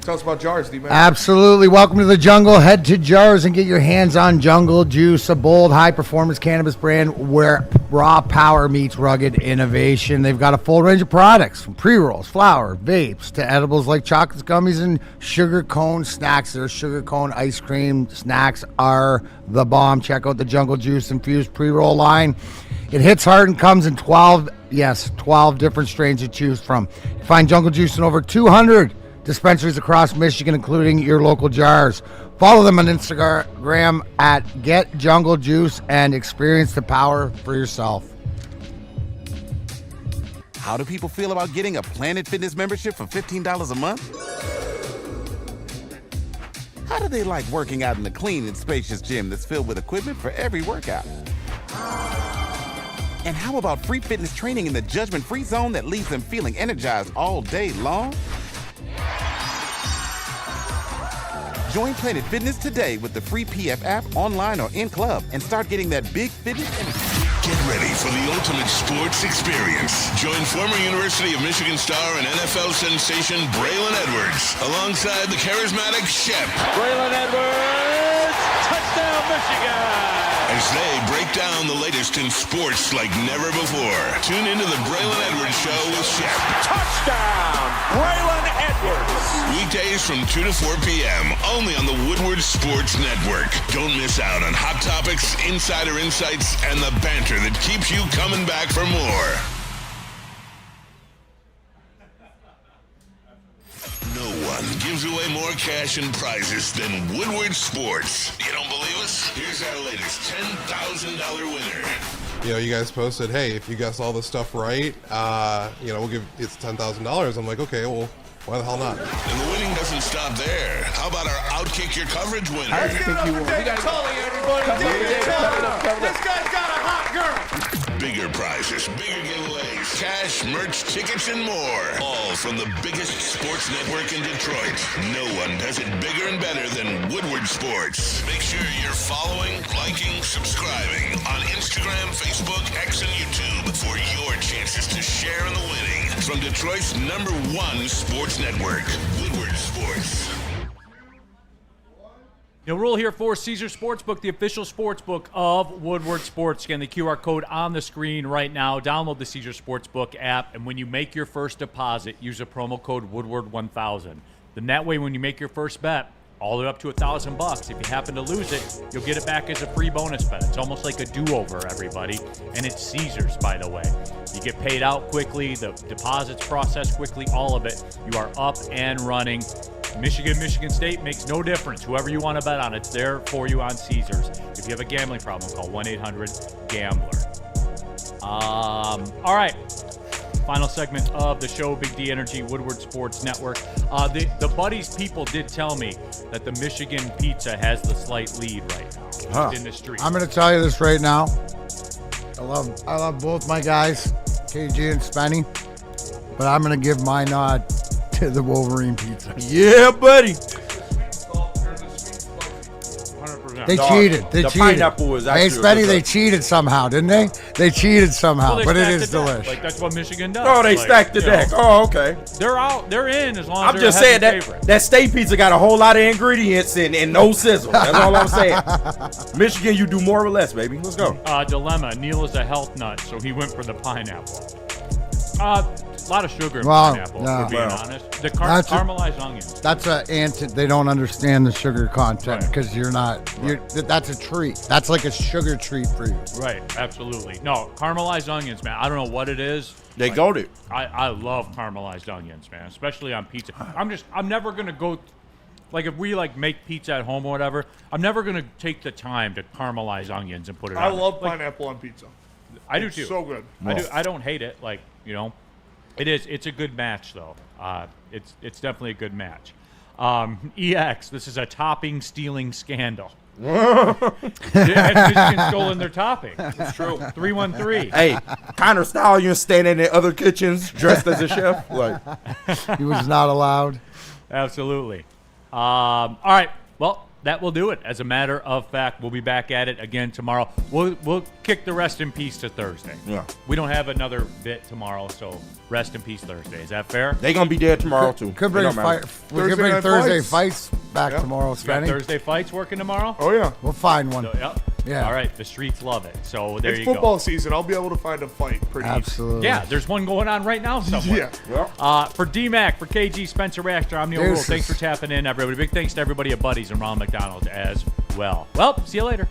S5: Tell us about jars, D-Man.
S4: Absolutely. Welcome to the jungle. Head to Jars and get your hands on Jungle Juice, a bold, high-performance cannabis brand where raw power meets rugged innovation. They've got a full range of products, from pre-rolls, flour, vapes, to edibles like chocolates, gummies, and sugar cone snacks. Their sugar cone ice cream snacks are the bomb. Check out the Jungle Juice infused pre-roll line. It hits hard and comes in 12 different strains to choose from. Find Jungle Juice in over 200 dispensaries across Michigan, including your local Jars. Follow them on Instagram at Get Jungle Juice and experience the power for yourself.
S13: How do people feel about getting a Planet Fitness membership for $15 a month? How do they like working out in a clean and spacious gym that's filled with equipment for every workout? And how about free fitness training in the judgment-free zone that leaves them feeling energized all day long? Join Planet Fitness today with the free PF app, online or in club, and start getting that big fitness energy.
S1: Get ready for the ultimate sports experience. Join former University of Michigan star and NFL sensation Braylon Edwards alongside the charismatic Shep.
S6: Braylon Edwards, touchdown Michigan!
S1: As they break down the latest in sports like never before. Tune into the Braylon Edwards Show with Shep.
S6: Touchdown, Braylon Edwards!
S1: Weekdays from 2 to 4 p.m. only on the Woodward Sports Network. Don't miss out on hot topics, insider insights, and the banter that keeps you coming back for more. No one gives away more cash and prizes than Woodward Sports. You don't believe us? Here's our latest $10,000 winner.
S20: You guys posted, hey, if you guess all this stuff right, we'll give it's $10,000. I'm like, okay, well, why the hell not?
S1: And the winning doesn't stop there. How about our Outkick Your Coverage winner?
S6: I think you won. We got Tully, everybody. This guy's got a hot girl.
S1: Bigger prizes, bigger giveaways, cash, merch, tickets, and more. All from the biggest sports network in Detroit. No one does it bigger and better than Woodward Sports. Make sure you're following, liking, subscribing on Instagram, Facebook, X, and YouTube for your chances to share in the winning. From Detroit's #1 sports network, Woodward Sports.
S2: Ruhl here for Caesar Sportsbook, the official sportsbook of Woodward Sports. Again, the QR code on the screen right now. Download the Caesar Sportsbook app, and when you make your first deposit, use a promo code Woodward1000. Then that way, when you make your first bet, all the way up to $1,000, if you happen to lose it, you'll get it back as a free bonus bet. It's almost like a do-over, everybody. And it's Caesars, by the way. You get paid out quickly, the deposits processed quickly, all of it. You are up and running. Michigan State makes no difference. Whoever you want to bet on, it's there for you on Caesars. If you have a gambling problem, call 1-800-GAMBLER. All right. Final segment of the show, Big D Energy, Woodward Sports Network. The Buddies people did tell me that the Michigan pizza has the slight lead right now in the street.
S4: I'm going to tell you this right now. I love both my guys, KG and Spenny, but I'm going to give my nod to the Wolverine pizza.
S3: Yeah, buddy.
S4: They cheated. They
S3: the
S4: cheated.
S3: Pineapple was actually
S4: Hey, Spenny, they cheated somehow, didn't they? They cheated somehow,
S2: Well,
S4: but it
S2: stacked
S4: is
S2: the deck.
S4: delicious.
S2: Like, that's what Michigan does.
S3: Oh, they stacked the
S2: you know,
S3: deck. Oh, okay.
S2: They're out. They're in as long as
S3: I'm
S2: they're
S3: just
S2: a
S3: saying
S2: heavy
S3: that
S2: favorite.
S3: that state pizza got a whole lot of ingredients and no sizzle. That's all I'm saying. Michigan, you do more or less, baby. Let's go.
S2: Dilemma. Neal is a health nut, so he went for the pineapple. A lot of sugar in
S4: Well,
S2: pineapple,
S4: yeah.
S2: for being
S4: Well,
S2: honest. The
S4: that's a-
S2: caramelized onions.
S4: That's they don't understand the sugar content because you're not. That's a treat. That's like a sugar treat for you.
S2: Right, absolutely. No, caramelized onions, man. I don't know what it is.
S3: They goated.
S2: I love caramelized onions, man, especially on pizza. I'm never gonna go. Like if we make pizza at home or whatever, I'm never gonna take the time to caramelize onions and put it.
S5: I
S2: on.
S5: love pineapple on pizza.
S2: I do
S5: It's
S2: too.
S5: so good.
S2: I don't hate it. It is. It's a good match though. It's definitely a good match. EX. This is a topping stealing scandal. Has Michigan stolen their topping?
S3: It's true.
S2: 313.
S3: Hey, Connor Stallion standing in other kitchens dressed as a chef.
S4: He was not allowed.
S2: Absolutely. All right. Well, that will do it. As a matter of fact, we'll be back at it again tomorrow. We'll kick the rest in peace to Thursday.
S3: Yeah.
S2: We don't have another bit tomorrow, so rest in peace Thursday. Is that fair?
S3: They gonna be dead tomorrow too.
S4: Could bring Thursday fights back tomorrow,
S2: You got
S4: Spenny.
S2: Thursday fights working tomorrow?
S5: Oh yeah.
S4: We'll find one.
S2: So, yep.
S4: Yeah.
S2: All right. The streets love it. So there
S5: It's
S2: you
S5: football
S2: go.
S5: season. I'll be able to find a fight pretty
S4: Absolutely.
S2: Yeah, there's one going on right now somewhere.
S5: Yeah.
S2: For DMAC, for KG, Spencer Raster, I'm Neal Ruhl.
S4: Deuces.
S2: Thanks for tapping in, everybody. Big thanks to everybody at Buddies and Ronald McDonald as well. Well, see you later.